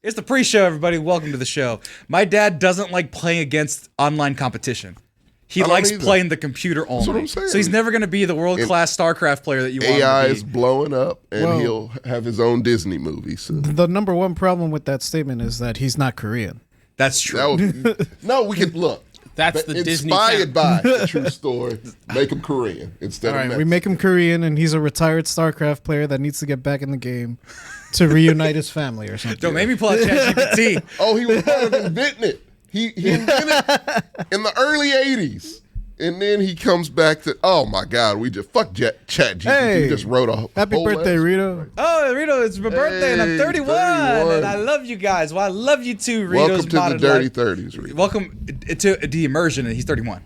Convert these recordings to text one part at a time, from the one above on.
It's the pre-show, everybody. Welcome to the show. My dad doesn't like playing against online competition. He likes playing the computer only. That's what I'm saying. So he's never going to be the world-class StarCraft player that you want him to be. AI is blowing up, and he'll have his own Disney movie soon. The number one problem with that statement is that he's not Korean. That's true. No, we can look. That's the Disney. Inspired by a true story. Make him Korean instead of Mexican. We make him Korean, and he's a retired StarCraft player that needs to get back in the game to reunite his family or something. Don't make me pull out ChatGPT. Oh, he was part of inventing it. He invented it in the early 80s. And then he comes back to, oh my God, we just fuck ChatGPT. Hey, he just wrote a happy whole birthday, lesson. Rito. Oh, Rito, it's my birthday, and I'm 31, and I love you guys. Well, I love you too, Rito's Welcome to the dirty 30s, Rito. Welcome to the immersion, and he's 31.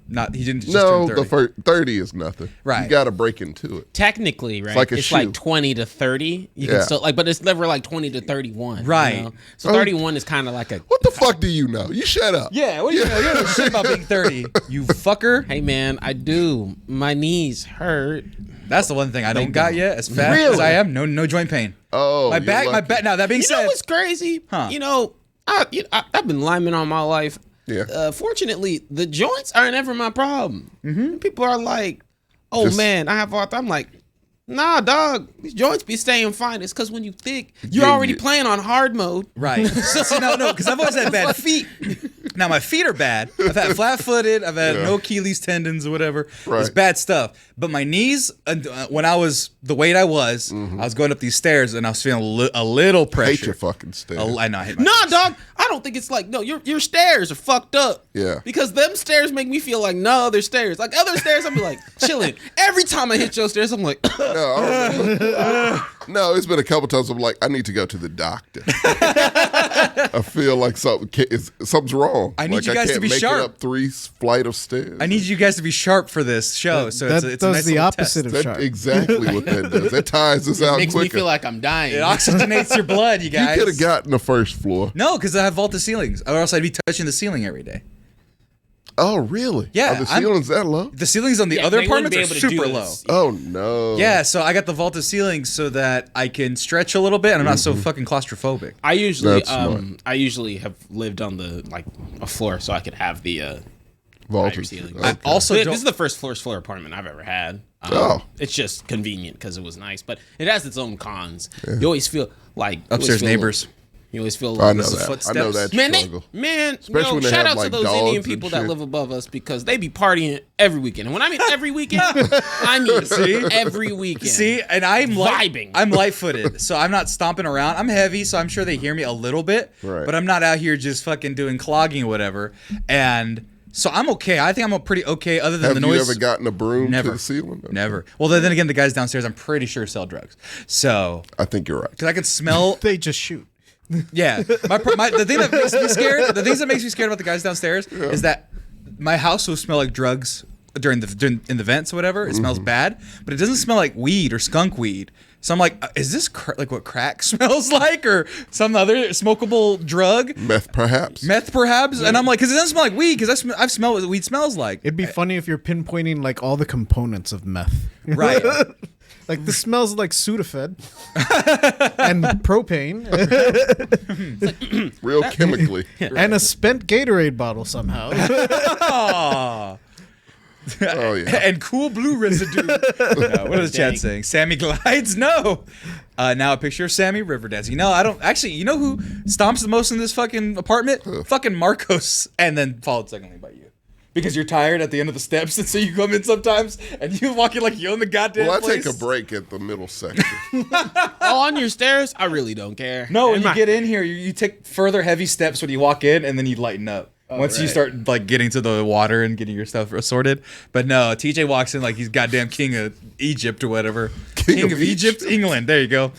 He didn't just No, turn 30. the first 30 is nothing. Right. You got to break into it. Technically, right? It's like a shoe. 20 to 30. You can still but it's never like 20 to 31. Right. You know? So 31 is kind of like a. What the fuck do you know? You shut up. Yeah, what do you know? You don't know shit about being 30, you fucker. Hey man, I do. My knees hurt. That's the one thing I don't got yet. As fat as I am, no joint pain. Oh, my back. Now that being You know said, what's crazy? Huh. You know, I've been lineman all my life. Yeah. Fortunately, the joints are never my problem. Mm-hmm. People are like, "Oh man, I have arthritis." I'm like, "Nah, dog. These joints be staying fine. It's because when you thick, you're already playing on hard mode." right? So, no, because I've always had bad feet. Now my feet are bad. I've had flat-footed. I've had no Achilles tendons or whatever. Right. It's bad stuff. But my knees, when I was the weight I was going up these stairs and I was feeling a little pressure. Hate your fucking stairs. I know. I hate my Nah, dog. I don't think it's like your stairs are fucked up. Yeah. Because them stairs make me feel like no other stairs. Like other stairs, I'm like chilling. Every time I hit your stairs, I'm like, No, it's been a couple times I'm like, I need to go to the doctor. I feel like something's wrong. I need you guys to be make sharp. It up 3 flight of stairs. I need you guys to be sharp for this show. So That it's a does nice the little opposite test. of sharp. Exactly what that does. That tires us out makes quicker. me feel like I'm dying. It oxygenates your blood, you you guys. could have gotten the first floor. No, because I have vaulted ceilings, or else I'd be touching the ceiling every day. Oh, really? Yeah, Are the ceilings that low? The ceilings on the other they wouldn't apartments be are able to super do low. this. Oh, no. Yeah, so I got the vaulted ceilings so that I can stretch a little bit and I'm not so fucking claustrophobic. I usually That's smart. I usually have lived on the like a floor so I could have the higher Vaulted. ceilings. Okay. Also, This is the first floor apartment I've ever had. It's just convenient because it was nice, but it has its own cons. You always feel like upstairs neighbors. You always feel I like know the that. footsteps. I know that Man, struggle. Especially when they shout have, out to like, those dogs Indian and people that shit. live above us because they be partying every weekend. And when I mean every weekend, I mean every weekend. See, and I'm Vibing. I'm light-footed, so I'm not stomping around. I'm heavy, so I'm sure they hear me a little bit, Right. but I'm not out here just fucking doing clogging or whatever. And so I'm okay. I think I'm pretty okay, other than Have the you noise. ever gotten a broom Never. to the ceiling? Never. Well, then again, the guys downstairs, I'm pretty sure sell drugs. So, I think you're right. because I can smell. They just shoot. Yeah, the thing that makes me scared, the things that makes me scared about the guys downstairs is that my house will smell like drugs in the vents or whatever. It smells bad, but it doesn't smell like weed or skunk weed. So I'm like, is this like what crack smells like, or some other smokable drug? Meth, perhaps. And I'm like, because it doesn't smell like weed, because I've smelled what weed smells like. It'd be funny if you're pinpointing like all the components of meth. Right. Like this smells like Sudafed and propane Real chemically. and a spent Gatorade bottle somehow. Aw. Oh, yeah. And cool blue residue. No, what is the chat saying? Sammy glides? No. Now a picture of Sammy river dancing. No, I don't. Actually, you know who stomps the most in this fucking apartment? Fucking Marcos. And then followed secondly by you. Because you're tired at the end of the steps, and so you come in sometimes, and you walk in like you own the goddamn Well, I place. take a break at the middle section. on your stairs, I really don't care. No, when And you my- get in here, you take further heavy steps when you walk in, and then you lighten up. Once you start like getting to the water and getting your stuff assorted. But no, TJ walks in like he's goddamn king of Egypt or whatever. King of Egypt? England. There you go.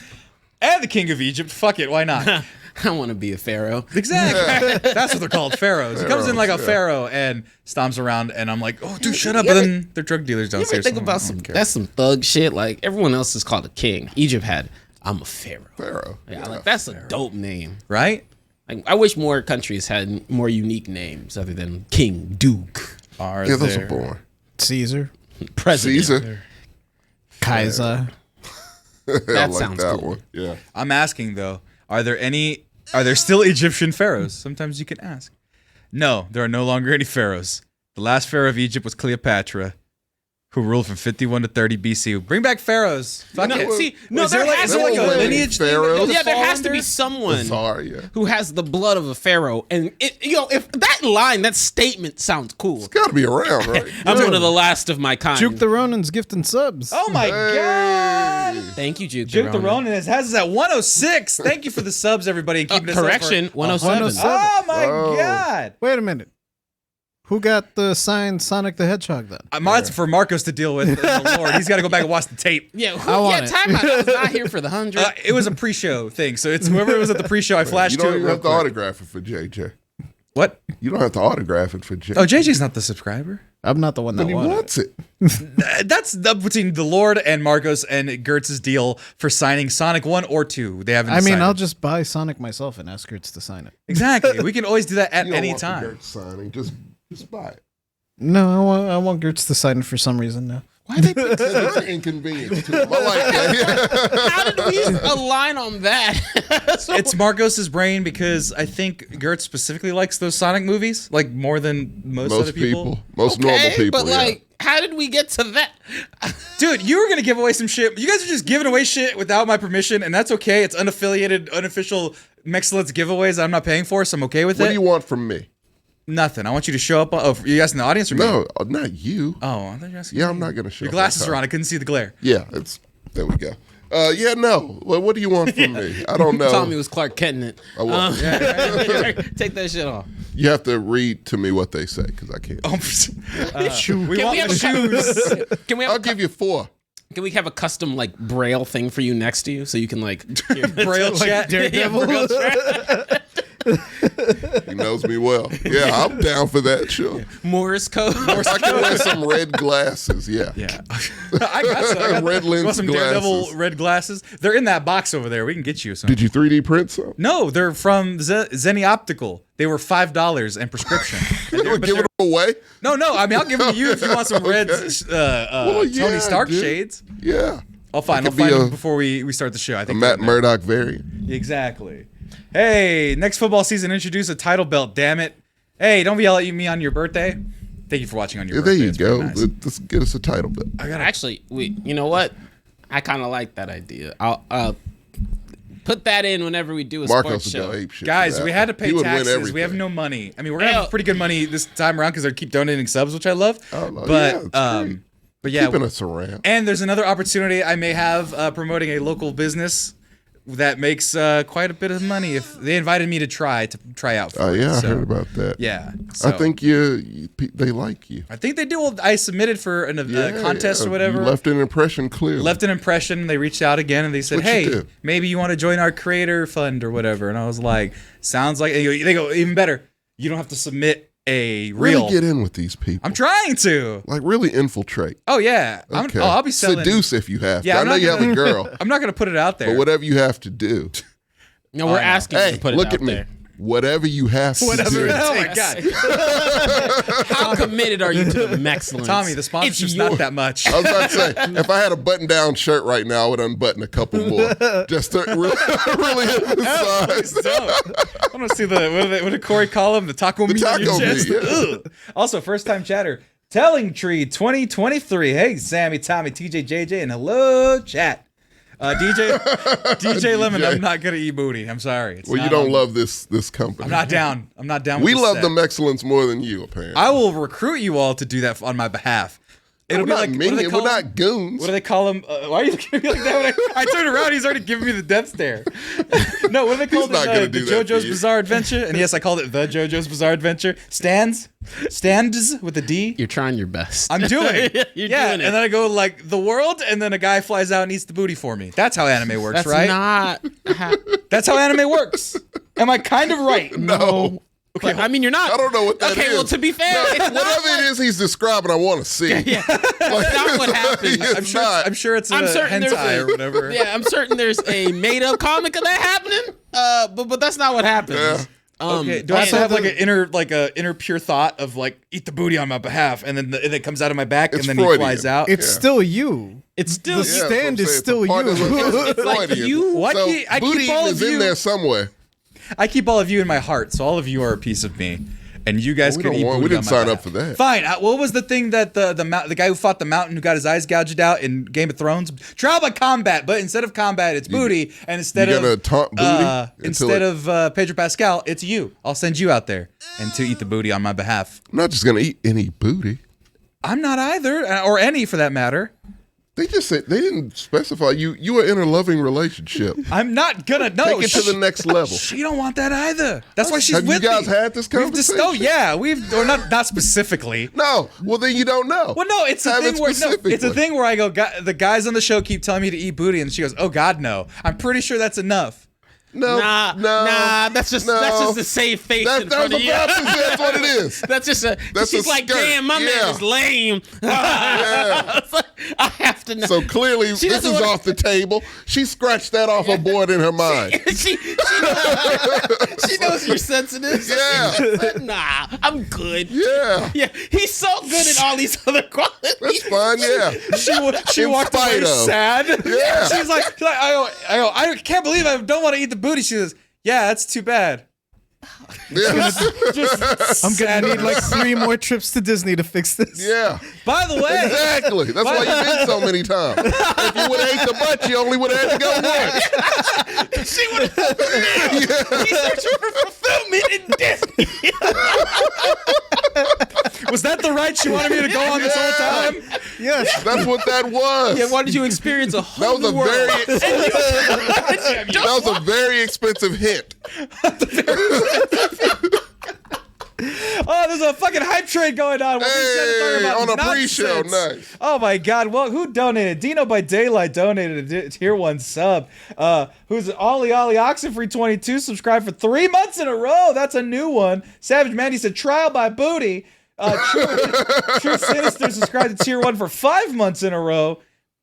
And the king of Egypt. Fuck it. Why not? I want to be a pharaoh. Exactly. That's what they're called, pharaohs. He comes in like a pharaoh and stomps around, and I'm like, oh, dude, shut up. But then they're drug dealers You ever downstairs. think about that's some thug shit? Like everyone else is called a king. Egypt had, I'm a pharaoh. Pharaoh. Yeah, like that's a dope name. Right? Like I wish more countries had more unique names other than king, duke, Are Yeah, those are there- boring. Caesar, president. Caesar. Kaiser. I like sounds that cool. one. Yeah. I'm asking, though, are there any Are there still Egyptian pharaohs? Sometimes you can ask. No, there are no longer any pharaohs. The last pharaoh of Egypt was Cleopatra, who ruled from 51 to 30 BC. Bring back pharaohs. Fuck it. There has to be a lineage pharaohs? Yeah, there has to be someone who has the blood of a pharaoh, and if that statement sounds cool. It's got to be around, right? I'm one of the last of my kind. Juke the Ronin's gifting subs. Oh my God. Thank you, Juke. Juke the Ronin has us at 106. Thank you for the subs, everybody, and keeping us correction, up for 107. Oh my God. Wait a minute. Who got the signed Sonic the Hedgehog then? Mine's for Marcos to deal with. The Lord, he's got to go back and watch the tape. Yeah, time out. I was not here for the 100. It was a pre-show thing, so it's whoever was at the pre-show. I flashed you to don't it. even have to autograph it for JJ. What? You don't have to autograph it for JJ. Oh, JJ's not the subscriber. I'm not the one that But he wants it. That's between the Lord and Marcos and Gertz's deal for signing Sonic 1 or 2. They haven't decided. I'll just buy Sonic myself and ask Gertz to sign it. Exactly. We can always do that at You don't any want the time. Gertz signing. Just buy it. No, I want Gertz to sign it for some reason now. Why they put It's an inconvenience to him. I like that. How did we align on that? It's Marcos's brain because I think Gertz specifically likes those Sonic movies, like more than most other people. Most normal people. But how did we get to that? Dude, you were gonna give away some shit. You guys are just giving away shit without my permission, and that's okay. It's unaffiliated, unofficial Mexcellence giveaways I'm not paying for, so I'm okay with it. What do you want from me? Nothing. I want you to show up. Oh, you asking the audience or me? No, not you. Oh, I thought you were asking Yeah, me. I'm not going to show Your up glasses that are on. time. I couldn't see the glare. Yeah, there we go. No. Well, what do you want from me? I don't know. Tommy was Clark Kenting it. I was. Take that shit off. You have to read to me what they say because I can't. We want the shoes. Can we I'll give you 4. Can we have a custom Braille thing for you next to you so you can hear Braille chat. Braille chat. He knows me well. Yeah, I'm down for that. Sure. Morse code. I can wear some red glasses. Yeah. Yeah. I got Red you lens want some glasses. Daredevil red glasses? They're in that box over there. We can get you some. Did you 3D print some? No, they're from Zenny Optical. They were $5 and prescription. You would give it away? No. I mean, I'll give them to you if you want some red yeah, Tony Stark dude. shades. Yeah. I'll find could them be before we start the show. I A think Matt they're in there. Murdock variant. Exactly. Hey, next football season, introduce a title belt. Damn it! Hey, don't yell at me on your birthday. Thank you for watching on your Yeah, there birthday. you It's go. pretty nice. Let's get us a title belt. Actually, you know what? I kind of like that idea. I'll put that in whenever we do a Marcos sports would show. go ape shit. Guys, for that. we had to pay He would win taxes. We everything. have no money. I mean, we're gonna have pretty good money this time around because they keep donating subs, which I love. Oh, yeah, but that's great. but yeah, Keeping us around. and there's another opportunity I may have promoting a local business that makes quite a bit of money. If they invited me to try out. For Oh, it, yeah, I so, heard about that. Yeah, I so. think they like you. I think they do. Well, I submitted for a contest or whatever. You left an impression clearly. Left an impression. They reached out again and they said, What'd you "Hey, do? maybe you want to join our creator fund or whatever." And I was like, "Sounds like." They go even better. You don't have to submit a reel. Really get in with these people. I'm trying to. Like really infiltrate. Oh yeah. Okay. I'll be selling. Seduce if you have to. Yeah, I I'm know not you have gonna- a girl, I'm not gonna put it out there. but whatever you have to do. No, we're asking you Hey, to put it look out at me. there. Whatever you have to do. Oh my god, How committed are you to the excellence? Tommy, the sponsorship's It's not your- that much. I was about to say, if I had a button-down shirt right now, I would unbutton a couple more, just to really emphasize. I want to see what did Corey call him? The taco meat on your taco chest. meat, yeah. Ugh. Also, first time chatter. Telling Tree 2023. Hey, Sammy, Tommy, TJ, JJ, and hello, chat. DJ Lemon, I'm not gonna eat booty. I'm sorry. It's Well, you not don't on- love this company. I'm not down. I'm not down. We with love this them set. excellence more than you, apparently. I will recruit you all to do that on my behalf. It'll We're be not like what do they minions. call We're them? not goons. What do they call him? Why are you looking at me like that? When I turn around, he's already giving me the death stare. No, what do they call He's not gonna it? The do that to JoJo's you. Bizarre Adventure? And yes, I called it the JoJo's Bizarre Adventure. Stands with a D. You're trying your best. I'm doing. You're yeah, doing it. and then I go like the world, and then a guy flies out and eats the booty for me. That's how anime works, That's right? not. That's how anime works. Am I kind of right? No. Okay, I mean, you're not. I don't know what that is. Okay, well, to be fair, No, it's not whatever it is he's describing, I want to see. Yeah, that's not what happens. It's I'm sure it's a I'm certain there's hentai a- or whatever. Yeah, I'm certain there's a made-up comic of that happening. But that's not what happens. Yeah. Okay. Do I also and- have like a inner pure thought of like eat the booty on my behalf, and then and it comes out of my back, It's and then Freudian. he flies out? It's still you. It's still The Yeah, that's what stand I'm is saying. still It's a part you. of the- It's like Freudian. you- What? So I keep booty all is of in you- there somewhere. I keep all of you in my heart, so all of you are a piece of me. And you guys could eat booty. We didn't on my sign behalf. up for that. Fine. What was the thing that the guy who fought the mountain who got his eyes gouged out in Game of Thrones? Trial by combat, but instead of combat, it's booty, and instead You're gonna taunt booty instead of Pedro Pascal, it's you. I'll send you out there and to eat the booty on my behalf. I'm not just gonna eat any booty. I'm not either, or any for that matter. They just said they didn't specify you were in a loving relationship. I'm not gonna Take it to the next level. She don't want that either. That's why she's Have with you guys me. had this conversation? Or not specifically. No. Well, then you don't know. Well, no, it's a Have thing it where it's a specifically. thing where I go. The guys on the show keep telling me to eat booty, and she goes, "Oh God, no." I'm pretty sure that's enough. No, Nah, that's just a safe face in front of you. That's what it is. That's just That's she's a like, skirt. damn, my man is lame. Yeah. I have to know. So clearly, this doesn't is wanna- off the table. She scratched that off her board in her mind. she knows you're sensitive. So Yeah. she said, nah, I'm good. Yeah. Yeah, he's so good at all these other qualities. That's fine, yeah. She In walked away spite of. sad. Yeah. She's like, I can't believe I don't want to eat the booty. She says, yeah, that's too bad. Yeah. I'm gonna need like 3 more trips to Disney to fix this. Yeah. By the way, Exactly. That's why you've been so many times. If you would have ate the butt, you only would have had to go once. She would have. He's searching for fulfillment in Disney. was that the ride she wanted me to go on this whole time? Yes. That's what that was. Yeah, why did you experience a That whole was a new world? that was a very expensive hint. Oh, there's a fucking hype train going on. What we said is talking Hey, about on a pre-show, nonsense. nice. Oh my God! Well, who donated? Dino by Daylight donated a tier 1 sub. Who's Ollie Oxenfree 22 subscribed for 3 months in a row. That's a new one. Savage Mandy said trial by booty. True Sinister subscribed to tier 1 for 5 months in a row.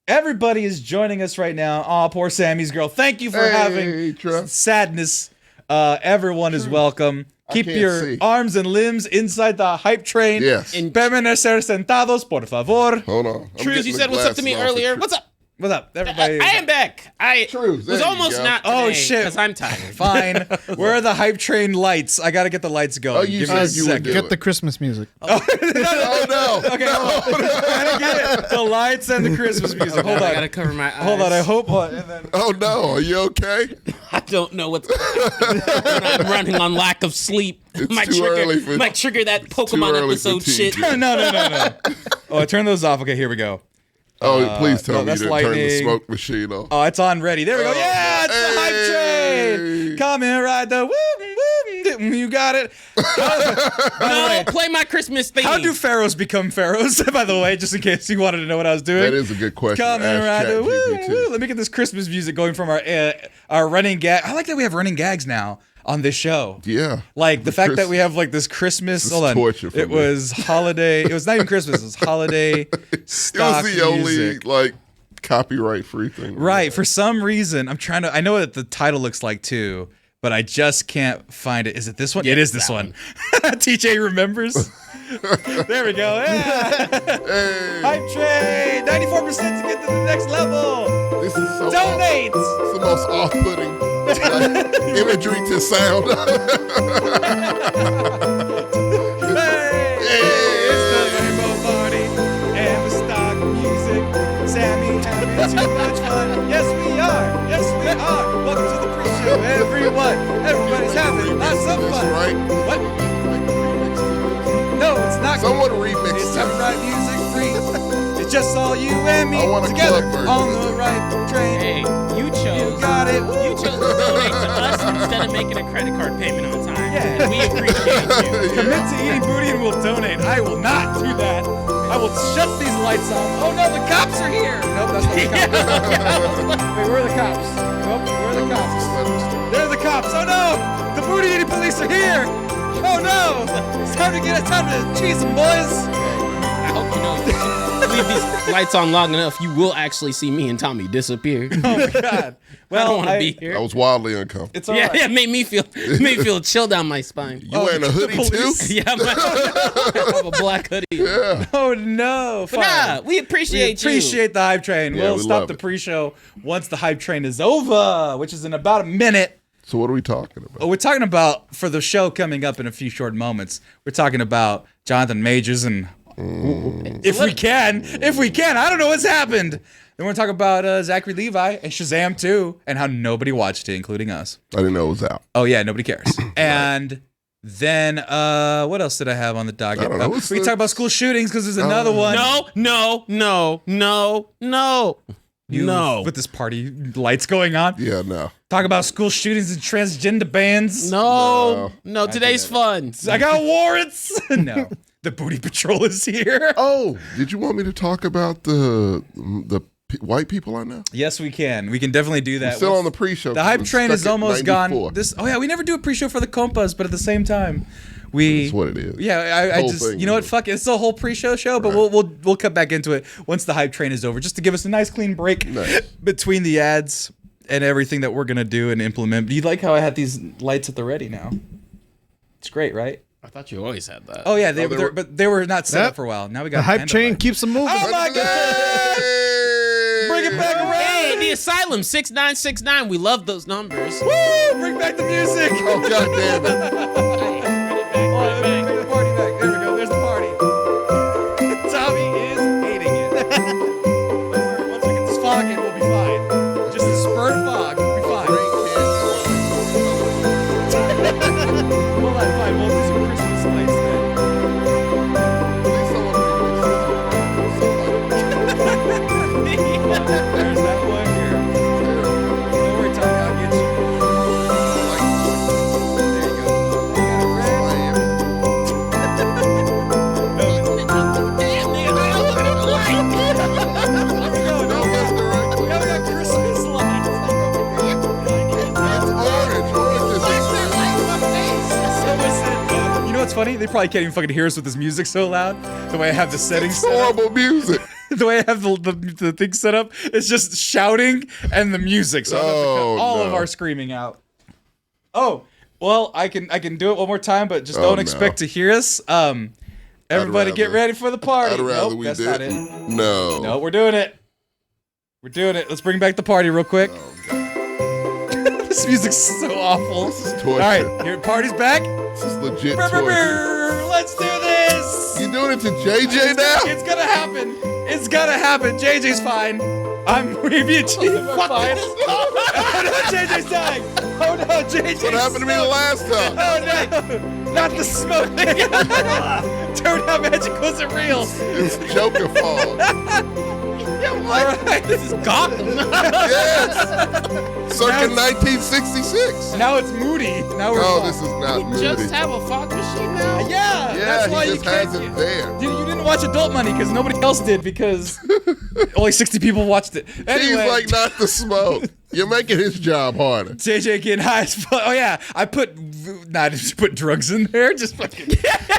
Everybody is joining us right now. Aw, poor Sammy's girl. Thank you for having Trump. sadness. Everyone is welcome. Keep can't your see. arms and limbs inside the hype train. Yes. Permanecer sentados, por favor. Hold on. I'm Trues, getting you the said what's up to me glasses off earlier. of What's up? What's up, everybody? I am back. I Trues, there was you almost go. not. Oh, today, shit. Because I'm tired. Fine. Where are the hype train lights? I gotta get the lights going. Oh, you Give me a said you would second. do Get it. the Christmas music. Oh, no. Okay, hold on. Gotta get it. The lights and the Christmas music. Hold I on. gotta cover my eyes. Hold on. I hope. And then. Oh, no. Are you okay? I don't know what's going on. When I'm running on lack of sleep. It's might too early for- trigger that too Pokemon early for episode shit. TJ. No. Oh, I turned those off. Okay, here we go. Oh, please tell no, me you that's didn't turn the lightning. smoke machine off. Oh, it's on ready. There we go. Oh, Yeah, it's the hype train. hey. Come and ride the woo. You got it. No, play my Christmas theme. How do pharaohs become pharaohs? By the way, just in case you wanted to know what I was doing. That is a good question. Come and ride Ask the ChatGPT. woo. Let me get this Christmas music going from our running gag. I like that we have running gags now on this show. Yeah. Like the fact that we have like this Christmas. This Hold on. torture for It me. was holiday. It was not even Christmas. It was holiday It stock was the only music. like copyright free thing. Right. For some reason, I'm trying to. I know what the title looks like too, but I just can't find it. Is it this one? It is this one. TJ remembers. There we go. Yeah. Hey, Hype train. 94% to get to the next level. this is so Donate. It's the most off-putting like, imagery to sound. Hey, it's the rainbow party and the stock music. Sammy having too much fun. Yes, we are. Yes, we are. Welcome to the pre-show, everyone. Everybody's having lots of That's fun. right. What? No, it's not. Someone remixed It's it. copyright music free. It's just all you and me I want a together club version on of the it. right train. Hey, you chose. You got it. You chose to donate to us instead of making a credit card payment on time. Yeah. And we appreciate you. Commit to eating booty and we'll donate. I will not do that. I will shut these lights off. Oh no, the cops are here. Nope, that's not the cops. Wait, where are the cops? Nope, where are the cops? There are the cops. Oh no, the booty eating police are here. Oh no, it's time to cheese them, boys. I hope you know. Leave these lights on long enough, you will actually see me and Tommy disappear. Oh my god. Well, I don't want to be I here. was wildly uncomfortable. It's all right. Yeah, it made me feel chill down my spine. You wearing a hoodie too? police. Yeah, I have a black hoodie. Yeah. Oh no. But nah, we appreciate you. Appreciate the hype train. Yeah, We'll we stop love the it. pre-show once the hype train is over, which is in about a minute. So what are we talking about? Oh, we're talking about, for the show coming up in a few short moments, we're talking about Jonathan Majors and if we can, I don't know what's happened. Then we're talking about Zachary Levi and Shazam 2 and how nobody watched it, including us. I didn't know it was out. Oh yeah, nobody cares. And then what else did I have on the docket? I don't know. We can talk about school shootings because there's another one. No. With this party lights going on. Yeah, no. Talk about school shootings and transgender bans. No. Today's fun. I got warrants. No. The booty patrol is here. Oh, did you want me to talk about the white people I know? Yes, we can. We can definitely do that. We're still on the pre-show. The hype train is almost gone. 94. Oh yeah, we never do a pre-show for the Compas, but at the same time, That's what it is. Yeah, I just thing, you know what? Fuck it. It's the whole pre-show show, but we'll cut back into it once the hype train is over, just to give us a nice clean break between the ads and everything that we're gonna do and implement. Do you like how I had these lights at the ready now? It's great, right? I thought you always had that. Oh yeah, but they were not set up for a while. Now we got The hype handle train light. keeps them moving. Oh my god! Bring it back around. Hey, the Asylum 6969. We love those numbers. Woo! Bring back the music. Oh, God damn it. Bring the party back. There we go. There's the party. Tommy is hating it. Once we get this fog in, we'll be fine. Just a spurt of fog. We'll be fine. We'll be fine. We'll do some Christmas lights then. There's that one here. Don't worry, Tommy. I'll get you. There you go. Now we got Christmas lights. You know what's funny? They probably can't even fucking hear us with this music so loud. The way I have the settings set up. Horrible music. The way I have the thing set up, it's just shouting and the music. So I have to cut all of our screaming out. Oh, well, I can do it one more time, but just don't expect to hear us. Everybody get ready for the party. I'd rather Nope, we that's did. not it. No. No, we're doing it. We're doing it. Let's bring back the party real quick. This music's so awful. This is torture. All right, here, party's back. This is legit torture. Let's do this. You doing it to JJ now? It's gonna happen. It's gonna happen. JJ's fine. I'm maybe a chief. I'm fine. Oh no, JJ's dying. Oh no, JJ's. What happened to me the last time? Oh no, not the smoke. Turned out magic wasn't real. It's Joker fall. All right, This is Gotham. Yes. Circa 1966. now it's moody. Now we're. No, fine. this is not moody. Just have a fog machine now. Yeah, Yeah, that's why he you just can't. has it there. You didn't watch Adult Money because nobody else did because only 60 people watched it. Anyway, He's like, not the smoke. You're making his job harder. JJ getting high as fuck. Oh yeah, I put just put drugs in there. Just fucking.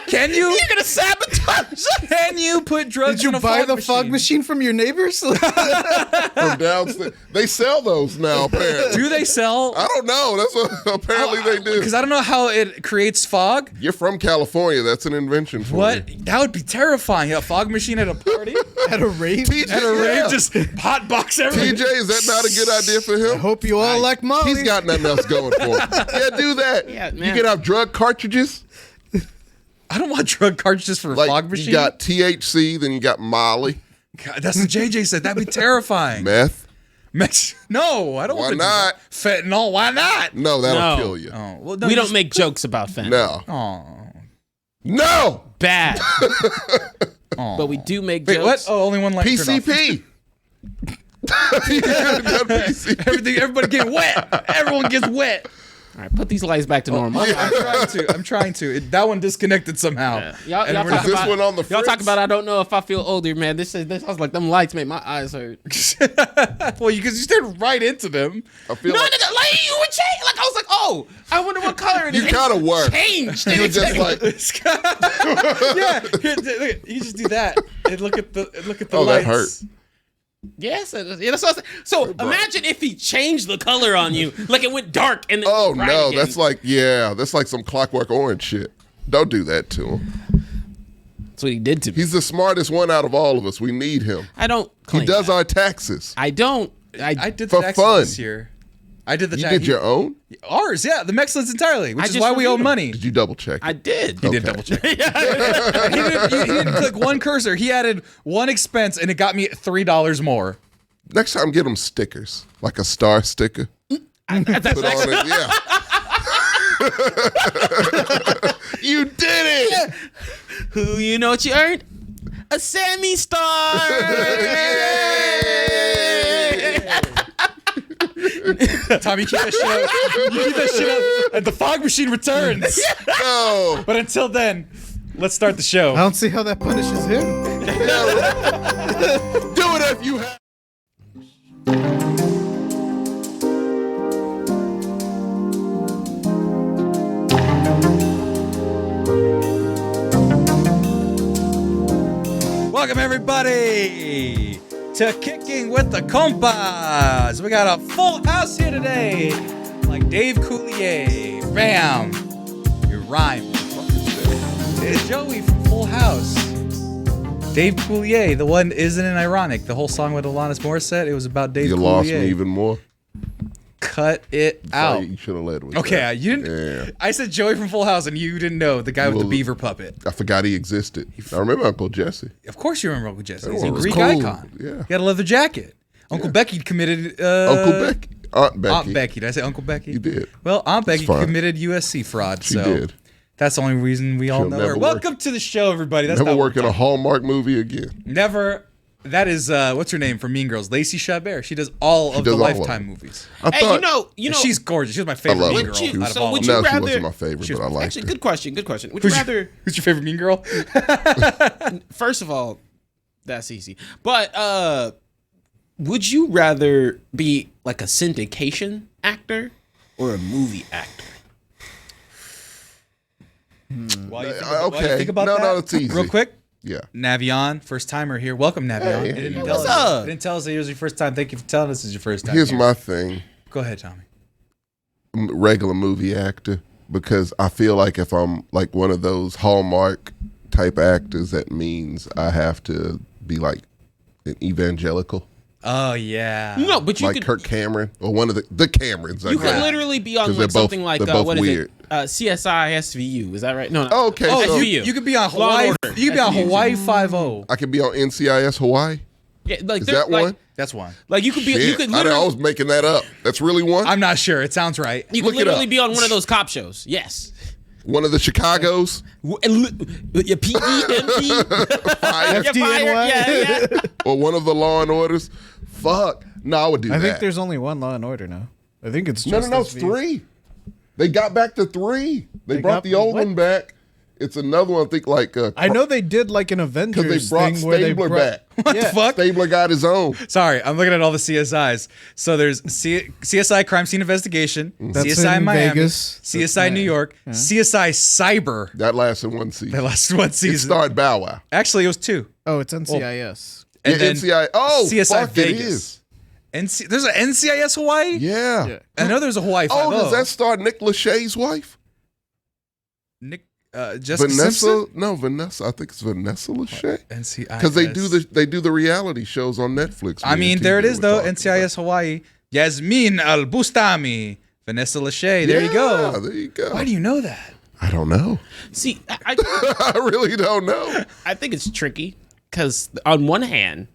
Can you? You're gonna sabotage. Can you put drugs? Did you in a buy fog the fog machine from your neighbors? From downstairs. They sell those now, apparently. Do they sell? I don't know. That's what apparently they do. Because I don't know how it creates fog. You're from California. That's an invention for What? you. That would be terrifying. A fog machine at a party, At a rave? TJ, at a rave, yeah. just hot box everything. TJ, is that not a good idea for him? I hope you all like Molly. He's got nothing else going for him. Yeah, do that. Yeah, you man. get out drug cartridges. I don't want drug cartridges for a Like fog machine. you got THC, then you got Molly, God, that's what JJ said. That'd be terrifying. meth. No, I don't Why want to not? fentanyl. Why not? No, that'll No. kill you. Oh, well, no, We you don't just- make jokes about fentanyl. No. Oh. No. Bad. Oh. But we do make Wait, what? jokes. Oh, only one light. turned off. PCP. You could've done PCP. Everybody get wet. Everyone gets wet. All right, put these lights back to normal. I'm trying to. Y'all disconnected somehow. Y'all And we're talk Is this about, one on the y'all talk fritz? about I don't know if I feel older, man. This sounds like them lights make my eyes hurt. Well, because you stared right into them. I feel No, like nigga, like you were changed. Like I was like, oh, I wonder what color it is. you kind of were. Changed. You were just like, Yeah, here, you just do that and look at the Oh, that lights. hurt. Yes, yeah, that's what I was So imagine if he changed the color on you, like it went dark and then oh bright no, again. that's like some Clockwork Orange shit. Don't do that to him. That's what he did to me. He's the smartest one out of all of us. We need him. I don't. He Claim does that. our taxes. I don't. I did For taxes fun. this year. I did the You check. did your own? Ours, yeah, the Mexicans entirely, which is why we owe money. Did you double check? I did. He did double check. he didn't click one cursor. He added one expense, and it got me $3 more. Next time, get them stickers, like a star sticker. Put on it, yeah. You did it. Yeah. Who you know what you earned? A Sammy star. Tom, you keep that shit up. You keep that shit up, and the fog machine returns. No. But until then, let's start the show. I don't see how that punishes him. Do it if you have. Welcome everybody to Kicking with the Compas. We got a full house here today, like Dave Coulier. Bam, you rhyme. It's Joey from Full House. Dave Coulier, the one isn't it ironic? The whole song with Alanis Morissette, it was about Dave Coulier. You lost me even more. Cut it out. You should have led with Okay, that. you didn't. Yeah. I said Joey from Full House, and you didn't know the guy with the beaver puppet. I forgot he existed. I remember Uncle Jesse. Of course, you remember Uncle Jesse. He's a He was Greek cool. icon. Yeah. He had a leather jacket. Uncle Becky committed. Uncle Becky. Aunt Becky. Aunt Becky. Did I say Uncle Becky? You did. Well, Aunt Becky fine. committed USC fraud. She so did. that's the only reason we all She'll know never her. work- Welcome to the show, everybody. That's Never not work in what a Hallmark movie again. Never. That is what's her name from Mean Girls? Lacey Chabert. She does all of the does all of Lifetime them. movies. I Hey, thought, you know, She's gorgeous. She's my I favorite love Mean her. Girl She was- out of so all would of you them. no, she rather- wasn't my favorite, but I liked actually, her. good question. Good question. Would you rather? Who's your favorite Mean Girl? First of all, that's easy. But would you rather be like a syndication actor or a movie actor? While you think, Okay. while you think about No, that, no, it's easy. real quick. Yeah. Navion, first timer here. Welcome, Navion. Hey, It didn't hey, tell what's us. up? It didn't tell us it was your first time. Thank you for telling us it's your first time. Here's here. my thing. Go ahead, Tommy. Regular movie actor, because I feel like if I'm like one of those Hallmark type actors, that means I have to be like an evangelical, Oh yeah. No, but you like could. Kirk Cameron or one of the Camerons. I You could guess. literally be on 'Cause like they're something both- like they're both what is weird. it? CSI SVU. Is that right? No. Oh, okay, Oh, so you could be on Law and Hawaii. Order. You could be on SVU. Hawaii 5-0. I could be on NCIS Hawaii. Yeah, like Is there's, that like, one? That's one. Like you could be. Shit, You could I literally. was making that up. That's really one. I'm not sure. It sounds right. You Look could it literally up. be on one of those cop shows. Yes. One of the Chicago's. Your PEMP. FDNY. Yeah. Or one of the Law and Orders. Fuck. No, I would do I that. think there's only one Law and Order now. I think it's No, just it's SVU. 3. They got back to 3. They brought got- the old what? one back. It's another one. I think like I know they did like an because Avengers they brought thing where they Stabler brought. back. What Yeah. the fuck? Stabler got his own. Sorry, I'm looking at all the CSIs. So there's CSI Crime Scene Investigation, That's CSI in Miami, Vegas. CSI New York, CSI Cyber. That lasted one season. That last one It season. starred Bow Wow. Actually, it was 2. Oh, it's NCIS. And Yeah, then NCI. Oh, CSI fuck, it Vegas. is. There's an NCIS Hawaii? Yeah. Yeah. I know there's a Hawaii 5 Oh, does that star Nick Lachey's wife? Nick, Jessica Vanessa? Simpson? No, Vanessa. I think it's Vanessa Lachey. NCIS. Because they do the reality shows on Netflix. I me mean, and there it TJ is, were though. talking NCIS Hawaii. Yasmin Al-Bustami. Vanessa Lachey. There you Yeah, go. there you go. Why do you know that? I don't know. See, I I really don't know. I think it's tricky because on one hand,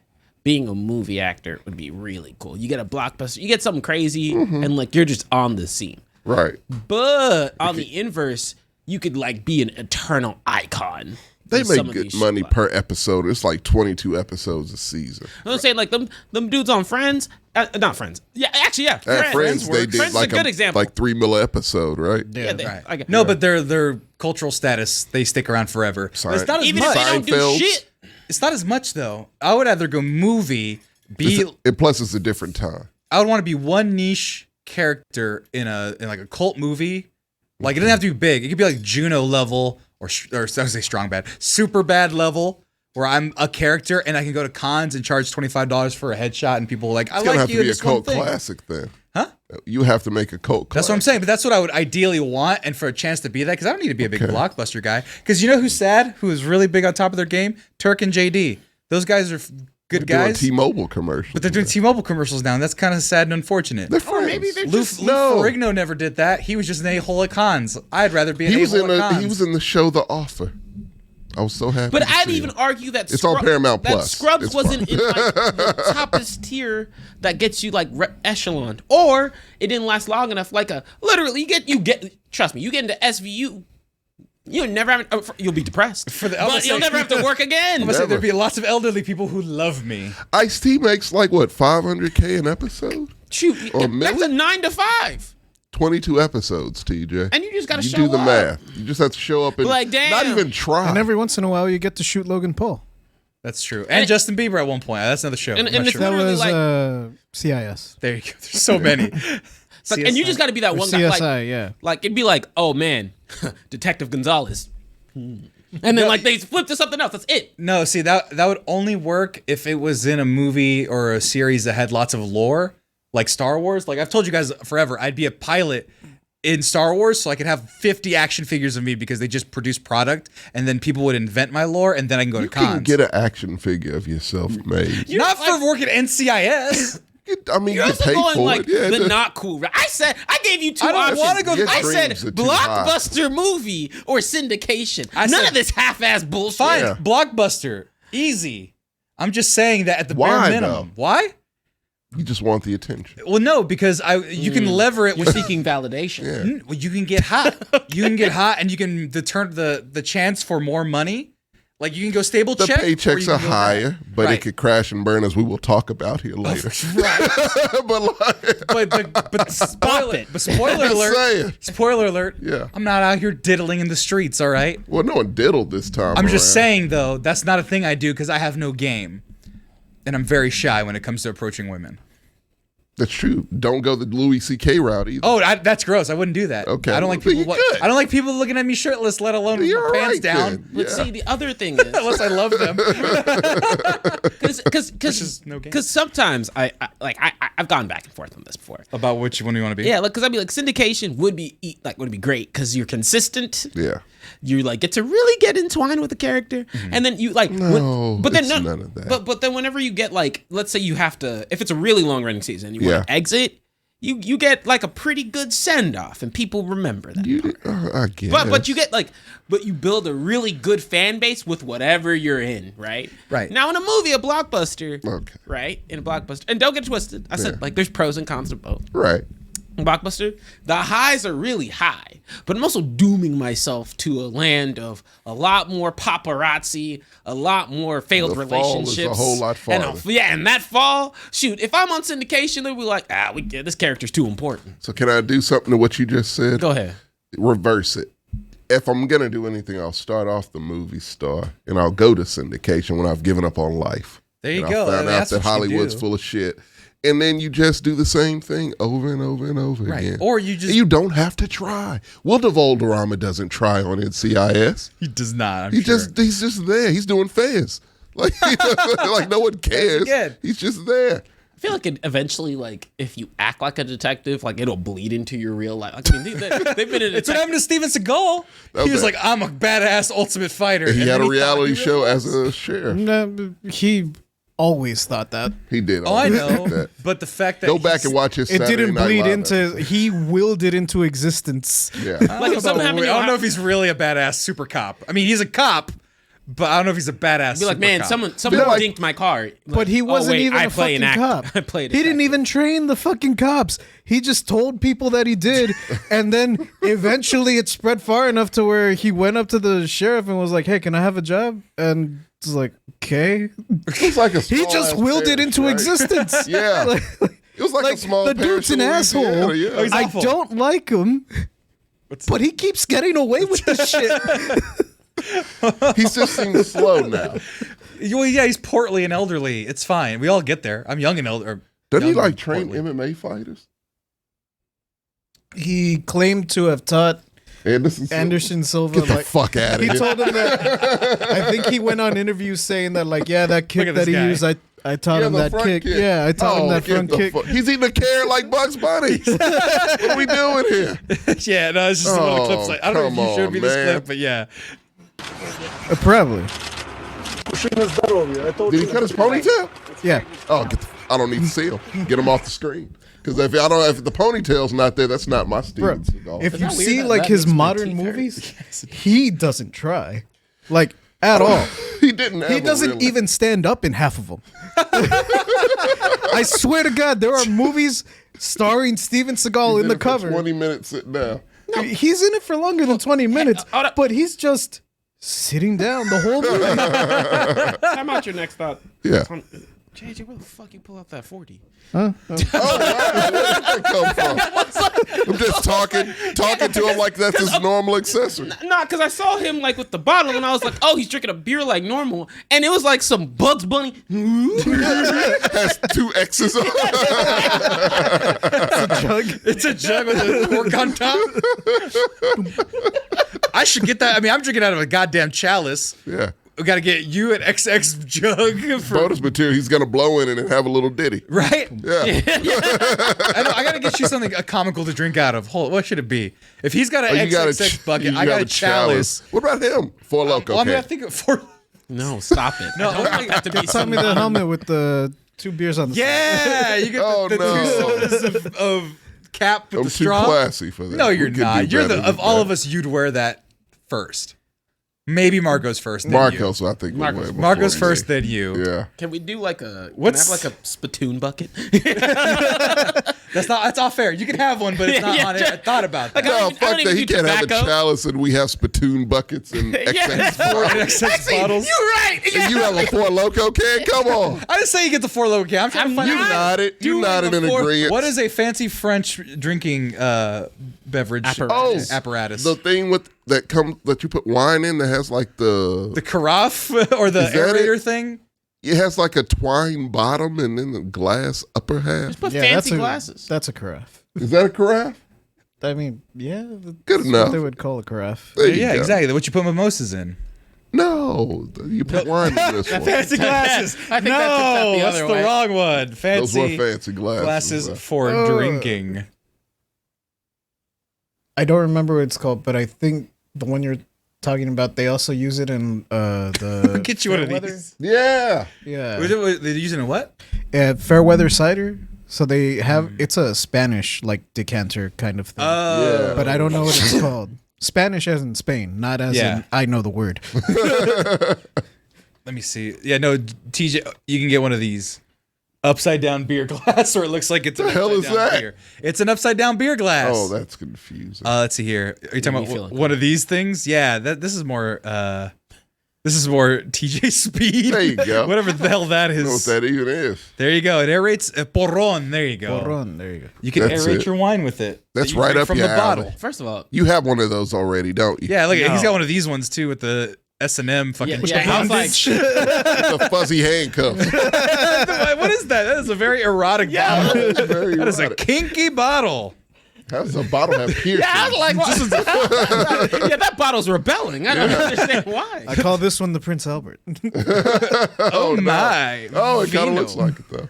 being a movie actor would be really cool. You get a blockbuster, you get something crazy, and like you're just on the scene. Right. But on the inverse, you could like be an eternal icon. They in some make of good these money shows. per episode. It's like 22 episodes a season. I'm saying like them dudes on Friends, not Friends. Yeah, actually, yeah. At Friends, they works. did Friends like is a good example. like $3 million episode, right? yeah, they, Right. I get- No, but their cultural status, they stick around forever. But it's not as even if much. they don't do Seinfeld. shit. It's not as much though. I would either go movie, be And plus, it's a different time. I would want to be one niche character in like a cult movie. Like it doesn't have to be big. It could be like Juno level or I was gonna say strong bad, super bad level, where I'm a character and I can go to cons and charge $25 for a headshot and people are like, I It's gonna like have you to in be a this one cult thing. classic then. Huh? You have to make a cult classic. That's what I'm saying. But that's what I would ideally want, and for a chance to be that, because I don't need to be a big blockbuster guy. Because you know who's sad? Who is really big on top of their game? Turk and JD. Those guys are good They're doing guys. T-Mobile commercials. But they're doing T-Mobile commercials now, and that's kind of sad and unfortunate. They're friends. maybe they're Lou just Ferrigno never did that. He was just an a-hole at cons. I'd rather be an He was a-hole at cons. he was in the show The Offer. I was so happy. But to I'd see even him. argue that It's on Paramount that Plus. Scrubs It's wasn't in like the toppest tier that gets you like echelon, or it didn't last long enough. Like literally, you get. Trust me, you get into SVU. You'll never have. You'll be depressed, but you'll never have to work again. I'm gonna say there'd be lots of elderly people who love me. Ice-T makes like what, $500K an episode? Shoot, Or that's a 9 to 5. 22 episodes, TJ. And you just gotta you show do the up. math. You just have to show up and Like, damn. not even try. And every once in a while, you get to shoot Logan Paul. That's true. And Justin Bieber at one point. That's another show. And I'm not it's sure. That Literally, was CIS. There you go. There's so many. It's like, and you just gotta be that Or one guy. CSI, yeah. Like it'd be like, oh man, Detective Gonzalez. And then like they flip to something else. That's it. No, see that would only work if it was in a movie or a series that had lots of lore, like Star Wars. Like I've told you guys forever, I'd be a pilot in Star Wars so I could have 50 action figures of me because they just produce product, and then people would invent my lore, and then I can go to cons. You can get an action figure of yourself made. Not for working at NCIS. I mean, you You're get also paid going for like it. Yeah, the not cool. I gave you two I don't options. wanna go to- I Your said dreams are too high. blockbuster movie or syndication. I None said- of this half-ass bullshit. Fine, Yeah. Blockbuster, easy. I'm just saying that at the Why, bare minimum. though? Why? You just want the attention. Well, no, because you can lever it You're with. seeking validation. Well, you can get hot. You can get hot, and you can determine the chance for more money. Like you can go stable The check. or you paychecks can are go higher, down. but Right. it could crash and burn, as we will talk about here later. Right. but like, But spoiler. But spoiler I'm alert. saying. Spoiler alert. Yeah. I'm not out here diddling in the streets. All right. Well, no one diddled this time. I'm just around. saying though, that's not a thing I do because I have no game, and I'm very shy when it comes to approaching women. That's true. Don't go the Louis C.K. route either. Oh, that's gross. I wouldn't do that. Okay, I don't like well, people. then you're good. I don't like people looking at me shirtless, let alone with You're my pants right down. then. But Yeah. see, the other thing is, Unless I love them. because no game. sometimes I've gone back and forth on this before. About which one do you want to be? Yeah, like because I'd be like syndication would be great because you're consistent. Yeah. You like get to really get entwined with the character, and then you like. No, but then it's none of that. But then whenever you get like, let's say you have to, if it's a really long running season, you Yeah. want to exit. You get like a pretty good send off, and people remember that. I guess. But you get like, but you build a really good fan base with whatever you're in, right? Right. Now in a movie, a blockbuster, Okay. right? In a blockbuster, and don't get twisted. I said like there's pros and cons to both. Right. Blockbuster, the highs are really high, but I'm also dooming myself to a land of a lot more paparazzi, a lot more failed The fall is relationships, a whole lot and farther. and that fall, shoot, if I'm on syndication, they'll be like, this character's too important. So can I do something to what you just said? Go ahead. Reverse it. If I'm going to do anything, I'll start off the movie star and I'll go to syndication when I've given up on life. There you and go. I found out That's that what you Hollywood's do. full of shit. And then you just do the same thing over and over and over Right. again. Or you just- And you don't have to try. Will Valderrama doesn't try on NCIS. He does not. He's just there. He's doing fairs. Like, like no one cares. again. He's just there. I feel like it eventually, like, if you act like a detective, like, it'll bleed into your real life. Like, I mean, they've been in It's what happened to Steven Seagal. He was Okay. like, I'm a badass ultimate fighter. He And had then a reality thought he show really as was. a sheriff. No, he always thought that. He did. Oh, I always know. think that. But the fact that Go back and watch his It Saturday didn't Night bleed Live into. episode. He willed it into existence. Yeah. Like, if something happened, I don't know if he's really a badass super cop. I mean, he's a cop, but I don't know if he's a badass. be like, super man, cop. someone like- dinked my car. But he wasn't even I a play fucking an cop. I played. He didn't even train the fucking cops. He just told people that he did, and then eventually it spread far enough to where he went up to the sheriff and was like, "Hey, can I have a job?" And it's like, "Okay." It was like a He small just ass willed it parish, into right? existence. Yeah. Like, It was like a small the parish dude's an in asshole. Louisiana, yeah. Oh, he's I awful. don't like him, but he keeps getting away with this shit. He just seems slow now. Well, yeah, he's portly and elderly. It's fine. We all get there. I'm young and elder. Doesn't he young like and train portly. MMA fighters? He claimed to have taught Anderson Silva. Get the like, fuck out of he here. told him that. I think he went on interviews saying that, like, yeah, that kick at that this he guy. used, I taught him the that front kick. kick. Yeah, I taught him that get front the kick. He's eating a carrot like Bugs Bunny. What are we doing here? Yeah, no, it's just one of the Oh, clips. Like, I don't know if come you showed on, me this man. clip, but yeah. Probably. Did he cut his ponytail? Yeah. Oh, I don't need to see him. Get him off the screen. Because if the ponytail's not there, that's not my Steven Seagal. If you that weird see that like that his makes my modern teeth hurt? movies, he doesn't try, like at all. He didn't. He doesn't even stand up in half of them. I swear to God, there are movies starring Steven Seagal in the cover. 20 minutes sitting down. He's in it for longer than 20 minutes, but he's just sitting down the whole movie. Time out your next thought. Yeah. JJ, where the fuck you pull out that 40? Oh, wow. Where did that come from? I'm just talking to him like that's his normal accessory. Nah, because I saw him like with the bottle and I was like, oh, he's drinking a beer like normal. And it was like some Bugs Bunny. Has 2 X's on it. It's a jug with a cork on top. I should get that. I mean, I'm drinking out of a goddamn chalice. Yeah. We got to get you an XX jug for Bonus material. He's going to blow in it and have a little ditty. right. Yeah. I got to get you something comical to drink out of. Hold, what should it be? If he's got an XXX bucket, I got a chalice. What about him? For Loco. Well, I mean, I think for No, stop it. No, I don't want that to be Tell me the helmet with the 2 beers on the side. yeah, you get Oh, the no. 2 sodas of cap with I'm the too straw. classy for that. No, you're We could not. do You're better the of than all that. of us. You'd wear that first. Maybe Marco's first. Then Marcos, I think. Marcos. Marco's first, then you. Yeah. Can we do like a? What's- Can I have like a spittoon bucket? That's all fair. You can have one, but it's not on it. I thought about that. Like, I No, don't fuck even that. He do can't have a tobacco. chalice and we have spittoon buckets and XX bottles. XX bottles. You're right. And you have a 4 Loco can? Come on. I didn't say you get the 4 Loco can. I'm trying to find You out. nodded. You doing nodded in the 4 agreement. What is a fancy French drinking beverage Apparatus. apparatus? The thing that you put wine in that has like The carafe or the Is that aerator it? thing? it has like a twine bottom and then the glass upper half. Put Yeah, fancy that's glasses. That's a carafe. Is that a carafe? I mean, yeah, Good that's enough. what they would call a carafe. There you Yeah, go. exactly. What you put mimosas in. No, you put wine in this one. Fancy glasses. I think that fits out the that's other the way. wrong one. Those Fancy were fancy glasses. glasses for drinking. I don't remember what it's called, but I think the one you're talking about, they also use it in the Get you one of Fairweather. these. Yeah. Yeah, They're using a what? Fairweather cider. So they have it's a Spanish like decanter kind of thing, Yeah. but I don't know what it's called. Spanish as in Spain, not as Yeah. in I know the word. Let me see. Yeah, no, TJ, you can get one of these upside down beer glass, or it looks like it's an The hell upside is down that? beer. It's an upside down beer glass. Oh, that's confusing. Let's see here. Are you talking me feel about like one of these things? Yeah, this is more. This is more TJ Speed. There you go. Whatever the hell that I don't know what is. that even is. There you go. It aerates porron. There you go. Porron, there you go. You can That's aerate it. your wine with it. That's that you right drink up from your the bottle. alley. First of all, You have one of those already, don't you? Yeah, look, he's No. got one of these ones too with the S&M fucking. yeah, I was like, The fuzzy handcuffs. What is that? That is a very erotic bottle. It's very That is a erotic. kinky bottle. How does a bottle have piercings? yeah, I was like, what? Yeah, that bottle's rebelling. I don't understand why. I call this one the Prince Albert. Oh, my. Oh, it kind Vino. of looks like it though.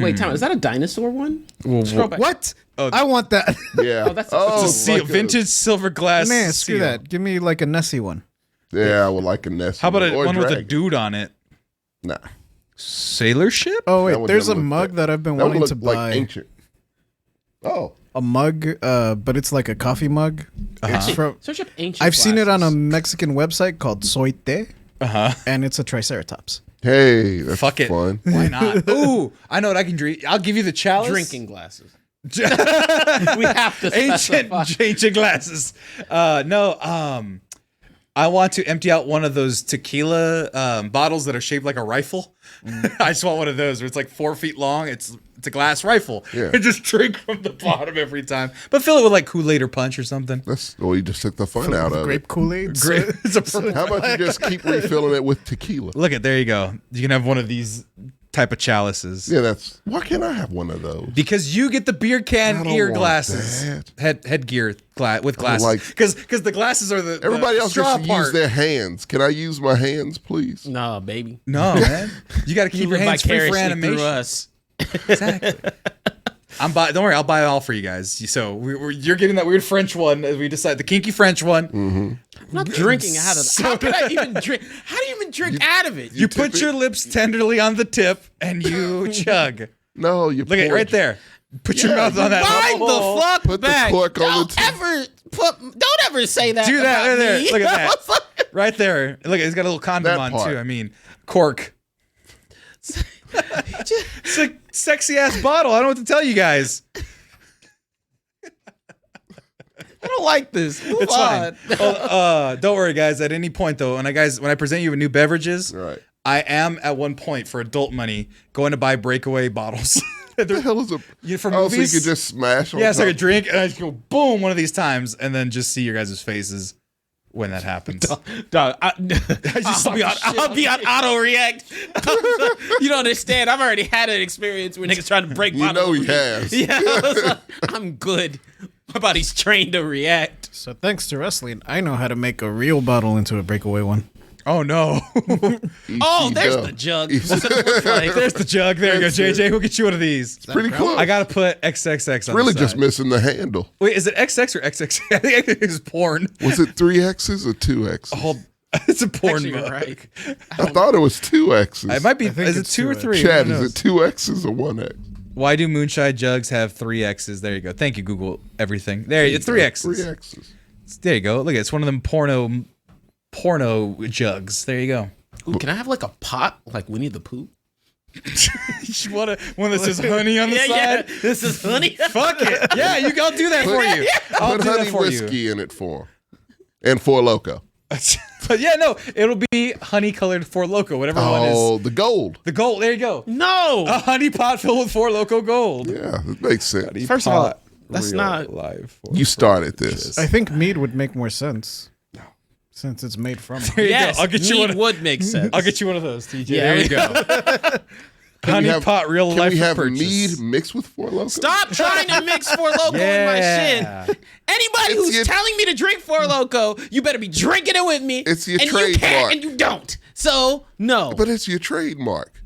Wait, Tom, is that a dinosaur one? Scroll back. What? I want that. Yeah. Oh, that's a- It's a Oh, seal, like vintage silver glass. Man, screw seal. that. Give me like a Nessie one. Yeah, I would like a Nessie. How about or one with a dragon. dude on it? Nah, Sailor ship? Oh That wait, would there's a never look mug that I've been that would wanting look to like buy. ancient. Oh, A mug, but it's like a coffee mug. It's from. Search up ancient. I've seen it on a glasses. Mexican website called Soite, and it's a triceratops. hey, that's Fuck it. fun. Why not? Ooh, I know what I can drink. I'll give you the chalice. drinking glasses. We have to specify. ancient glasses. I want to empty out one of those tequila bottles that are shaped like a rifle. I just want one of those where it's like 4 feet long. It's a glass rifle. Yeah. And just drink from the bottom every time. But fill it with like Kool-Aid or punch or something. That's well, you just took the fun out of Grape it. Kool-Aid. Great. It's a perfect. How about you just keep refilling it with tequila? Look at there you go. You can have one of these type of chalices. Yeah, that's. Why can't I have one of those? Because you get the beer I can don't ear want glasses, headgear with glasses. like- Because the glasses are the Everybody the else straw just part. use their hands. Can I use my hands, please? No, baby. No, man. You got to keep You your live hands free for vicariously through animation. us. Exactly. Don't worry, I'll buy it all for you guys. So you're getting that weird French one as we decide the kinky French one. Mm-hmm. I'm not drinking out of. How can I even drink? How do you even drink out of it. You put your lips tenderly on the tip and you chug. No, you Look at it right there. Put your mouth on that. Wind the fuck Put back. the cork on the Don't ever say that. Do that about right there. me. Look at that. Right there. Look, it's got a little condom That on part. too. I mean, cork. It's a sexy ass bottle. I don't know what to tell you guys. I don't like this. Move It's on. fine. Don't worry, guys. At any point, though, when I present you with new beverages, Right. I am at one point for adult money going to buy breakaway bottles. What the hell is a? For Oh, so you movies? could just smash. On Yeah, so I top? could drink and I just go boom one of these times and then just see your guys' faces when that happens. Dog, I'll be on auto react. You don't understand. I've already had an experience where niggas trying to break You bottles. know he has. Yeah, I was like, I'm good. My body's trained to react. So thanks to wrestling, I know how to make a real bottle into a breakaway one. Oh no. Oh, there's Dub. the jug. Easy. What's it look like? There's the jug. There you go, JJ. We'll get you one of these. Pretty close. I gotta put XXX on Really the just side. missing the handle. Wait, is it XX or XX? I think XX is porn. Was it 3 X's or 2 X's? Hold, it's a porn Actually, you're mug. right. I thought it was 2 X's. It might be. I think Is it it's 2 or 2X. 3? Chad, Who is knows? it 2 X's or 1 X? Why do moonshine jugs have 3 X's? There you go. Thank you, Google everything. There, it's 3 X's. 3 X's. There you go. Look, it's one of them porno jugs. There you go. Ooh, can I have like a pot like Winnie the Pooh? You want one that says honey on the side? This is honey. Fuck it. Yeah, I'll do that for you. I'll Put do that honey for you. whiskey in it for him. And 4 Loco. But yeah, no, it'll be honey colored Four Loco, whatever one Oh, is. the gold. The gold. There you go. No. A honey pot filled with Four Loco gold. Yeah, it makes sense. First of all, Pot, that's real not- live. You started this. I think mead would make more sense. Since it's made from. There you Yes, go. I'll get you mead one. would make sense. I'll get you one of those, TJ. Yeah. There you go. Honey have- pot, real Can life we have for purchase. mead mixed with 4 Loco? Stop trying to mix Four Loco in my Yeah. shit. Anybody It's who's your- telling me to drink Four Loco, you better be drinking it with me. It's your and you trademark. can't and you don't. So no, But it's your trademark.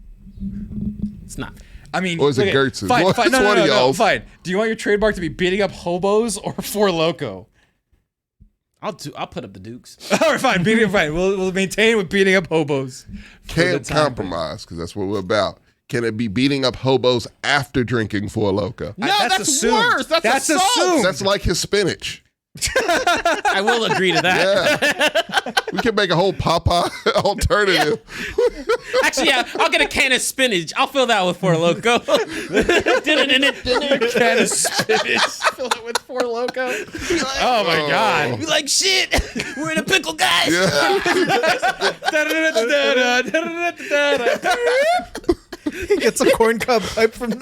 it's not. I mean, Or is it look at- Gertz's? Fine, What's fine. No, one no, of no, no, y'all's? fine. Do you want your trademark to be beating up hobos or Four Loco? I'll put up the Dukes. All right, fine. Beating up, fine. We'll maintain with beating up hobos. for the Can't time compromise because that's what we're about. Can it be beating up hobos after drinking 4 Loco? No, that's that's assumed. worse. That's assault. assumed. That's like his spinach. I will agree to that. Yeah. We can make a whole Popeye alternative. Actually, yeah, I'll get a can of spinach. I'll fill that with Four Loco. Can of spinach. Fill it with Four Loco. Oh my god. Be like, shit, we're in a pickle, guys. He gets a corn cob pipe from.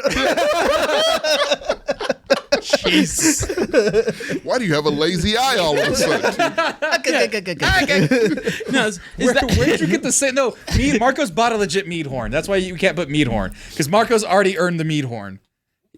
Jeez. Why do you have a lazy eye all of a sudden? No, Where'd you get the same? No, Marco's bought a legit mead horn. That's why you can't put mead horn because Marco's already earned the mead horn.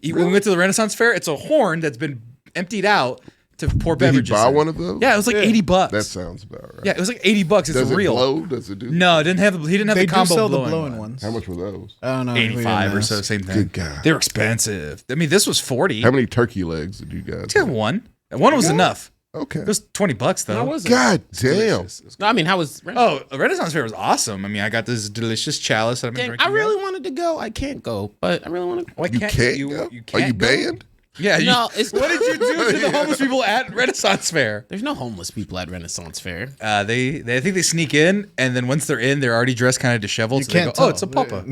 When we went to the Renaissance Fair, it's a horn that's been emptied out to pour Did he beverages. buy in. one of those? Yeah, it was like $80. That sounds about right. Yeah, it was like $80. It's Does it real. blow? Does it do? No, it didn't have. He didn't have They the do combo sell the blowing blowing one. ones. How much were those? I don't know. 85 or so, same thing. Good God. They were expensive. I mean, this was 40. How many turkey legs did you guys Just have one. One was enough. Okay. It was $20 though. How was it? God damn. Delicious. It was- No, I mean, how was? Oh, the Renaissance Fair was awesome. I mean, I got this delicious chalice that I've been Dang, drinking. I really wanted to go. I can't go, but I really want to. Why You can't go? You Are you go? banned? Yeah. No, it's what did you do to the Yeah. homeless people at Renaissance Fair? There's no homeless people at Renaissance Fair. They I think they sneak in, and then once they're in, they're already dressed kind of disheveled. You So they go, can't oh, tell. it's a papa.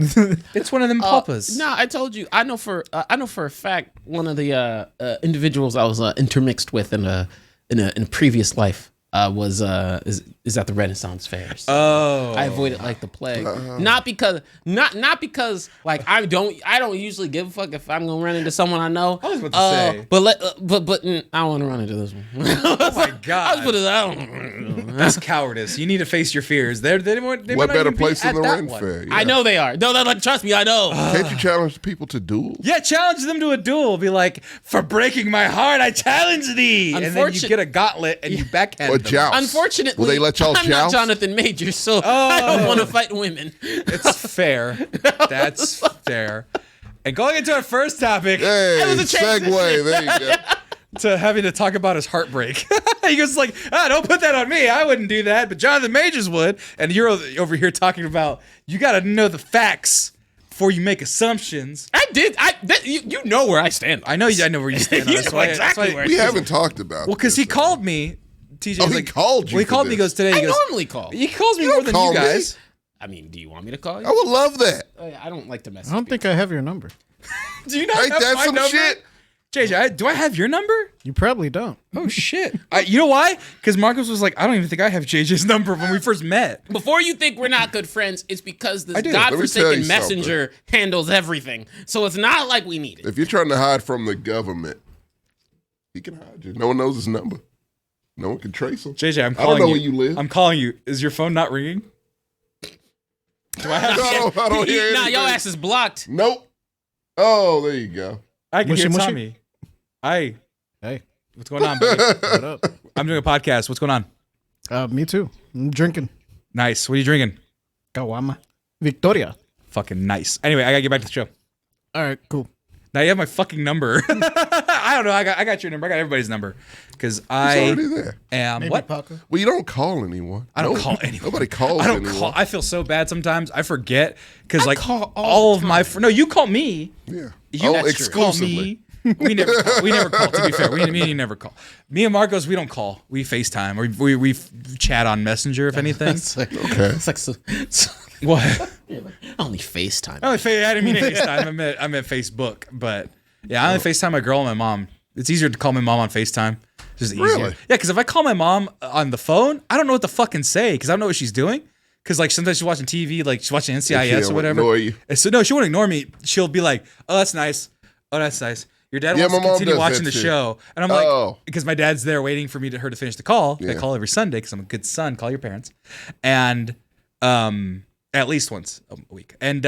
It's one of them papas. No, I told you. I know for a fact one of the individuals I was intermixed with in a previous life is at the Renaissance Fair. So Oh, I avoid it like the plague. Not because like I don't usually give a fuck if I'm gonna run into someone I know. I was about to say. But I don't want to run into this one. oh my I god, was put it out. that's cowardice. You need to face your fears. They What might not better even be place than at the that Ren one. Fair? I know they are. No, like trust me, I know. Can't you challenge people to duels? Yeah, challenge them to a duel. Be like, for breaking my heart, I challenge thee. And then you Unfortunate- get a gauntlet and you backhand Or them. joust? Unfortunately, Will they let y'all I'm joust? not Jonathan Majors, so I don't want to fight women. It's fair. That's fair. And going into our first topic, Hey, was a transition. segue. There you go. to having to talk about his heartbreak. He goes like, don't put that on me. I wouldn't do that, but Jonathan Majors would. And you're over here talking about you got to know the facts before you make assumptions. I did. You know where I stand. I know where you stand. You on it. know exactly where I We stand. haven't talked about. Well, because he called me. TJ was he like, called you Well, he for called me. He this. goes today. I He goes, normally call. He calls me You more don't than call you me. guys. I mean, do you want me to call you? I would love that. I don't like to mess. I don't think I have your number. Do you not Ain't have that my some number? shit? JJ, do I have your number? You probably don't. Oh shit! You know why? Because Marcos was like, I don't even think I have JJ's number when we first met. Before you think we're not good friends, it's because this I do. Let me tell godforsaken you messenger handles everything. So it's not like we need it. If you're trying to hide from the government, he can hide you. No one knows his number. No one can trace him. JJ, I'm I don't calling know you. where you live. I'm calling you. Is your phone not ringing? Do I have? I don't hear Nah, anything. your ass is blocked. Nope. Oh, there you go. I can Mushy, hear mushy? Tommy. Hi. Hey, What's going on, buddy? what up? I'm doing a podcast. What's going on? Me too. I'm drinking. Nice. What are you drinking? Kawama. Victoria. Fucking nice. Anyway, I gotta get back to the show. All right, cool. Now you have my fucking number. I don't know. I got your number. I got everybody's number because It's I already there. am what? Paco. Well, you don't call anyone. I don't call anyone. Nobody calls I don't anyone. call. I feel so bad sometimes. I forget because like call all all of my no, you call me. Yeah. You oh, call exclusively. me. We never call. To be fair, me and you never call. Me and Marcos, we don't call. We FaceTime or we chat on Messenger if anything. Okay. It's like What? only FaceTime. I didn't mean FaceTime. I meant Facebook. But yeah, I only FaceTime my girl and my mom. It's easier to call my mom on FaceTime. It's just easier. Really? Yeah, because if I call my mom on the phone, I don't know what to fucking say because I don't know what she's doing. Because like sometimes she's watching TV, like she's watching NCIS or whatever. Ignore you. And so no, she won't ignore me. She'll be like, "Oh, that's nice. Oh, that's nice. Your dad Yeah, wants my to mom continue does watching that the too. show," and I'm like, Oh. because my dad's there waiting for her to finish the call. I Yeah. call every Sunday because I'm a good son. Call your parents, and at least once a week. And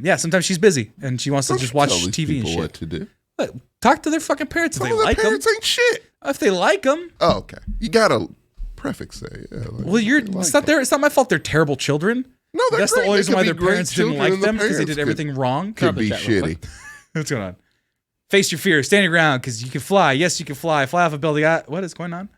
yeah, sometimes she's busy and she wants to just watch Tell these TV and people shit. what to do. What? Talk to their fucking parents if Some they of their like them. parents ain't shit. If they like them, Oh, okay. You gotta prefix say. Yeah, like, well, it's not it's not my fault. They're terrible children. No, they're That's great. the only They reason could why be their great parents didn't children like and the them because they parents did everything wrong. Could be Chat real quick. shitty. What's going on? Face your fear. Stand your ground because you can fly. Yes, you can fly. Fly off a building. What is going on?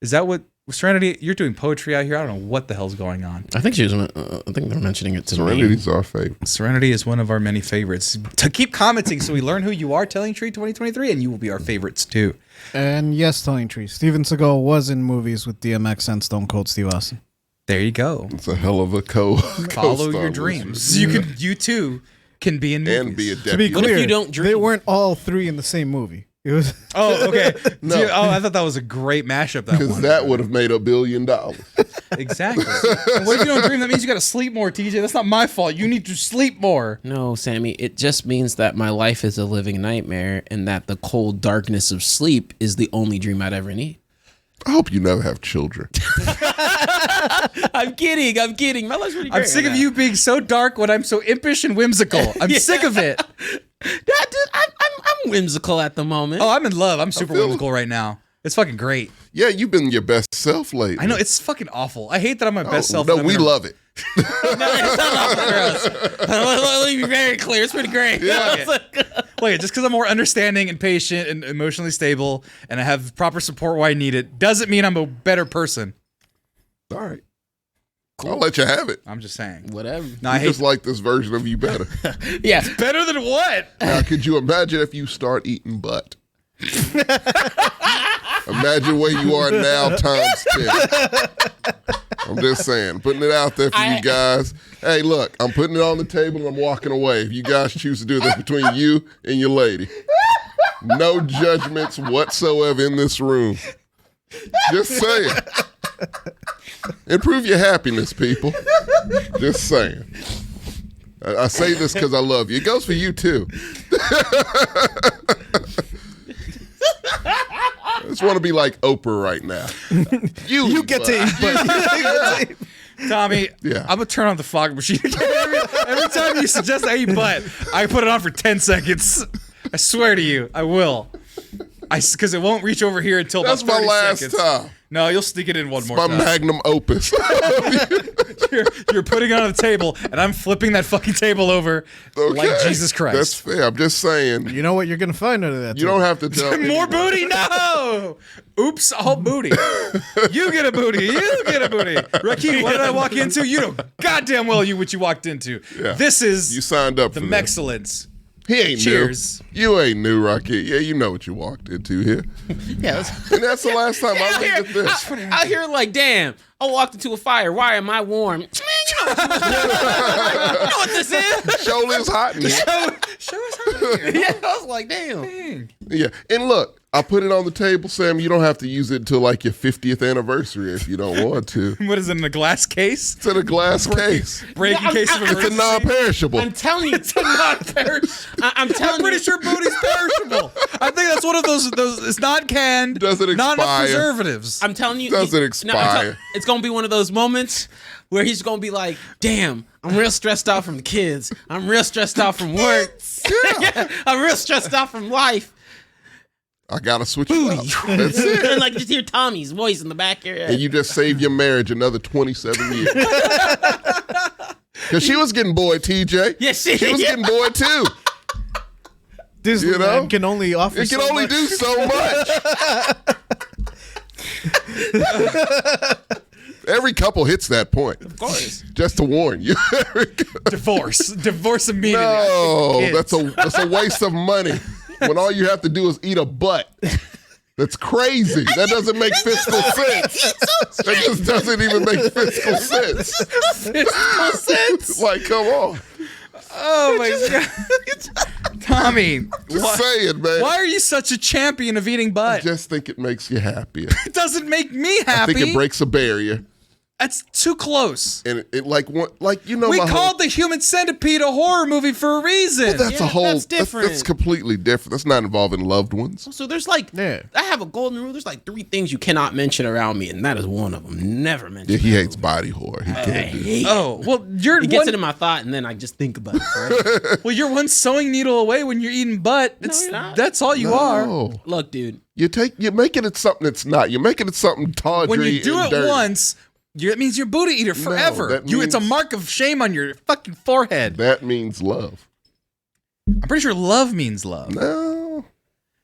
Is that what Serenity? You're doing poetry out here. I don't know what the hell's going on. I think she was. I think they're mentioning it to me. Serenity's our favorite. Serenity is one of our many favorites. To keep commenting so we learn who you are, Telling Tree 2023, and you will be our favorites too. And yes, Telling Tree. Steven Seagal was in movies with DMX and Stone Cold Steve Austin. There you go. It's a hell of a Follow your dreams. You too can be in movies. And be a To be deputy. What if clear, you don't dream? they weren't all three in the same movie. It was Oh, okay. No. Dude, I thought that was a great mashup. That Because one. that would have made $1 billion. Exactly. What if you don't dream? That means you got to sleep more, TJ. That's not my fault. You need to sleep more. No, Sammy. It just means that my life is a living nightmare, and that the cold darkness of sleep is the only dream I'd ever need. I hope you never have children. I'm kidding. My life's pretty great. I'm sick right of now. you being so dark when I'm so impish and whimsical. I'm sick of it. I'm whimsical at the moment. Oh, I'm in love. I'm super feel- whimsical right now. It's fucking great. Yeah, you've been your best self lately. I know it's fucking awful. I hate that I'm my best self. No, and I'm we in a- love it. No, it's not awful, girls. Let me be very clear. It's pretty great. Wait, just because I'm more understanding and patient and emotionally stable and I have proper support where I need it doesn't mean I'm a better person. All right. Cool. I'll let you have it. I'm just saying. Whatever. No, I I hate just like this version of you better. Yeah. better than what? Now, could you imagine if you start eating butt? Imagine where you are now times 10. I'm just saying, putting it out there for you guys. Hey, look, I'm putting it on the table and I'm walking away. If you guys choose to do this between you and your lady, no judgments whatsoever in this room. Just saying. Improve your happiness, people. Just saying. I say this because I love you. It goes for you, too. I just want to be like Oprah right now. You get to eat butt. Tommy, Yeah. I'm going to turn on the fog machine again. Every time you suggest I eat butt, I put it on for 10 seconds. I swear to you, I will. Because it won't reach over here until That's about 30 my last seconds. time. No, you'll sneak it in one more My time. magnum opus. You're putting it on the table, and I'm flipping that fucking table over like Jesus Christ. That's fair. I'm just saying. You know what you're gonna find under that? You don't have to tell. More booty? No! Oops, all booty. You get a booty. You get a booty. Rakeem, what did I walk into? You know goddamn well what you walked into. Yeah. This is You signed up the for this. Mexcellence. He ain't Cheers. new. You ain't new, Rocky. Yeah, you know what you walked into here. Yeah. And that's the last time I Out here, looked at this. out here, like, damn, I walked into a fire. Why am I warm? Man, you know what this is. Show is hot in here. Show us how to do Yeah, I was like, damn. it. Yeah, and look, I put it on the table, Sam. You don't have to use it until like your 50th anniversary if you don't want to. What is it, in a glass case? It's in a glass case. Breaking Yeah, case of It's a emergency? non-perishable. I'm telling you, It's a non-perishable. I'm telling I'm pretty you. sure booty's perishable. I think that's one of those it's not canned. Doesn't Not enough expire. preservatives. I'm telling you, Doesn't I'm expire. it's gonna be one of those moments where he's gonna be like, "Damn, I'm real stressed out from the kids. I'm real stressed out from work. Yeah. I'm real stressed out from life." I gotta switch it up. That's it. And like just hear Tommy's voice in the back of your head. And you just saved your marriage another 27 years. Because she was getting bored, TJ. Yeah, She was getting bored too. Disney You know? man can only offer. It can so only much. do so much. Every couple hits that point. Of course. Just to warn you. Divorce immediately. No, Kids. that's a waste of money. When all you have to do is eat a butt. That's crazy. That doesn't make fiscal sense. That just doesn't even make fiscal sense. Fiscal sense. Like, come on. Oh my god, Tommy. Just saying, man. Why are you such a champion of eating I butt? just think it makes you happier. It doesn't make me I happy. think it breaks a barrier. That's too close. And it like you know We my called the Human Centipede a horror movie for a reason. that's Yeah, a whole that's different. That's completely different. That's not involving loved ones. So there's like, Yeah. I have a golden rule. There's like 3 things you cannot mention around me, and that is one of them. Never mention. Yeah, he hates body horror. He I can't do hate it. Oh well, you're He gets one. it in my thought, and then I just think about it. Forever. Well, you're one sewing needle away when you're eating butt. It's you're not. that's all you are. No. Look, dude. You're making it something it's not. You're making it something tawdry. When you do and it dirty. once, that means you're a booty eater forever. that It's a means- mark of shame on your fucking forehead. That means love. I'm pretty sure love means love. No,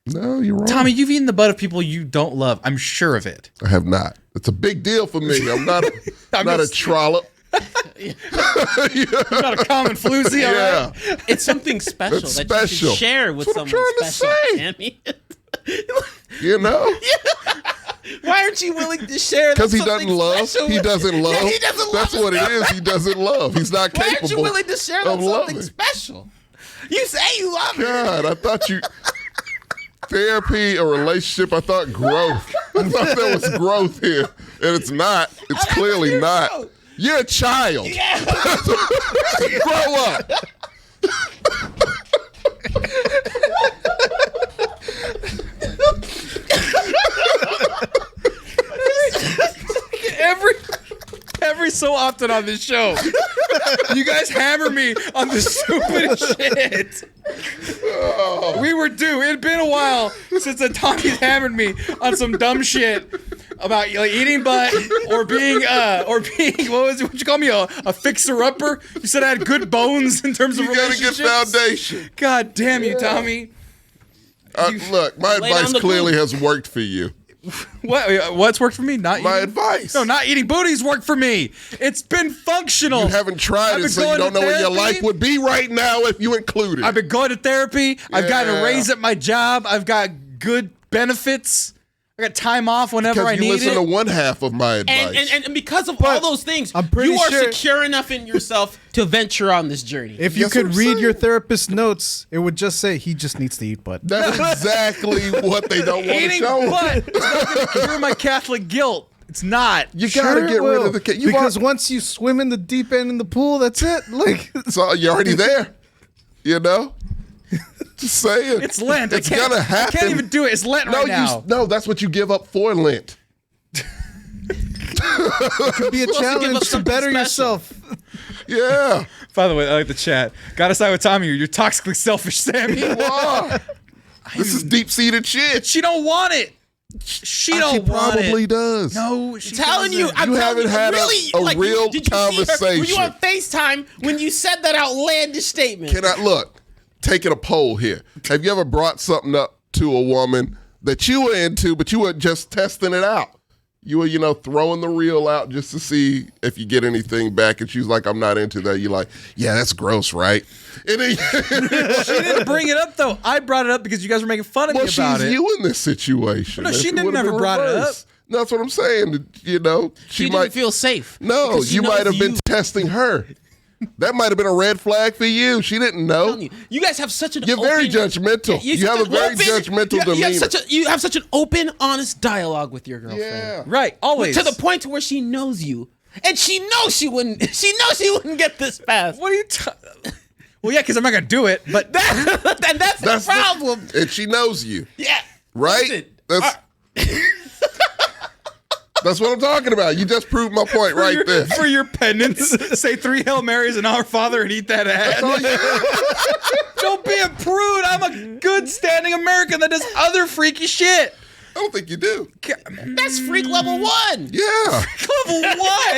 you're wrong. Tommy, you've eaten the butt of people you don't love. I'm sure of it. I have not. It's a big deal for me. I'm not I'm not a just- trollop. You're not a common floozy, all Yeah. right? It's something special It's that you special. should share with That's what I'm someone trying to special. say. Tammy. You know, Why aren't you willing to share? because he something doesn't love. special He with- doesn't love. Yeah, he doesn't love. That's what it is. He doesn't love. He's not Why aren't you capable willing to share of something loving. special? You say you love her. God, I thought you therapy, a relationship. I thought growth. I thought there was growth here, and it's not. It's clearly your not. show. You're a child. Grow up. Every so often on this show, you guys hammer me on the stupidest shit. We were due. It had been a while since the Tommy's hammered me on some dumb shit about like eating butt or being what you call me, a fixer upper. You said I had good bones in terms of You got a good relationships. foundation. God damn you, Tommy. Look, my Lay down advice the clearly glue. has worked for you. What's worked for me? Not My eating. advice. No, not eating booties worked for me. It's been functional. You haven't tried I've it, been so you going don't to know where your therapy. life would be right now if you included. I've been going to therapy. I've gotten a Yeah. raise at my job. I've got good benefits. I got time off whenever I because you need listen it. to one half of my advice. And because of all those things, I'm pretty you are sure- secure enough in yourself to venture on this journey. If you That's could what I'm read your saying. therapist's notes, it would just say he just needs to eat butt. That's exactly what they don't want to Eating show. butt is not going to cure my Catholic guilt. It's not. You Sure gotta it get rid will, of the because once you swim in the deep end in the pool, that's it. Like so you're already there. You know. Just saying. It's Lent. It's I can't, gonna happen. I can't even do it. It's Lent right now. No, that's what you give up for Lent. it could be a Supposed to give challenge us to something better special. yourself. Yeah. By the way, I like the chat. Gotta side with Tommy. You're toxically selfish, Sammy. Wow. This is deep-seated shit. She don't want it. She don't She want probably it. does. No, she telling you, doesn't. I'm You telling haven't had really, a like, real did you see her? Were you conversation. on FaceTime when you said that outlandish statement? Can I look? Taking a poll here. Have you ever brought something up to a woman that you were into, but you were just testing it out? You were, throwing the reel out just to see if you get anything back, and she was like, "I'm not into that." You're like, "Yeah, that's gross, right?" And then, She didn't bring it up though. I brought it up because you guys were making fun of me about she's it. you in this situation. No, If she it didn't would've never been brought it up. reversed. No, that's what I'm saying. She She didn't might feel safe. No, because she you might knows have been you. testing her. That might have been a red flag for you. She didn't know. You guys have such an You're very open- judgmental. You have a very judgmental demeanor. You have such an open, honest dialogue with your girlfriend. Yeah. Right, always. To the point to where she knows you, and she knows she wouldn't. She knows she wouldn't get this pass. What are you Well, yeah, because I'm not gonna do it, but And that's the problem. And she knows you, Yeah. right? Listen, That's what I'm talking about. You just proved my point right there. for your penance, say 3 Hail Marys and Our Father and eat that ass. That's all you- Don't be a prude. I'm a good standing American that does other freaky shit. I don't think you do. that's freak level 1. Yeah. Level 1?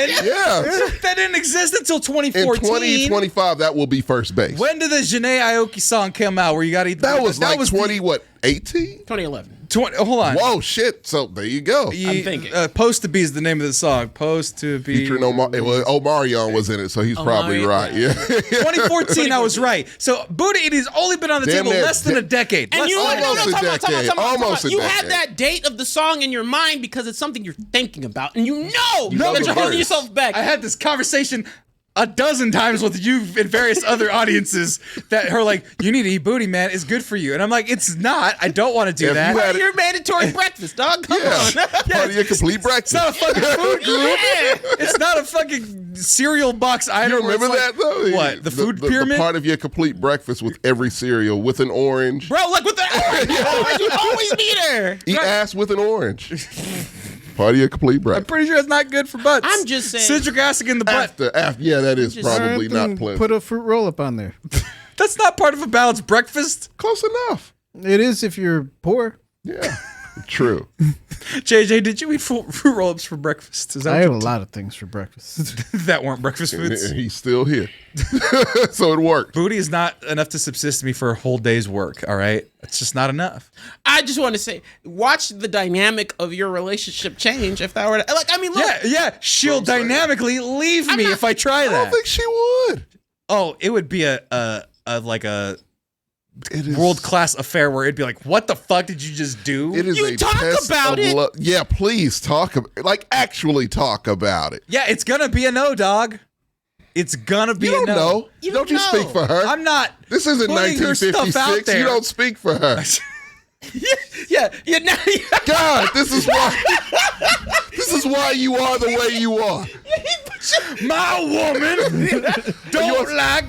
Yeah. That didn't exist until In 2014. 2025, that will be first base. When did the Janae Aoki song come out where you gotta eat the That was like the- 18? 2011. 20, hold on. Whoa, shit. So there you go. I'm thinking. Post to Be is the name of the song. Post to Be. Featuring Omarion was in it, so he's probably Omarion, right. Yeah. 2014, I was right. So Booty Eating has only been on the Damn table near less than a decade. And Less you than know, Almost a decade. Almost a You had decade. that date of the song in your mind because it's something you're thinking about, and you know know that the you're holding verse. yourself back. I had this conversation a dozen times with you and various other audiences that are like, you need to eat booty, man. It's good for you. And I'm like, it's not. I don't want to do If that. you had- Your mandatory breakfast, dog. Come on. Part of your complete breakfast. It's not a fucking food group. Yeah. It's not a fucking cereal box item. You where it's remember like- that though? What? The food the pyramid? part of your complete breakfast with every cereal with an orange. Bro, like with the orange would always be there. Eat ass with an orange. Part of your complete I'm breakfast. pretty sure it's not good for butts. I'm just saying. Citric acid in the butt. After, yeah, that is Just- probably not Then pleasant. Put a fruit roll up on there. That's not part of a balanced breakfast. Close enough. It is if you're poor. Yeah, true. JJ, did you eat fruit roll-ups for breakfast? Is that I what have a lot of things for breakfast. that weren't breakfast foods? And he's still here, so it worked. Booty is not enough to subsist me for a whole day's work, all right? It's just not enough. I just want to say, watch the dynamic of your relationship change if that were to, like, I mean, look. Yeah, she'll I'm saying. dynamically leave me not- if I try I don't that. think she would. Oh, it would be a It is world-class affair where it'd be like, what the fuck did you just do? It is You a talk test about of it. Yeah, please talk. Actually talk about it. Yeah, it's gonna be a no, dog. It's gonna be You don't a no. know. You Don't don't you know. speak for her? I'm not. This isn't putting her stuff out 1956. there. You don't speak for her. Yeah. God, this is why. This is why you are the way you are. My woman don't like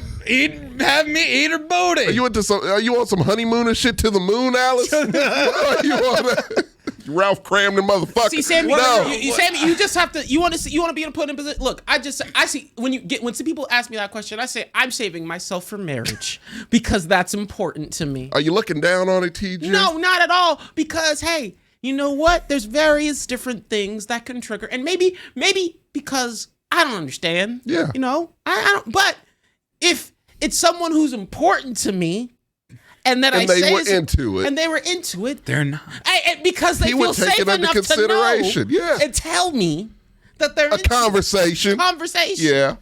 have me eat her booty. Are you into some? Are you on some honeymoon and shit to the moon, Alice? What are you on that? Ralph Cramden motherfucker. See, Sammy, no. Sammy, you just have to. You want to be in a put in position. Look, I see when some people ask me that question, I say I'm saving myself for marriage because that's important to me. Are you looking down on it, TJ? No, not at all. Because hey, you know what? There's various different things that can trigger, and maybe because I don't understand. Yeah. You know, I don't. But if it's someone who's important to me, and that And I they say were is- into it. and they were into it, They're not. because they He feel would take safe it under enough to consideration, know yeah. and tell me that they're A conversation. conversation. Yeah.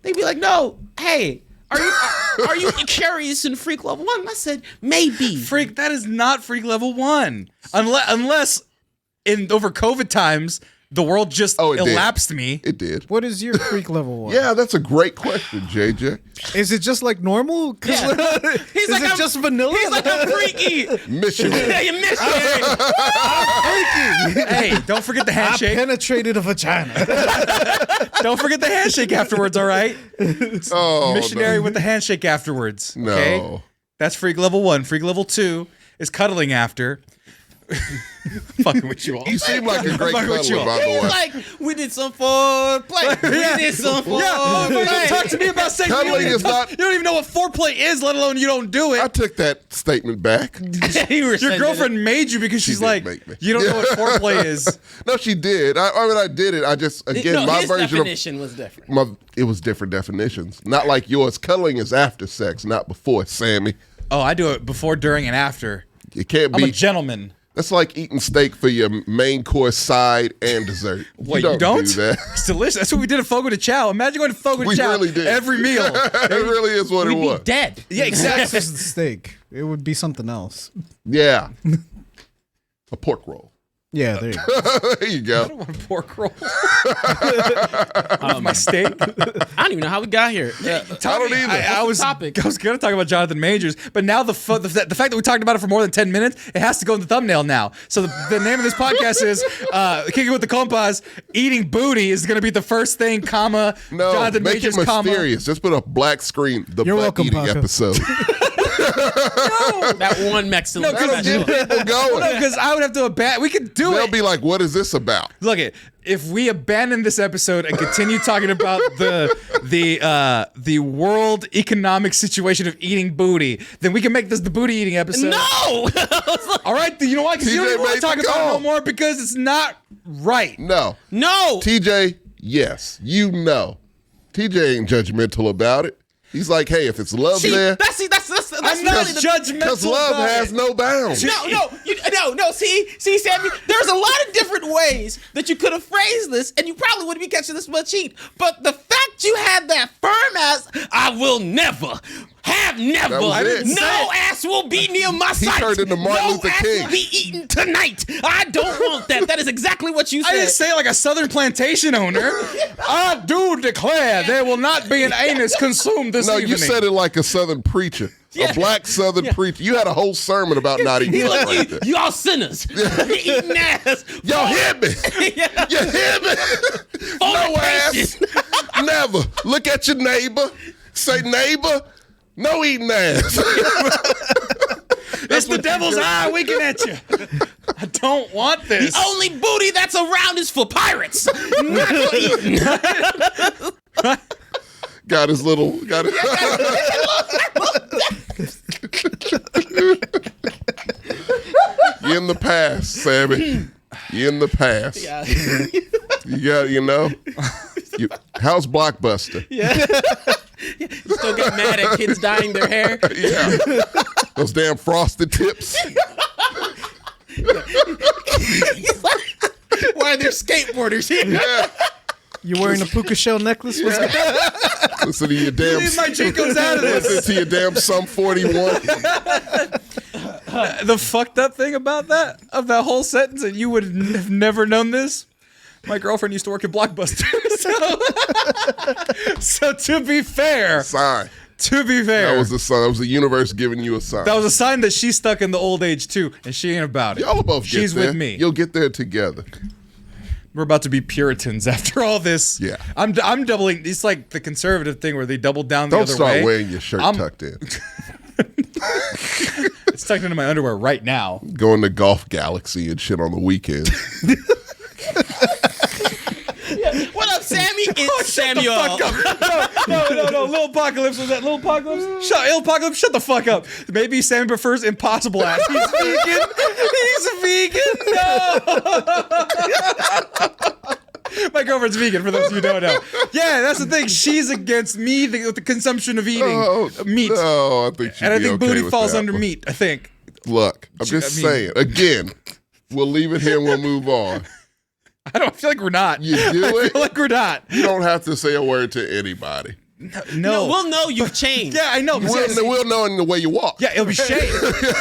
They'd be like, "No, hey, are you curious in freak level 1?" And I said, "Maybe." Freak, that is not freak level 1. Unless in over COVID times, the world just Oh, it did. elapsed me. It did. What is your freak level one? Yeah, that's a great question, JJ. Is it just like normal? Yeah. He's Is like, it I'm- just vanilla? He's like, "I'm freaky." Missionary. Yeah, you missed it. Hey, don't forget the I handshake. penetrated a vagina. Don't forget the handshake afterwards, all right? Oh, Missionary no. with the handshake afterwards. No. Okay? That's freak level 1. Freak level 2 is cuddling after. Fucking with you all. You seem like a great Fucking with you cuddler, all. by the way. Like, we did some foreplay. We did some foreplay. Don't talk to me about sex. You Cuddling is not. don't even know what foreplay is, let alone you don't do I it. took that statement back. Your girlfriend made you because she's did like, make me. you don't know what foreplay is. No, she did. I did it. I just again my his version definition was different. of it was different definitions. Not like yours. Cuddling is after sex, not before. Sammy, Oh, I do it before, during, and after. it can't I'm a be. gentleman. That's like eating steak for your main course, side, and dessert. Wait, you don't? do that. It's delicious. That's what we did at Fogo de Chao. Imagine going to Fogo de We Chao really did. every meal. It really is what it We'd was. be dead. Yeah, exactly. This is the steak. It would be something else. Yeah, a pork roll. Yeah, there you go. There you go. Pork roll. My steak. I don't even know how we got here. I don't either. I was topic? going to talk about Jonathan Majors, but now the fact that we talked about it for more than 10 minutes, it has to go in the thumbnail now. So the name of this podcast is Kicking with the Compas. Eating booty is going to be the first thing, comma, No, Jonathan make Majors, it comma. mysterious. Just put a black screen. The You're butt welcome, eating Paco. episode. That one Mexican No, 'cause special. People going. Because I would have to abandon. We could do They'll it. be like, "What is this about?" Look, if we abandon this episode and continue talking about the world economic situation of eating booty, then we can make this the booty eating episode. No! All right, you know why? Because you don't TJ even want made to talk the about it call. no more because it's not right. No, No! TJ. Yes, you know. TJ ain't judgmental about it. He's like, "Hey, if it's love See, there, that's I'm not really the judgmental because love about has it. no bounds." No. See, Sammy, there's a lot of different ways that you could have phrased this, and you probably wouldn't be catching this much heat. But the fact you had that firm ass, I will never. Have never. was it. No ass will be near my sight. turned into Martin no Luther ass King. will be eaten tonight. I don't want that. That is exactly what you said. I didn't say it like a southern plantation owner. I do declare there will not be an anus consumed this No, evening. you said it like a Southern preacher, a black Southern preacher. You had a whole sermon about not eating He stuff like, like that. you all sinners. Eating ass. Y'all hear me? You hear me? No ass. Never. Look at your neighbor. Say, neighbor, no eating ass. It's the devil's eye winking at you. I don't want this. The only booty that's around is for pirates. Not for eating. Got his little. Got it. You're in the past, Sammy. You're in the past. Yeah. You got, how's Blockbuster? You still get mad at kids dyeing their hair. Yeah. Those damn frosted tips. Why are there skateboarders here? Yeah. You wearing a puka shell necklace? What's up? Listen to your damn. Leave my Chico's out of this. Listen to your damn Sum 41. The fucked up thing about that, of that whole sentence, and you would have never known this. My girlfriend used to work at Blockbuster. So to be fair, Sign. that was a sign. That was the universe giving you a sign. was a sign that she's stuck in the old age too, and she ain't about it. Y'all will both get She's there. with me. You'll get there together. We're about to be Puritans after all this. Yeah. I'm doubling. It's like the conservative thing where they double down the Don't other start way. wearing your shirt I'm- tucked in. It's tucked into my underwear right now. Going to Golf Galaxy and shit on the weekends. What up, Sammy? It's Samuel. Fuck up. No. Lil Apocalypse was that Lil Apocalypse? Lil Apocalypse, shut the fuck up. Maybe Sammy prefers impossible ass. He's vegan. No. My girlfriend's vegan, for those of you who don't know. Yeah, that's the thing. She's against me, the consumption of eating meat. No, I think she'd And I be think okay booty with falls that under one. meat, I think. Look, I'm just I mean- saying. Again, we'll leave it here and we'll move on. I feel like we're not. You do I it? feel like we're not. You don't have to say a word to anybody. No. We'll know you've changed. Yeah, I know. We'll know in the way you walk. Yeah, it'll be shame.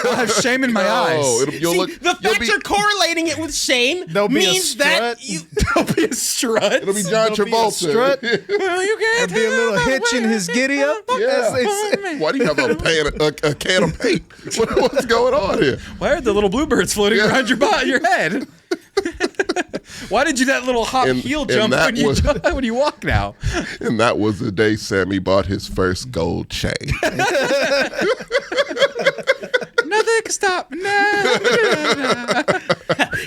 I'll have shame in my eyes. You'll See, look. the You'll fact be, you're correlating it with shame There'll be a means that strut. you. There'll be a strut. it'll be John There'll be a Travolta. strut. Well, you can't There'll be a little tell hitch in his giddy up. Yeah. As they say. Why do you have a can of paint? What's going on here? Why are the little bluebirds floating around your head? Why did you that little hop And- heel and jump that when you was- when you walk now? And that was the day Sammy bought his first gold chain. Nothing can stop me now.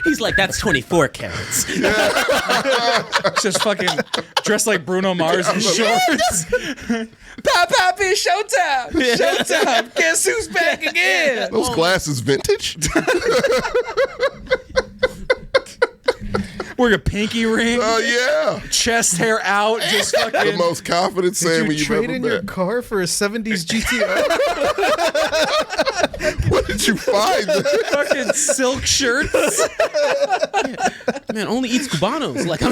He's like, that's 24 carats. Just fucking dressed like Bruno Mars in shorts. Pop, pop, it's showtime. Showtime. Guess who's back again? Those glasses vintage? Wearing a pinky ring. Oh, yeah. Chest hair out. Just fucking. The most confident Sammy Did you you've trade ever in your met. car for a 70s GTO? What did you find? fucking silk shirts. Man, only eats Cubanos. Like, I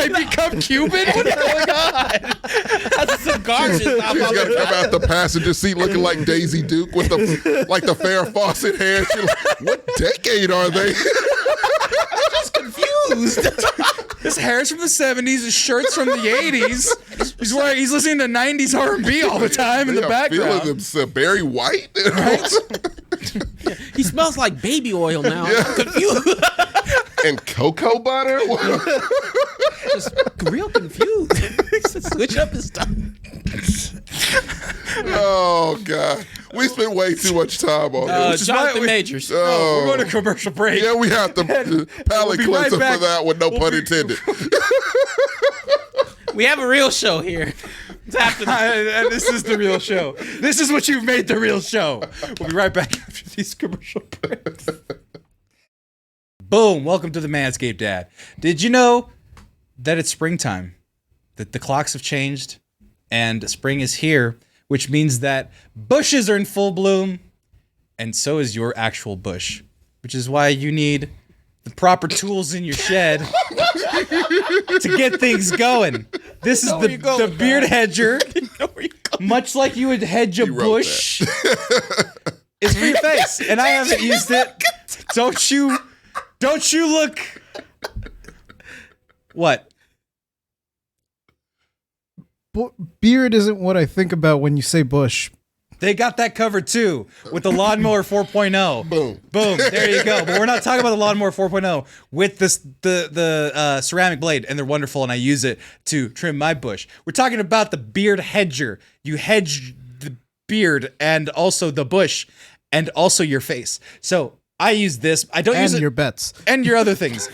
become Cuban? What's going on? that's a cigar just She's got to come out the passenger seat looking like Daisy Duke with the Farrah Fawcett hair. She's like, what decade are they? confused. His hair's from the 70s, his shirt's from the 80s. He's listening to 90s R&B all the time in the background. Feeling themselves Barry White. He smells like baby oil now. I'm confused. And cocoa butter? Just real confused. Switch up his stuff. Oh, God. We spent way too much time on this. Jonathan Majors. Oh. We're going to commercial break. Yeah, we have to palate be cleanser right back. for that one, no pun intended. We have a real show here. It's after And this is the real show. This is what you've made the real show. We'll be right back after these commercial breaks. Boom. Welcome to the Manscaped Dad. Did you know that it's springtime? That the clocks have changed and spring is here, which means that bushes are in full bloom, and so is your actual bush, which is why you need the proper tools in your shed to get things going. This is the beard hedger, much like you would hedge a bush. It's for your face, and I haven't used it. Don't you look? What? Beard isn't what I think about when you say bush. They got that covered too with the Lawnmower 4.0. Boom. Boom. There you go. But we're not talking about the Lawnmower 4.0 with the ceramic blade, and they're wonderful, and I use it to trim my bush. We're talking about the beard hedger. You hedge the beard and also the bush and also your face. So I use this. I don't use it. And your bets. And your other things.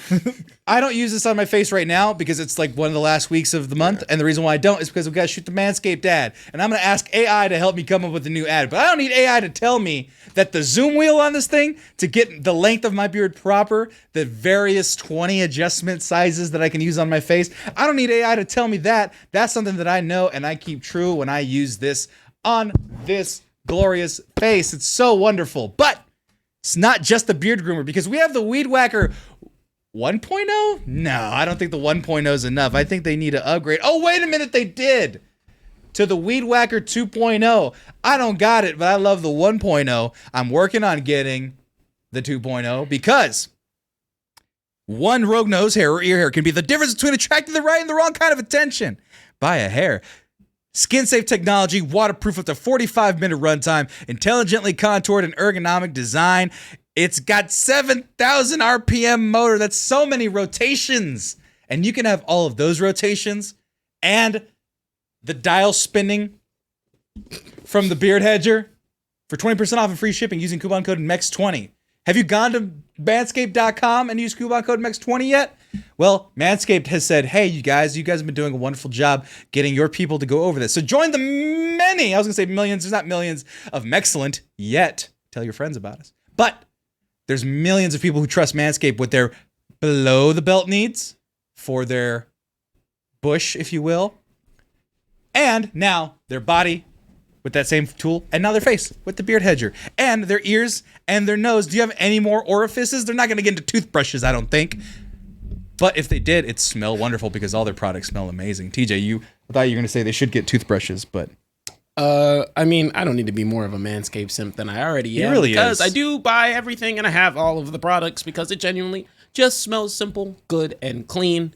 I don't use this on my face right now because it's like one of the last weeks of the month. And the reason why I don't is because we've got to shoot the Manscaped ad. And I'm going to ask AI to help me come up with a new ad. But I don't need AI to tell me that the zoom wheel on this thing to get the length of my beard proper, the various 20 adjustment sizes that I can use on my face. I don't need AI to tell me that. That's something that I know and I keep true when I use this on this glorious face. It's so wonderful. But it's not just the beard groomer, because we have the Weed Whacker 1.0? No, I don't think the 1.0 is enough. I think they need to upgrade. Oh, wait a minute, they did. To the Weed Whacker 2.0. I don't got it, but I love the 1.0. I'm working on getting the 2.0 because one rogue nose hair or ear hair can be the difference between attracting the right and the wrong kind of attention. Buy a hair. Skin-safe technology, waterproof up to 45-minute runtime, intelligently contoured and ergonomic design. It's got 7,000 RPM motor. That's so many rotations. And you can have all of those rotations and the dial spinning from the beard hedger for 20% off and free shipping using coupon code MEX20. Have you gone to manscaped.com and used coupon code MEX20 yet? Well, Manscaped has said, hey, you guys have been doing a wonderful job getting your people to go over this. So join the many, I was going to say millions, there's not millions of Mexcellent yet. Tell your friends about us. But there's millions of people who trust Manscaped with their below the belt needs for their bush, if you will. And now their body with that same tool, and now their face with the beard hedger, and their ears and their nose. Do you have any more orifices? They're not going to get into toothbrushes, I don't think. But if they did, it'd smell wonderful because all their products smell amazing. TJ, I thought you were going to say they should get toothbrushes, but... I mean, I don't need to be more of a Manscaped simp than I already am. It really because is. I do buy everything and I have all of the products because it genuinely just smells simple, good, and clean.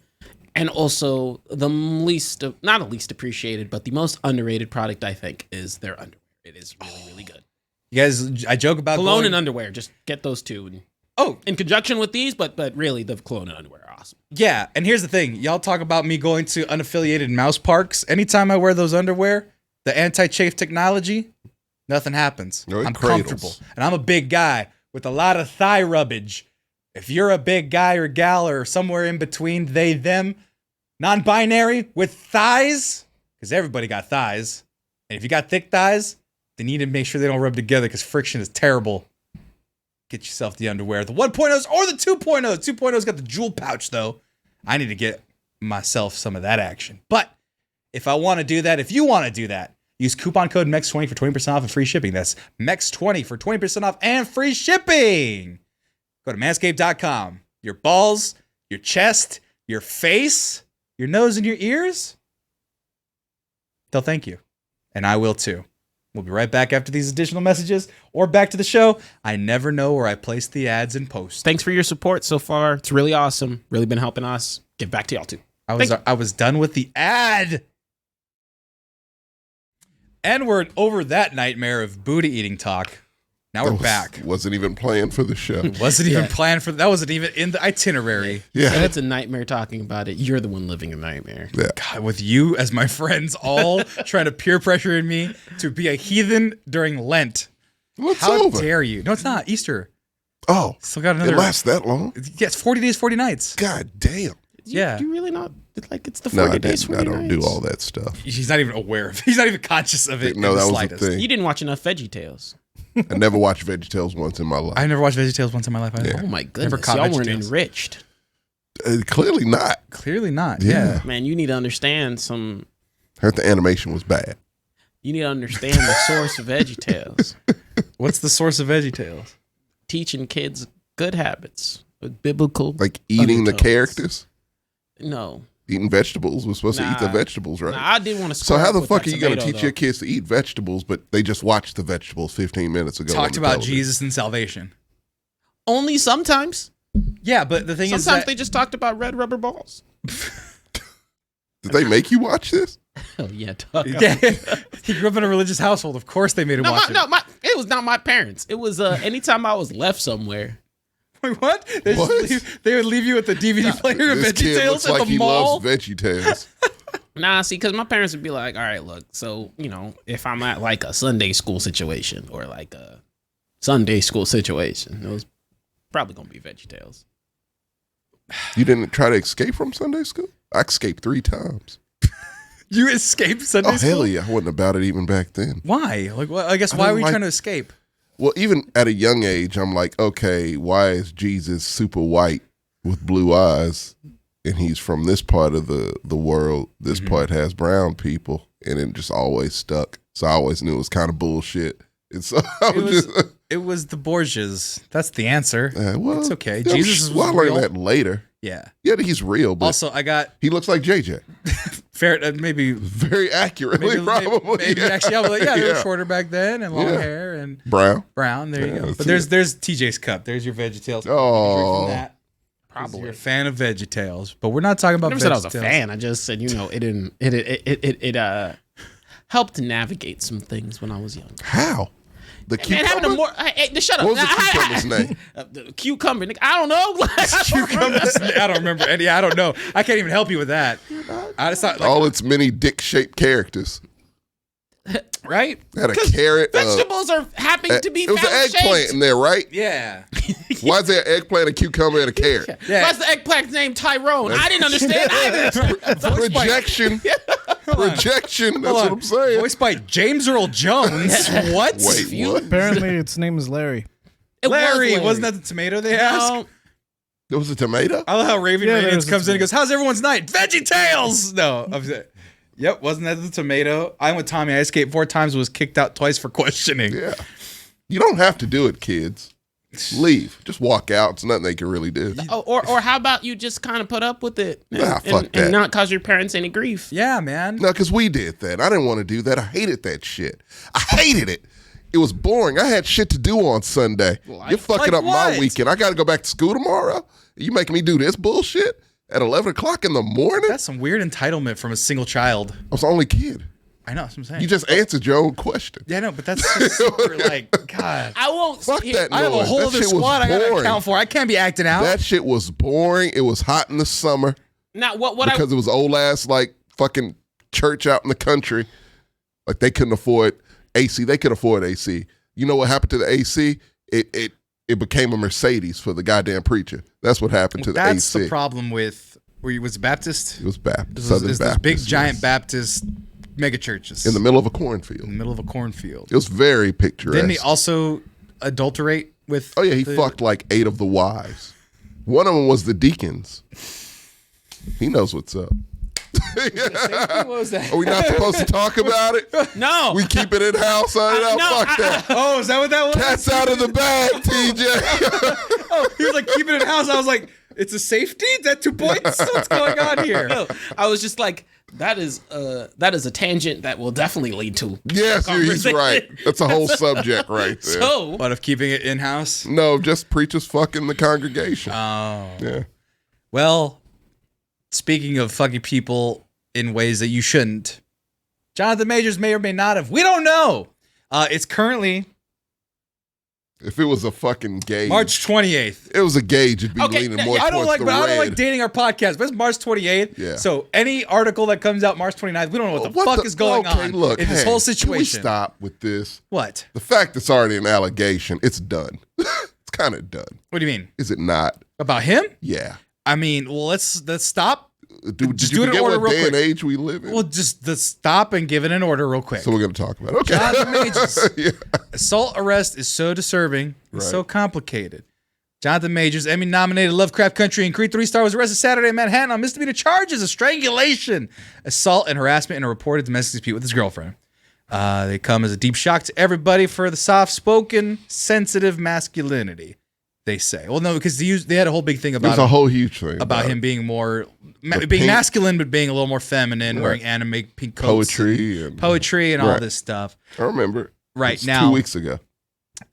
And also the not the least appreciated, but the most underrated product, I think, is their underwear. It is really, really good. You guys, I joke about Cologne and underwear. Just get those two. And, in conjunction with these, but really the cologne and underwear are awesome. Yeah, and here's the thing. Y'all talk about me going to unaffiliated mouse parks. Anytime I wear those underwear, the anti-chafe technology, nothing happens. No, it I'm cradles. comfortable. And I'm a big guy with a lot of thigh rubbage. If you're a big guy or gal or somewhere in between, they, them, non-binary with thighs, because everybody got thighs. And if you got thick thighs, they need to make sure they don't rub together because friction is terrible. Get yourself the underwear. The 1.0s or the 2.0s. 2.0's got the jewel pouch, though. I need to get myself some of that action. But if I want to do that, if you want to do that, use coupon code MEX20 for 20% off and free shipping. That's MEX20 for 20% off and free shipping. Go to manscaped.com. Your balls, your chest, your face, your nose, and your ears, they'll thank you. And I will too. We'll be right back after these additional messages or back to the show. I never know where I place the ads in post. Thanks for your support so far. It's really awesome. Really been helping us. Get back to y'all too. I was done with the ad. And we're over that nightmare of booty eating talk. Now we're back. Wasn't even planned for the show. Wasn't even planned for that. Wasn't even in the itinerary. Yeah. And it's a nightmare talking about it. You're the one living a nightmare. Yeah. God, with you as my friends all trying to peer pressure in me to be a heathen during Lent. What's How over? dare you? No, it's not. Easter. Oh, Still got another. it lasts that long? Yeah, it's 40 days, 40 nights. God damn. Yeah. You really not like it's the No, 40 I days, didn't. 40 I don't nights. do all that stuff. He's not even aware of it. He's not even conscious of it. No, in that the was slightest. the thing. You didn't watch enough VeggieTales. I never watched VeggieTales once in my life. I never watched VeggieTales once in my life. Either. Oh my Never goodness. caught Y'all weren't VeggieTales. enriched. Clearly not. Clearly not. Yeah. Yeah. Man, you need to understand some Heard the animation was bad. you need to understand the source of VeggieTales. What's the source of VeggieTales? Teaching kids good habits with biblical Like eating the undertones. characters, No. eating vegetables. We're supposed to eat the Nah. vegetables, right? Nah, I did want to So how the fuck are you going to teach your kids to eat vegetables, but they just watched the vegetables 15 minutes ago? Talked on the about television? Jesus and salvation. Only sometimes. Yeah, but the thing is Sometimes that they just talked about red rubber balls. Did they make you watch this? Oh yeah, dog. yeah, he grew up in a religious household. Of course, they made him watch it. It was not my parents. It was anytime I was left somewhere. Wait, what? They, What? they would leave you with the DVD player of This kid VeggieTales looks at like the he mall. loves VeggieTales. Nah, see, because my parents would be like, all right, look, so, if I'm at like a Sunday school situation or like a Sunday school situation, it was probably going to be VeggieTales. You didn't try to escape from Sunday school? I escaped 3 times. You escaped Sunday Oh, school? hell yeah. I wasn't about it even back then. Why? Like, well, I guess I why don't were you like- trying to escape? Well, even at a young age, I'm like, okay, why is Jesus super white with blue eyes? And he's from this part of the world. This part has brown people. And it just always stuck. So I always knew it was kind of bullshit. And so I was just... It was the Borgias. That's the answer. well, It's okay. yeah, Jesus was well, I learned real. that later. Yeah. Yeah, he's real, but Also, I got he looks like JJ. fair. Maybe Very accurately, probably. maybe yeah. actually, I was like, yeah, they were Yeah. shorter back then and long Yeah. hair and Brown. brown. There you Yeah, go. that's But there's TJ's cup. There's your VeggieTales. Oh. That. Probably. You're a fan of VeggieTales, but we're not talking about. I never said I was a VeggieTales. fan. I just said, it didn't. It helped navigate some things when I was young. How? The Man, having a cucumber? more. Hey, shut up. What was the cucumber's name? The cucumber. Nigga, I don't know. Cucumbers. I don't remember any. I don't know. I can't even help you with that. I just thought, like, All its many dick-shaped characters. right? Had a carrot. Vegetables are happy to be it was an found eggplant shaped. in there, right? Yeah. Why is there an eggplant, a cucumber, and a carrot? Yeah. Why's the eggplant named Tyrone? I didn't understand either. Projection. Projection. That's what I'm saying. Voiced by James Earl Jones. What? Wait, what? Apparently, its name is Larry. It was Larry. Wasn't that the tomato they asked? No. There was a tomato? I love how Raven Yeah, Radiance there's a comes in and tomato. goes, "How's everyone's night? VeggieTales." No. Yep, wasn't that the tomato? I went with Tommy. I escaped 4 times and was kicked out twice for questioning. Yeah. You don't have to do it, kids. Leave. Just walk out. It's nothing they can really do. Oh, or how about you just kind of put up with it and, Nah, fuck and that. not cause your parents any grief? Yeah, man. No, because we did that. I didn't want to do that. I hated that shit. I hated it. It was boring. I had shit to do on Sunday. You're fucking like up my what? weekend. I got to go back to school tomorrow. You making me do this bullshit at 11 o'clock in the morning? That's some weird entitlement from a single child. I was the only kid. I know, that's what I'm saying. You just answered your own question. Yeah, no, but that's just super, like, God. I won't. Fuck that I have a noise. whole That other shit was squad I gotta boring. account for. I can't be acting out. That shit was boring. It was hot in the summer Now what because it was old ass like fucking church out in the country. Like they couldn't afford AC. They could afford AC. You know what happened to the AC? It it became a Mercedes for the goddamn preacher. That's what happened to the That's A6. the problem with where he was Baptist. It was Baptist. This Southern is Baptist. those big giant yes. Baptist mega churches In the middle of a cornfield. in the middle of a cornfield. It was very picturesque. Didn't he also adulterate with? Oh yeah, he fucked like 8 of the wives. One of them was the deacons. He knows what's up. What was that? Are we not supposed to talk about it? No. We keep it in house. No, fuck that. Oh, is that what that was? Cat's out of the bag, TJ. Oh, he was like keeping it in house. I was like, it's a safety? Is that 2 points? What's going on here? No, I was just like, that is a tangent that will definitely lead to. Yes, he's right. That's a whole subject right there. So, What, of keeping it in house? No, just preachers fucking the congregation. Oh. Yeah. Well, speaking of fucking people in ways that you shouldn't, Jonathan Majors may or may not have. We don't know. It's currently If it was a fucking gauge. March 28th. It was a gauge. It'd be Okay, leaning more I don't towards like, the but I don't red. like dating our podcast. But it's March 28th. Yeah. So any article that comes out March 29th, we don't know what the fuck is going on Look, in this hey, whole Can we situation. stop with this? What? The fact it's already an allegation, it's done. It's kind of done. What do you mean Is it not? about him? Yeah. I mean, well, let's stop. Did Just you do it in forget order what real day and quick. age we live in? Well, just let's stop and give it an order real quick. So we're going to talk about it. Okay. Jonathan Majors. Yeah. Assault arrest is so disturbing. It's Right. so complicated. Jonathan Majors, Emmy-nominated Lovecraft Country and Creed 3 star, was arrested Saturday in Manhattan on misdemeanor charges of strangulation, assault, and harassment in a reported domestic dispute with his girlfriend. They come as a deep shock to everybody for the soft-spoken, sensitive masculinity, they say. Well, no, because they had a whole big thing There's about a whole huge thing about him being more being pink- masculine, but being a little more feminine, Right. wearing anime pink coats, poetry and all Right. this stuff. I remember. Right It's now, 2 weeks ago.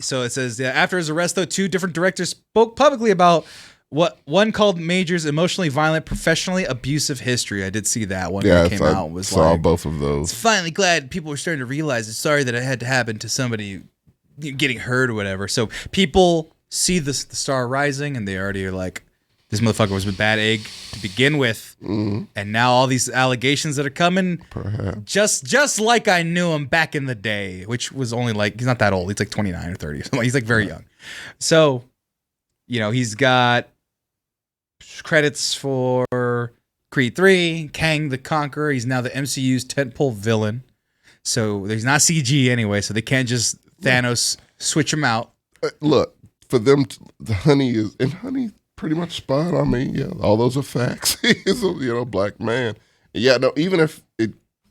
So it says, after his arrest, though, 2 different directors spoke publicly about what one called Major's emotionally violent, professionally abusive history. I did see that one Yeah, that came I out. Was saw like, both of it's those. finally glad people were starting to realize it's sorry that it had to happen to somebody getting hurt or whatever. So people see the star rising and they already are like, this motherfucker was a bad egg to begin with. Mm-hmm. And now all these allegations that are coming, Perhaps. just like I knew him back in the day, which was only like, he's not that old. He's like 29 or 30 or something. He's like very young. So, he's got credits for Creed 3, Kang the Conqueror. He's now the MCU's tentpole villain. So he's not CG anyway, so they can't just Thanos switch him out. Look, for them, the honey pretty much spot. I mean, yeah, all those are facts. He's a black man. Yeah, no, even if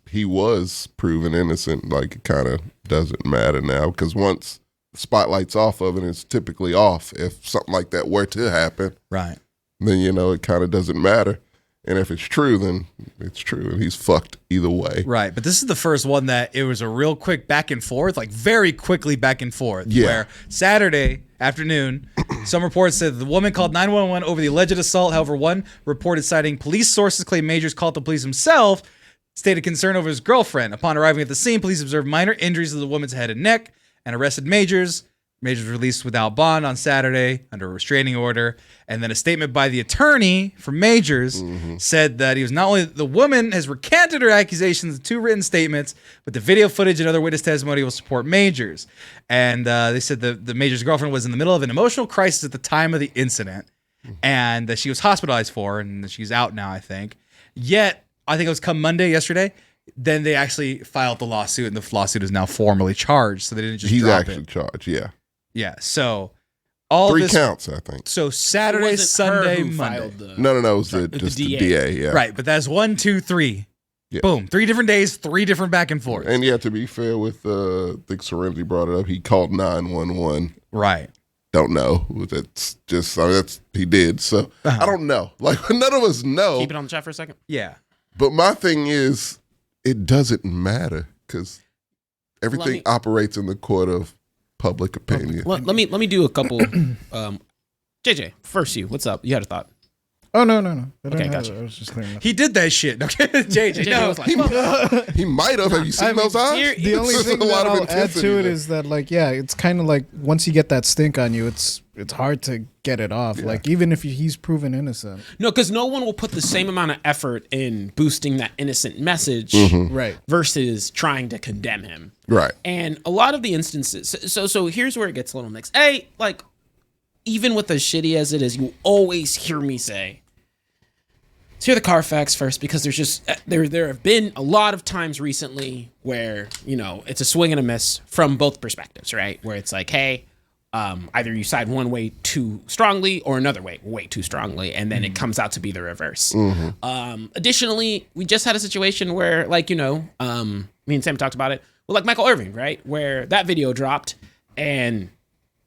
he was proven innocent, like it kind of doesn't matter now because once the spotlight's off of it, it's typically off. If something like that were to happen, Right. then it kind of doesn't matter. And if it's true, then it's true, and he's fucked either way. Right, but this is the first one that it was a real quick back and forth, like very quickly back and forth. Yeah. Where Saturday afternoon, some reports said the woman called 911 over the alleged assault. However, one reported citing police sources claim Majors called the police himself, stated concern over his girlfriend. Upon arriving at the scene, police observed minor injuries to the woman's head and neck and arrested Majors. Majors released without bond on Saturday under a restraining order. And then a statement by the attorney for Majors said that he was not only the woman has recanted her accusations in 2 written statements, but the video footage and other witness testimony will support Majors. And they said the Majors' girlfriend was in the middle of an emotional crisis at the time of the incident and that she was hospitalized for and that she's out now, I think. Yet, I think it was come Monday, yesterday, then they actually filed the lawsuit and the lawsuit is now formally charged. So they didn't just He's drop actually it. charged, yeah. Yeah, so all 3 this counts, I think. So Saturday, it wasn't her Sunday, who Monday. filed the- No, it was the just DA. the DA, yeah. Right, but that's 1, 2, 3. Yeah. Boom. 3 different days, 3 different back and forth. And yeah, to be fair with, I think Serenity brought it up, he called 911. Right. Don't know. That's just, he did. So I don't know. Like, none of us know. Keep it on the chat for a second. Yeah. But my thing is, it doesn't matter because everything operates in the court of public opinion. Let me do a couple. JJ, first what's up? You had a thought. Oh no. I Okay, don't have gotcha. it. I was just clearing up. He did that shit. Okay, JJ. JJ No. was like, He might have. Have you seen those eyes? The only It's thing a lot that of I'll add intensity to it there. is that, like, yeah, it's kind of like once you get that stink on you, it's hard to get it off. Like, even if he's proven innocent, no, because no one will put the same amount of effort in boosting that innocent message right? versus trying to condemn him. Right. And a lot of the instances, so here's where it gets a little mixed. Like, even with as shitty as it is, you always hear me say, let's hear the Carfax first, because there's just there have been a lot of times recently where, you know, it's a swing and a miss from both perspectives, right? Where it's like, hey, either you side one way too strongly or another way too strongly, and then it comes out to be the reverse. Additionally, we just had a situation where, like, you know, me and Sam talked about it, well, like Michael Irving, right? Where that video dropped and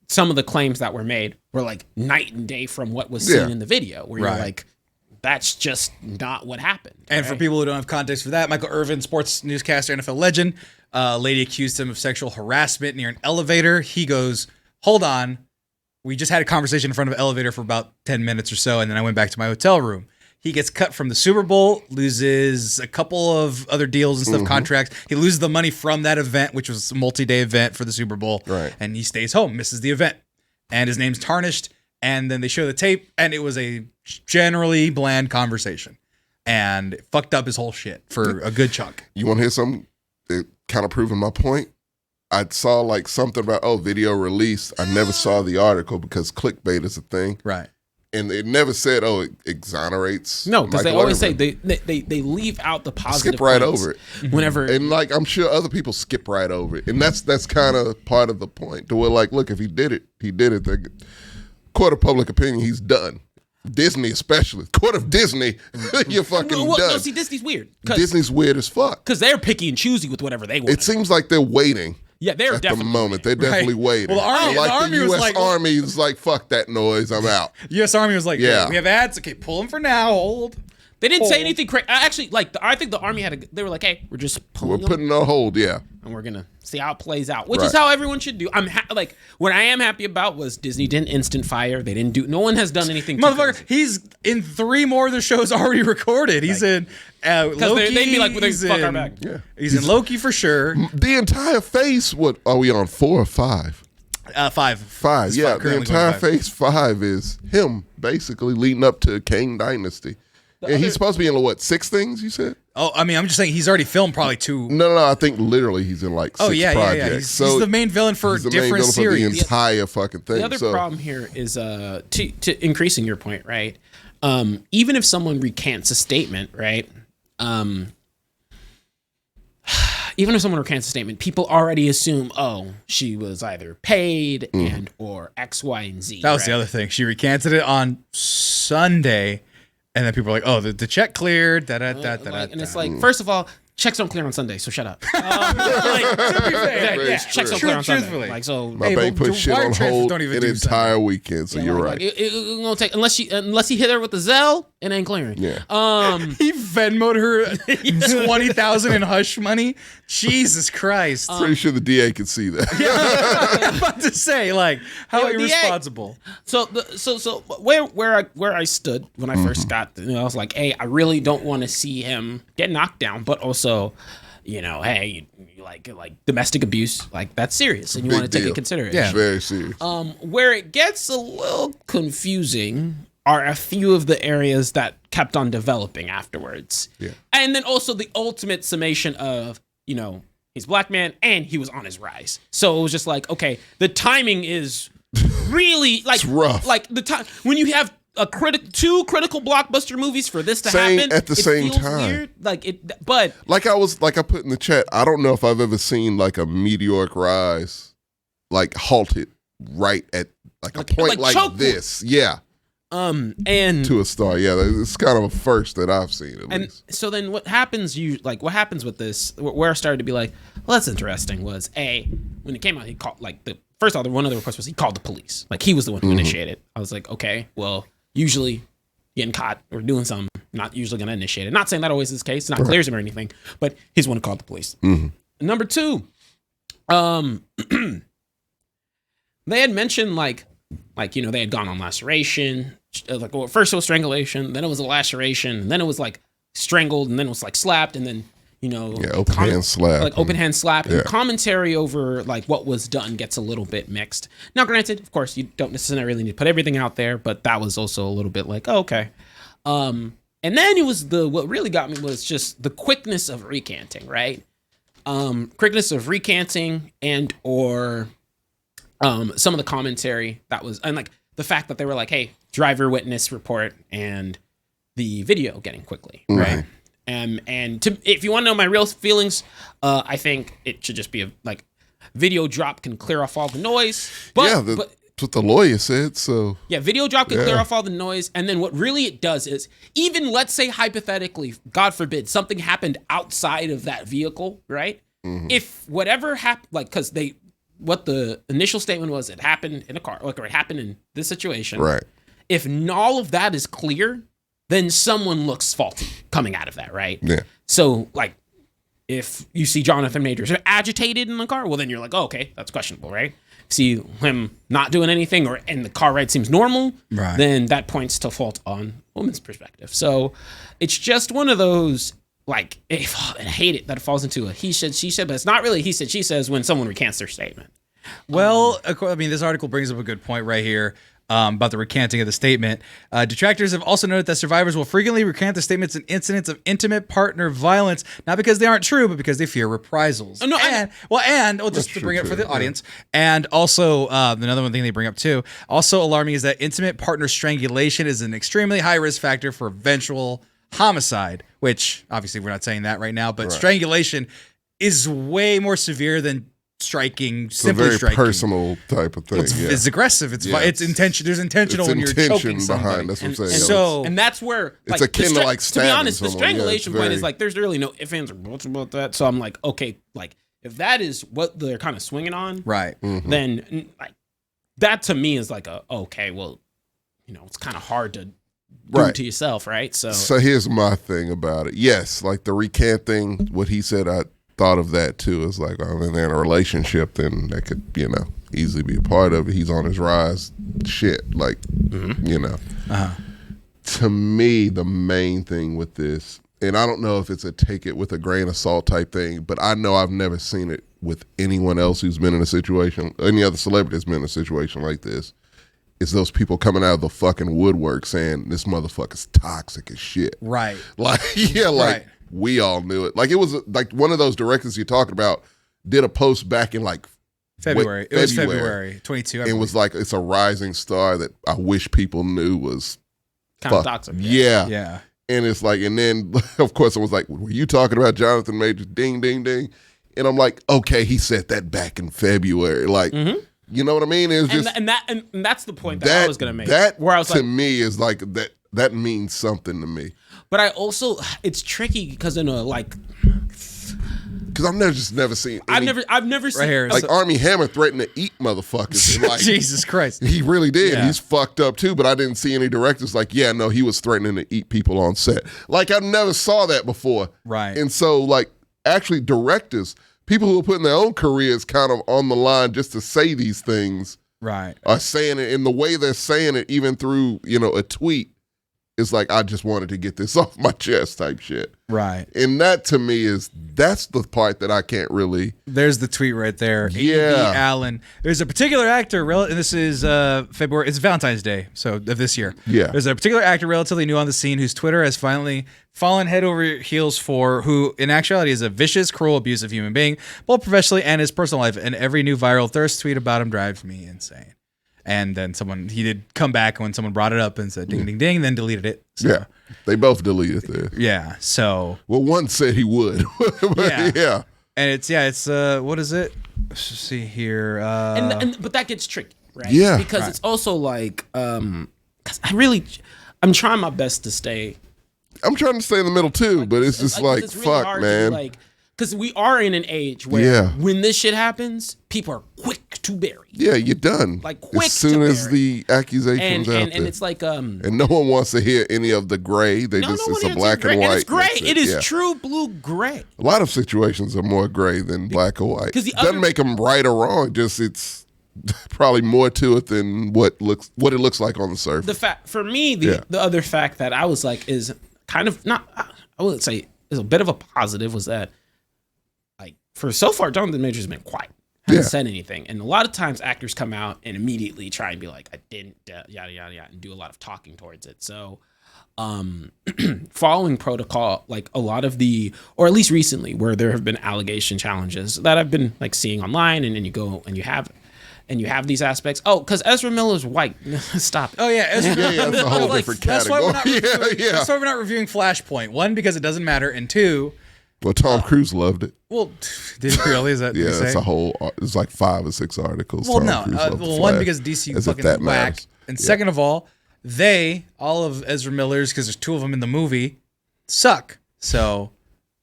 some of the claims that were made were like night and day from what was seen in the video, where you're like, that's just not what happened. And for people who don't have context for that, Michael Irvin, sports newscaster, NFL legend, lady accused him of sexual harassment near an elevator. He goes, hold on. We just had a conversation in front of an elevator for about 10 minutes or so, and then I went back to my hotel room. He gets cut from the Super Bowl, loses a couple of other deals and stuff, contracts. He loses the money from that event, which was a multi-day event for the Super Bowl. Right. And he stays home, misses the event. And his name's tarnished. And then they show the tape, and it was a generally bland conversation. And it fucked up his whole shit for a good chunk. You want to hear something that kind of proving my point? I saw like something about, video release. I never saw the article because clickbait is a thing. Right. And it never said, it exonerates. No, because they Michael always Irvin. say they leave out the positive. Skip right points over it. Whenever. And like, I'm sure other people skip right over it. And that's kind of part of the point. To where like, look, if he did it. The court of public opinion, he's done. Disney especially. Court of Disney, you're fucking done. No, see, Disney's weird. Disney's weird as fuck. Because they're picky and choosy with whatever they want. It seems like they're waiting. Yeah, they're at definitely the moment. They're definitely waiting. Well, the Army the was U.S. like- Army is like, fuck that noise, I'm out. U.S. Army was like, Yeah. we have ads. Okay, pull them for now. Hold. They didn't say anything crazy. Actually, like, I think the Army they were like, hey, we're just We're pulling them, putting on hold, yeah. and we're going to see how it plays out, which Right. is how everyone should do. Like, what I am happy about was Disney didn't instant fire. They didn't do, no one has done anything. Motherfucker, he's in 3 more of the shows already recorded. He's in Loki. they'd be like, well, they he's fuck our in- back. Yeah. He's in Loki for sure. The entire face, what are we on, 4 or 5? 5. 5, It's yeah. The currently entire going 5. phase 5 is him, basically, leading up to Kang Dynasty. And he's supposed to be in, what, 6 things, you said? Oh, I mean, I'm just saying he's already filmed probably 2. No, I think literally he's in like 6 projects. He's the main villain for he's the main different villain for the series. entire fucking thing. The other problem here is to increasing your point, right? Even if someone recants a statement, right? Even if someone recants a statement, people already assume, she was either paid and or X, Y, and Z. That was right? the other thing. She recanted it on Sunday, and then people were like, the check cleared. And it's like, first of all, checks don't clear on Sunday, so shut up. Checks don't clear on Sunday. Truthfully. Like, so My bank put shit wire on transfers hold don't even an do entire weekend, so you're right. it gonna take unless he hit her with the Zelle, it ain't clearing. Yeah. He Venmoed her 20,000 in hush money. Jesus Christ! Pretty sure the DA could see that. I'm about to say, like, how Yeah, irresponsible. So where I stood when I first got, I was like, hey, I really don't want to see him get knocked down, but also, hey, you like domestic abuse, like that's serious, and you want to take deal. it consideration. It's very serious. Where it gets a little confusing are a few of the areas that kept on developing afterwards. Yeah. And then also the ultimate summation of, he's a black man and he was on his rise. So it was just like, okay, the timing is really like It's rough. Like the time when you have two critical blockbuster movies for this to Same happen at the it same feels time. Weird. Like it, but Like I put in the chat, I don't know if I've ever seen like a meteoric rise, like halted right at like a point like choke this. Yeah. and To a star. Yeah. It's kind of a first that I've seen at and least. so then what happens what happens with this, where I started to be like, well, that's interesting, was when it came out, he called, like, the first of all, one of the requests was he called the police, like he was the one who initiated. I was like, okay, well, usually getting caught or doing something, not usually gonna initiate it. Not saying that always is the case, not clears him or anything, but he's the one who called the police. Number 2, they had mentioned like they had gone on laceration, like, well, first it was strangulation, then it was a laceration, and then it was like strangled, and then it was like slapped, and then open hand slap. like open hand slap. Yeah. And commentary over like what was done gets a little bit mixed. Now, granted, of course, you don't necessarily need to put everything out there, but that was also a little bit like, okay. And then it was what really got me was just the quickness of recanting, right? Quickness of recanting and or some of the commentary that was, and like the fact that they were like, hey, driver witness report and the video getting quickly, right? And if you want to know my real feelings, I think it should just be like video drop can clear off all the noise. But, that's what the lawyer said. So yeah, video drop can clear off all the noise. And then what really it does is, even let's say hypothetically, God forbid, something happened outside of that vehicle, right? If whatever happened, like, because what the initial statement was, it happened in a car, like, or it happened in this situation. Right. If all of that is clear, then someone looks faulty coming out of that, right? Yeah. So, like, if you see Jonathan Majors agitated in the car, well, then you're like, oh, okay, that's questionable, right? See him not doing anything, and the car ride seems normal, right, then that points to fault on woman's perspective. So it's just one of those, like, I hate it that it falls into a he said, she said, but it's not really he said, she says when someone recants their statement. Well, I mean, this article brings up a good point right here about the recanting of the statement. Detractors have also noted that survivors will frequently recant their statements in incidents of intimate partner violence, not because they aren't true, but because they fear reprisals. Oh, no, just to bring it for the audience, and also another one thing they bring up too, also alarming, is that intimate partner strangulation is an extremely high risk factor for eventual homicide, which obviously we're not saying that right now, but strangulation is way more severe than striking, simply very striking. Personal type of thing. It's aggressive. It's intention. There's intentional when you're choking somebody. That's what I'm saying. And that's where, it's akin to like stabbing. To be honest, the someone. strangulation point is like, there's really no ifs, ands, or buts about that. So I'm like, okay, like, if that is what they're kind of swinging on, right, then like that to me is like okay, well, it's kind of hard to do it to yourself, right? So here's my thing about it. Yes, like the recanting, what he said, I thought of that too. It's like, when they're in a relationship, then that could, easily be a part of it. He's on his rise. Shit, like, To me, the main thing with this, and I don't know if it's a take it with a grain of salt type thing, but I know I've never seen it with anyone else who's been in a situation, any other celebrity that's been in a situation like this, is those people coming out of the fucking woodwork saying this motherfucker's toxic as shit. Right. Like, we all knew it. Like, it was like one of those directors you're talking about did a post back in like February. It was February 22. It was like, it's a rising star that I wish people knew was kind of toxic. Yeah. And it's like, and then of course I was like, were you talking about Jonathan Majors? Ding, ding, ding. And I'm like, okay, he said that back in February. Like, you know what I mean? It was just, and that's the point that I was gonna make. That where I was to me is like that means something to me. But I also, it's tricky because because I've never seen. I've never seen right here, like Armie Hammer threatened to eat motherfuckers. And like, Jesus Christ, he really did. Yeah. He's fucked up too. But I didn't see any directors like, yeah, no, he was threatening to eat people on set. Like, I never saw that before. Right. And so, like, actually, directors, people who are putting their own careers kind of on the line just to say these things, right, are saying it in the way they're saying it, even through a tweet. It's like, I just wanted to get this off my chest type shit. Right. And that to me that's the part that I can't really. There's the tweet right there. Yeah. A.B. Allen. There's a particular actor, and this is February, it's Valentine's Day, so of this year. Yeah. There's a particular actor relatively new on the scene whose Twitter has finally fallen head over heels for, who in actuality is a vicious, cruel, abusive human being, both professionally and his personal life, and every new viral thirst tweet about him drives me insane. And then he did come back when someone brought it up and said ding, ding, ding, then deleted it. So, yeah. They both deleted this. Yeah. So. Well, one said he would. But yeah. And it's what is it? Let's see here. But that gets tricky, right? Yeah. Because it's also like, because I'm trying my best to stay. I'm trying to stay in the middle too, but it's just like it's really fuck, hard man. to because we are in an age where when this shit happens, people are quick to bury. Yeah, you're done. Like, quick as soon to as bury. the accusations out there. And it's like and no one wants to hear any of the gray. It's a black and white. And it's gray. It is yeah. true blue gray. A lot of situations are more gray than black or white. It doesn't make them right or wrong. Just it's probably more to it than what it looks like on the surface. The fact for me, the other fact that I was like is kind of not. I would say is a bit of a positive was that. For so far, Jonathan Majors has been quiet. Hasn't said anything. And a lot of times actors come out and immediately try and be like, I didn't, yada, yada, yada, and do a lot of talking towards it. So following protocol, like a lot of or at least recently, where there have been allegation challenges that I've been like seeing online, and then you go and you have and you have these aspects. Oh, because Ezra Miller's white. Stop it. Oh yeah, Ezra Yeah, that's a whole different That's why category. That's why we're not reviewing Flashpoint. One, because it doesn't matter, and two, Well, Tom Cruise loved it. well, did he really? Is that Yeah, what you it's say? a whole. It's like 5 or 6 articles. Well, Tom no. Cruise loved the One, Flash, because DC as if fucking that whack, matters. and Yeah. second of all, all of Ezra Miller's, because there's 2 of them in the movie, suck. So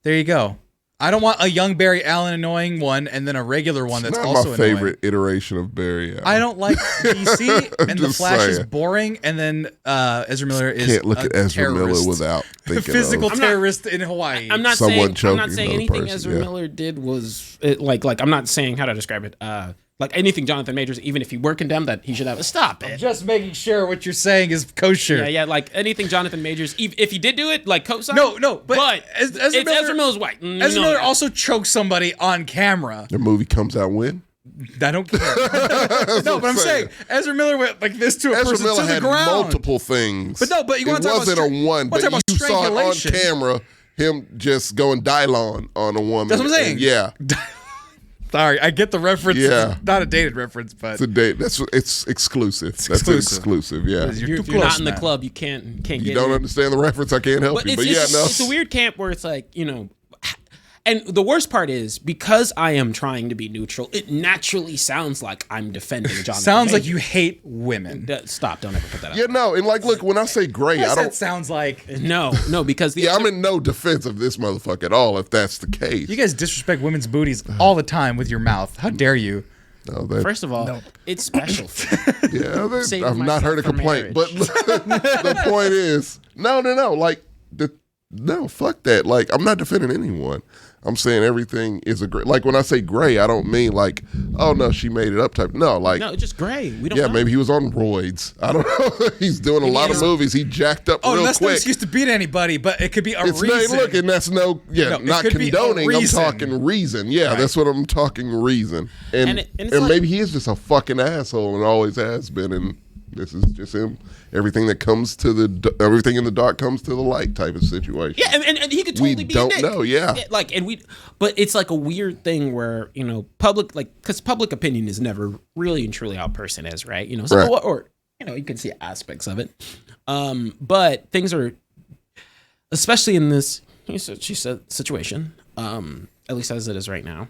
there you go. I don't want a young Barry Allen annoying one and then a regular one that's Not also my annoying. favorite iteration of Barry Allen. I don't like DC, and the Just Flash is saying. boring, and then Ezra Miller is Can't look a at Ezra terrorist. Miller without thinking physical of. terrorist in Hawaii. I'm not Someone saying I'm choking not saying another anything person, Ezra yeah. Miller did was like I'm not saying how to describe it. Like anything Jonathan Majors, even if he were condemned, that he should have stop it. Just making sure what you're saying is kosher. Yeah, like anything Jonathan Majors, if he did do it, like co-sign. No, but it's Ezra Miller- Ezra Miller's white. Ezra Miller also choked somebody on camera. The movie comes out when? I don't care. No, but I'm saying Ezra Miller went like this to a Ezra person Miller to the had ground. multiple things. But no, but you wanna it talk about wasn't a one. But talk about you saw it on strangulation. camera. Him just going Dylon on a woman. That's what I'm saying. And yeah, Sorry, I get the reference. Yeah. It's not a dated reference, but it's a date. It's exclusive. That's exclusive. exclusive. Yeah. You're If too you're close, not in the man. club, you can't get You don't in. understand the reference. I can't help you. But yeah, no. It's a weird camp where it's like, and the worst part is because I am trying to be neutral, it naturally sounds like I'm defending Jonathan. Sounds like Majors. you hate women. Stop! Don't ever put that out. Yeah, no, and like, look, when I say gray, I That don't. sounds like No, because the Yeah, I'm other- in no defense of this motherfucker at all. If that's the case, you guys disrespect women's booties all the time with your mouth. How dare you? no, that, first of all, it's special. yeah, saving I've not heard a myself for complaint. But the point is, no, like no, fuck that. Like, I'm not defending anyone. I'm saying everything is a gray. Like when I say gray, I don't mean like, oh no, she made it up type. No, like. No, it's just gray. We don't. Yeah, know. maybe he was on roids. I don't know. He's doing a lot of is. movies. He jacked up Oh, real that's no quick. excuse to beat anybody, but it could be a It's reason. look, and that's No, it not could be a condoning. I'm reason. talking reason. Yeah, Right. that's what I'm talking reason. And And it's like- maybe he is just a fucking asshole and always has been. And this is just him. Everything that comes to everything in the dark comes to the light type of situation. Yeah, and he could totally We be don't a dick. know, yeah. But it's like a weird thing where because public opinion is never really and truly how a person is, right? So, Right. or you can see aspects of it, but things are, especially in this she said situation, at least as it is right now.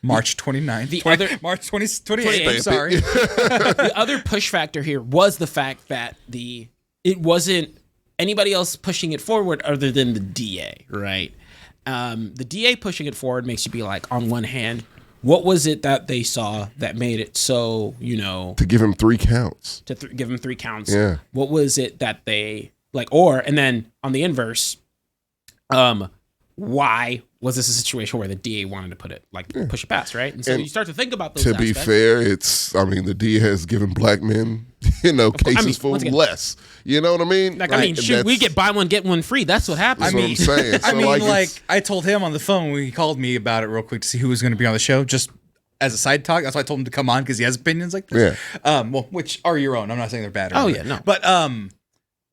March 29th. The other- March 28th. 28th. I'm sorry. The other push factor here was the fact that it wasn't anybody else pushing it forward other than the DA, right? The DA pushing it forward makes you be like, on one hand, what was it that they saw that made it so, To give him 3 counts. to give them 3 counts? Yeah. What was it that they and then on the inverse, why was this a situation where the DA wanted to push it past, right? And so And you start to think about those To be aspects. fair, the DA has given black men, cases for once again- less. You know what I mean? Shoot, we get buy one, get one free. That's what happens. That's what I'm saying. I So, mean, it's- I told him on the phone when he called me about it real quick to see who was going to be on the show, just as a side talk. That's why I told him to come on because he has opinions like this. Yeah. Which are your own. I'm not saying they're bad. Or Oh, anything. yeah, no. But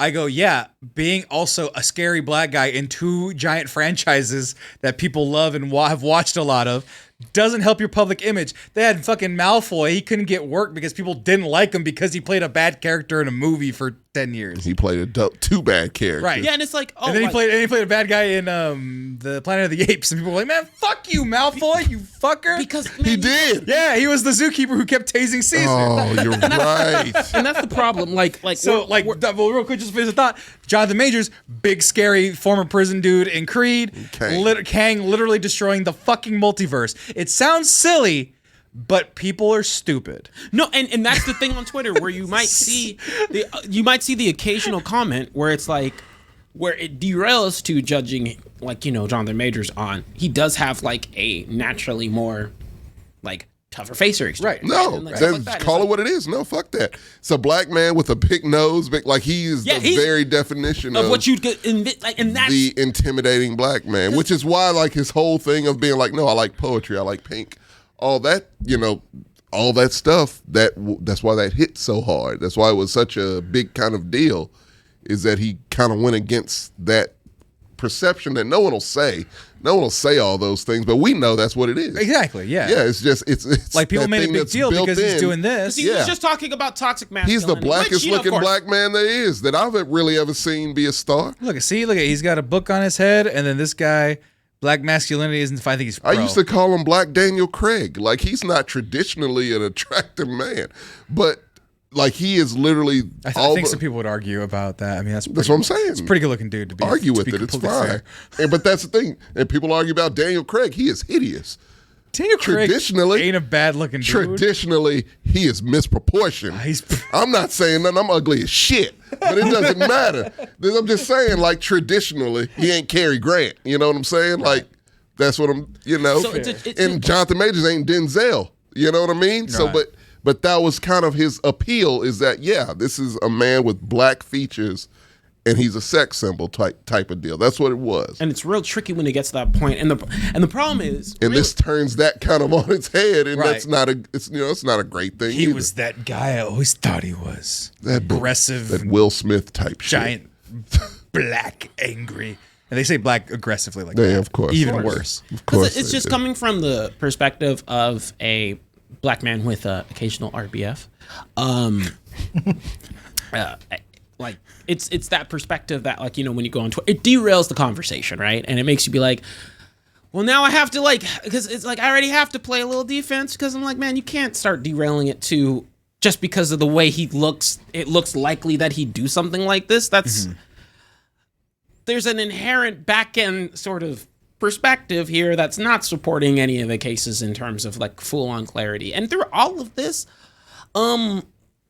I go, yeah, being also a scary black guy in 2 giant franchises that people love and have watched a lot of doesn't help your public image. They had fucking Malfoy. He couldn't get work because people didn't like him because he played a bad character in a movie for 10 years. he played 2 bad characters. Right. Yeah, and it's like, And then he played a bad guy in the Planet of the Apes, and people were like, "Man, fuck you, Malfoy, you fucker!" because He did. Yeah, he was the zookeeper who kept tasing Caesar. Oh, you're right. and that's the problem. So, well, real quick, just to finish the thought. Jonathan Majors, big scary former prison dude in Creed. Kang. Kang literally destroying the fucking multiverse. It sounds silly, but people are stupid. no, and that's the thing on Twitter where you might see the occasional comment where it's like where it derails to judging Jonathan Majors on he does have a naturally more tougher facer experience. Right. No, And, stuff like that. call It's it what it is. No, fuck that. It's a black man with a big nose, he is Yeah, the he's- very definition of of what you'd get, and that's the intimidating black man, which is why his whole thing of being no, I like poetry, I like pink, all that, all that stuff. That's why that hit so hard. That's why it was such a big kind of deal, is that he kind of went against that perception that no one will say. No one will say all those things, but we know that's what it is. Exactly. Yeah. Yeah. It's like people that made a thing big that's deal built because he's in. doing this. He was just talking about toxic masculinity. He's the blackest looking black man there is that I've really ever seen be a star. Look, he's got a book on his head, and then this guy, black masculinity isn't. I think he's pro. I used to call him Black Daniel Craig. Like, he's not traditionally an attractive man, but like he is literally. I think some people would argue about that. I mean, that's what I'm saying. It's a pretty good looking dude to be. Argue with it. It's fine. But that's the thing. And people argue about Daniel Craig. He is hideous. Daniel Craig ain't a bad looking dude. Traditionally, he is misproportioned. I'm not saying nothing. I'm ugly as shit, but it doesn't matter. I'm just saying, like, traditionally, he ain't Cary Grant. You know what I'm saying? Right. Like, that's what I'm. You know. So and Jonathan Majors ain't Denzel. You know what I mean? Right. So, but that was kind of his appeal. Is that this is a man with black features. And he's a sex symbol type of deal. That's what it was. And it's real tricky when it gets to that point. And the problem is, and this turns that kind of on its head, and right. that's not it's not a great thing. He was that guy I always thought he was. That aggressive, that Will Smith type giant, shit. Black, angry. And they say black aggressively like that. Yeah, of course. Even worse. Of course. It's just coming from the perspective of a black man with occasional RBF. Like it's that perspective that, like, you know, when you go on Twitter, it derails the conversation, right? And it makes you be like, well, now I have to, like, because it's like I already have to play a little defense, because I'm like, man, you can't start derailing it to just because of the way he looks. It looks likely that he'd do something like this. That's there's an inherent back end sort of perspective here that's not supporting any of the cases in terms of like full on clarity. And through all of this,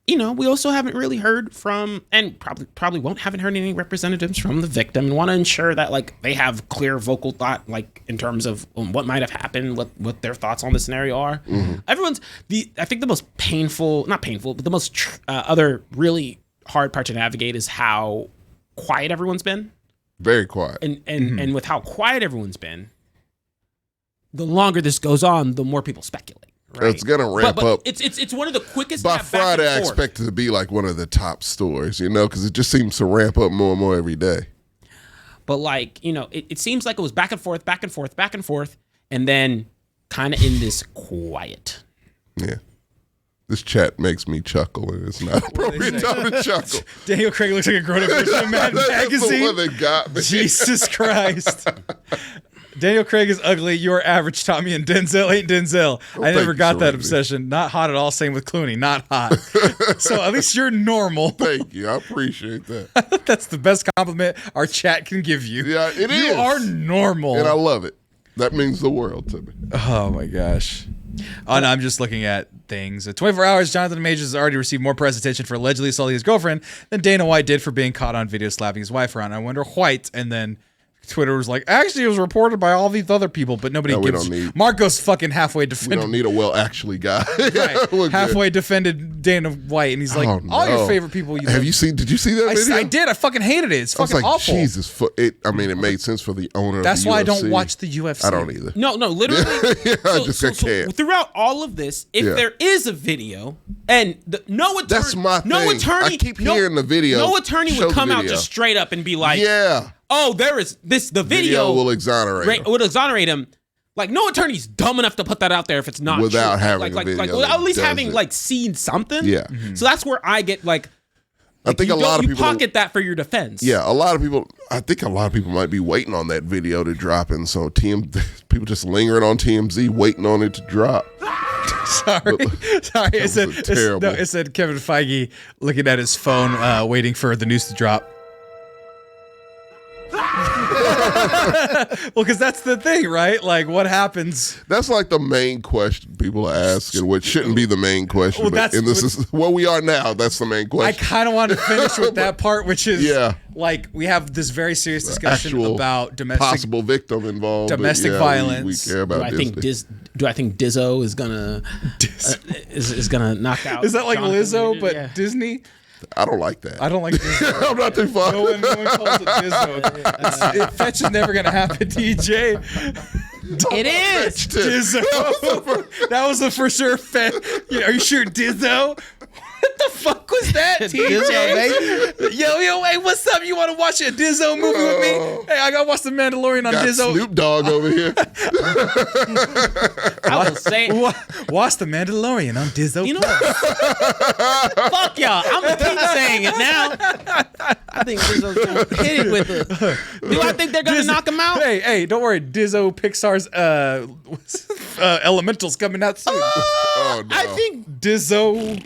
you know, we also haven't really heard from, and probably haven't heard any representatives from the victim, and want to ensure that, like, they have clear vocal thought, like, in terms of what might have happened, what their thoughts on the scenario are. I think the most painful, not painful, but the most other really hard part to navigate is how quiet everyone's been. Very quiet. And with how quiet everyone's been, the longer this goes on, the more people speculate. Right. It's gonna ramp up. It's one of the quickest. By Friday, I expect it to be like one of the top stories, you know, because it just seems to ramp up more and more every day. But, like, you know, it seems like it was back and forth, and then kind of in this quiet. Yeah, this chat makes me chuckle, and it's not appropriate time to chuckle. Daniel Craig looks like a grown-up version of Mad Magazine. That's the one that got me. Jesus Christ. Daniel Craig is ugly. You're average, Tommy, and Denzel ain't Denzel. I never got that obsession. Not hot at all. Same with Clooney. Not hot. So at least you're normal. Thank you. I appreciate that. That's the best compliment our chat can give you. Yeah, it is. You are normal. And I love it. That means the world to me. Oh, my gosh. Oh, no, I'm just looking at things. 24 hours, Jonathan Majors has already received more press attention for allegedly assaulting his girlfriend than Dana White did for being caught on video slapping his wife around. I wonder White, and then Twitter was like, actually, it was reported by all these other people, but nobody gives. Marco's fucking halfway defended. We don't need a well-actually guy. Right. Halfway defended Dana White, and he's like, all your favorite people. Did you see that video? I did. I fucking hated it. It's fucking awful. Jesus. It made sense for the owner. That's of the why UFC. I don't watch the UFC. I don't either. No, literally. I can't. Throughout all of this, if there is a video, and no attorney, that's my thing. No attorney. I keep hearing the video. No attorney would come out just straight up and be like, oh, there is this. The video will exonerate him. Like, no attorney's dumb enough to put that out there if it's not without true. having a video, at least having seen something. Yeah. So that's where I get like I think a lot of people pocket that for your defense. Yeah, I think a lot of people might be waiting on that video to drop, and so people just lingering on TMZ waiting on it to drop. Sorry. It said Kevin Feige looking at his phone, waiting for the news to drop. Well, because that's the thing, right? Like, what happens? That's like the main question people ask, and what shouldn't be the main question. Well, is where we are now. That's the main question. I kind of want to finish with that part, which is like we have this very serious discussion about possible victim involved, domestic violence. We care about. Do I think Dizzo is gonna is gonna knock out? Is that like Jonathan Lizzo, but Disney? I don't like that. I don't like Dizzo. I'm not too far. No one calls it Dizzo. Fetch is never gonna happen, DJ. It is Dizzo. That was the for sure. Are you sure Dizzo? What What the fuck was that, TJ? Yo, hey, what's up? You want to watch a Dizzo movie with me? Hey, I gotta watch The Mandalorian on Got Dizzo. Snoop Dogg over here. I will say, Watch The Mandalorian on Dizzo. you know what? Fuck y'all. I'm gonna keep saying it now. I think Dizzo's gonna hit it with it. Do I think they're gonna knock him out? Hey, don't worry. Dizzo Pixar's Elemental's coming out soon. Oh, no. I think Dizzo.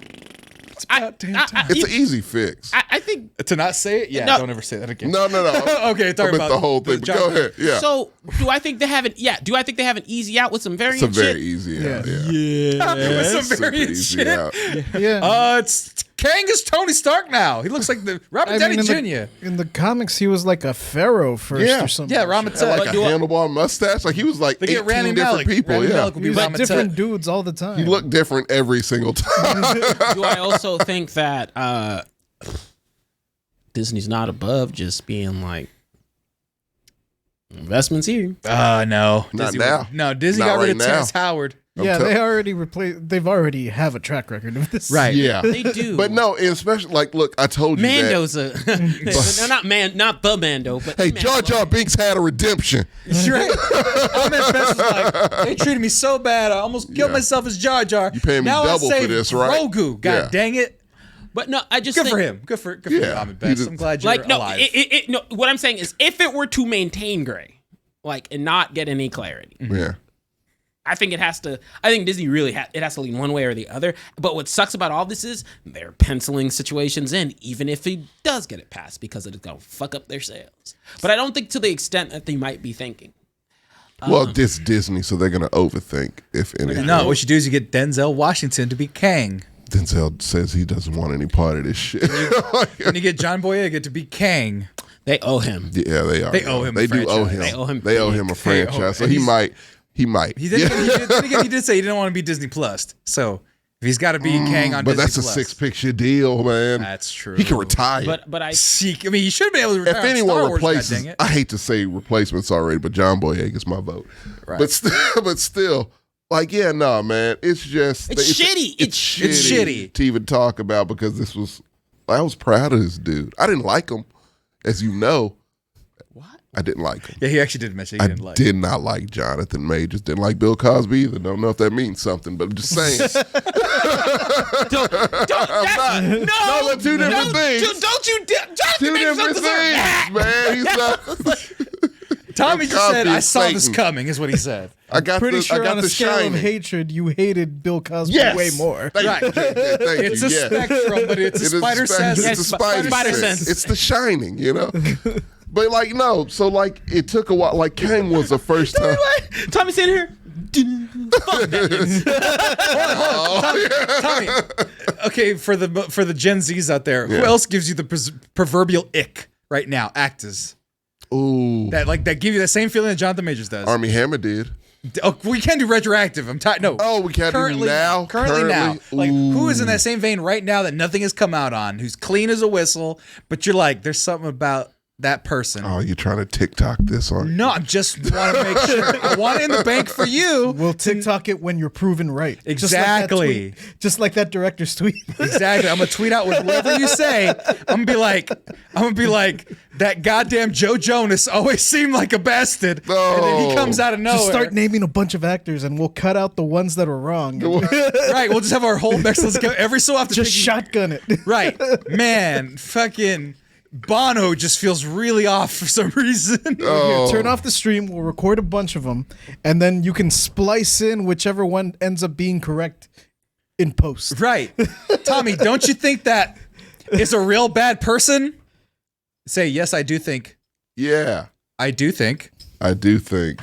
It's about damn time. It's an easy fix. I think To not say it? Yeah, No. don't ever say that again. No. Okay, talking I meant about the whole thing. But go ahead. Yeah. so. Do I think they have an? Yeah. Do I think they have an easy out with some variant it's a very shit? easy out. Yeah. Yeah. With some Super variant easy shit. out. Yeah. It's Kang is Tony Stark now. He looks like the Robert Downey Jr. In the comics, he was like a pharaoh first Yeah. or something. Yeah, Ramatut. Like a handlebar mustache. Like he was like They get 18 Randy different Malik. people. Randy Yeah. Malik would be He was Ramatut. different dudes all the time. He looked different every single time. Do I also think that Disney's not above just being like investments here? No. Not Disney now. No, Disney Not got rid right of now. Terrence Howard. Yeah, tell- they already replaced. They've already have a track record of this. Right. Yeah. They do. But no, and especially like, look, I told you Mando's a not the Mando, but that. Hey, Mando. Jar Jar Binks had a redemption. Right. I'm impressed with, like, they treated me so bad. I almost killed Yeah. myself as Jar Jar. You paying me now double I for saved this, right? Grogu. God Yeah. dang it. But no, I just Good think, for him. Good for Yeah. you, Ahmed He Best. just- I'm glad you're Like no, alive. no. What I'm saying is, if it were to maintain gray, like and not get any clarity, Yeah. I think it has to. I think Disney really it has to lean one way or the other. But what sucks about all this is they're penciling situations in, even if he does get it passed, because it's gonna fuck up their sales. But I don't think to the extent that they might be thinking. Well, this Disney, so they're gonna overthink if anything. no, what you do is you get Denzel Washington to be Kang. Denzel says he doesn't want any part of this shit. And you get John Boyega to be Kang. They owe him. Yeah, they are. They owe him a They do owe franchise. him. They owe him They owe big. him a They owe- franchise. So and he he's- might. He might. He did say he didn't want to be Disney Plus. So if he's got to be Kang on But Disney that's a Plus. 6-picture deal, man. That's true. He can retire. But I I mean, you should be able to retire if on anyone Star Wars, replaces, God dang it. I hate to say replacements already, but John Boyega is my vote. Right. But still, like, yeah, no, man, it's just It's shitty. It's It's shitty. to even talk about because this was. I was proud of this dude. I didn't like him, as you know. what? I didn't like him. Yeah, he actually did mention he I didn't like. did not like Jonathan Majors. Didn't like Bill Cosby either. Don't know if that means something, but I'm just saying. Don't, no, No, they're two different things. Don't you? Jonathan Two Majors different don't deserve that. things, man. He's not. Tommy just Cosby said, is "I saw this Satan." coming," is what he said. I got Pretty the. sure I got on a the scale Shining. of hatred, you hated Bill Cosby Yes. way more. Thank you. Thank It's you. a Yeah. spectrum, but it's a It is spider spec- sense. It's a spider, spider sense. sense. It's the Shining, you know. But like no, so like it took a while. Like Kang was the first time. Tommy sitting here. Fuck that. Tommy. Okay, for the Gen Zs out there, who Yeah. else gives you the proverbial ick right now? Actors Ooh, that give you the same feeling that Jonathan Majors does. Armie Hammer did. Oh, we can't do retroactive. I'm tired. No. Oh, we can't do now? Currently now. Currently? Like, who is in Ooh. that same vein right now that nothing has come out on? Who's clean as a whistle? But you're like, there's something about that person. Oh, you're trying to TikTok this on? No, I just want to make sure. I want it in the bank for you. We'll TikTok it when you're proven right. Exactly. Just like that director's tweet. Exactly. I'm gonna tweet out with whatever you say. I'm gonna be like, that goddamn Joe Jonas always seemed like a bastard, and then he No. comes out of nowhere. Just start naming a bunch of actors, and we'll cut out the ones that are wrong. Right. We'll just have our whole mix. Let's go every so often. Just picking- shotgun it. Right, man. Fucking Bono just feels really off for some reason. Oh. Here, turn off the stream. We'll record a bunch of them, and then you can splice in whichever one ends up being correct in post. Right, Tommy. Don't you think that is a real bad person? Say yes. I do think. Yeah, I do think. I do think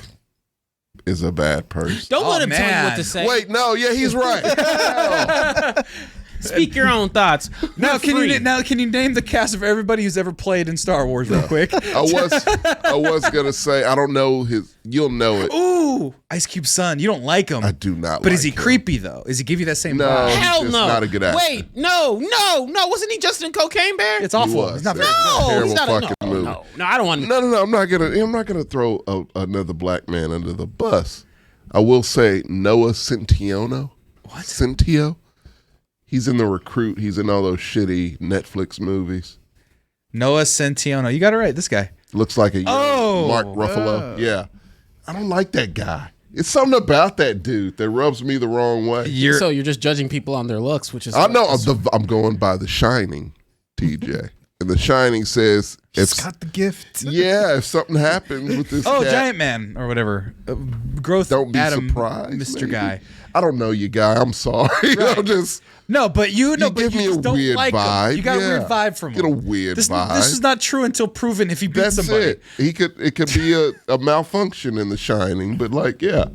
is a bad person. Don't let Oh, him tell you what man. to say. Wait, no, yeah, he's right. Speak your own thoughts. Now We're can free. you name the cast of everybody who's ever played in Star Wars real quick? I was gonna say I don't know his. You'll know it. Ooh, Ice Cube's son. You don't like him. I do not. But is he like him. creepy though? Does he give you that same No. vibe? He's Hell just no. not a good actor. Wait, no. Wasn't he just in Cocaine Bear? It's awful. He was. He's not very It's a no, terrible he's not fucking a, movie. no, I don't want. No. I'm not gonna throw another black man under the bus. I will say Noah Centineo. What? Centio He's in The Recruit. He's in all those shitty Netflix movies. Noah Centineo. You got it right. This guy. Looks like a young Mark Ruffalo. Yeah. I don't like that guy. It's something about that dude that rubs me the wrong way. So you're just judging people on their looks, which is... I know. I'm going by The Shining, TJ. And The Shining says... It's got the gift. Yeah, if something happens with this cat, Giant Man or whatever. Growth don't be Adam, surprised, Mr. maybe. Guy. I don't know you, guy. I'm sorry. Right. I'm just... No, but you give me a just don't weird like vibe. him. You got a weird Yeah. vibe from him. Get a weird vibe. This is not true until proven if he beats That's somebody. it. It could be a malfunction in The Shining, but like, yeah.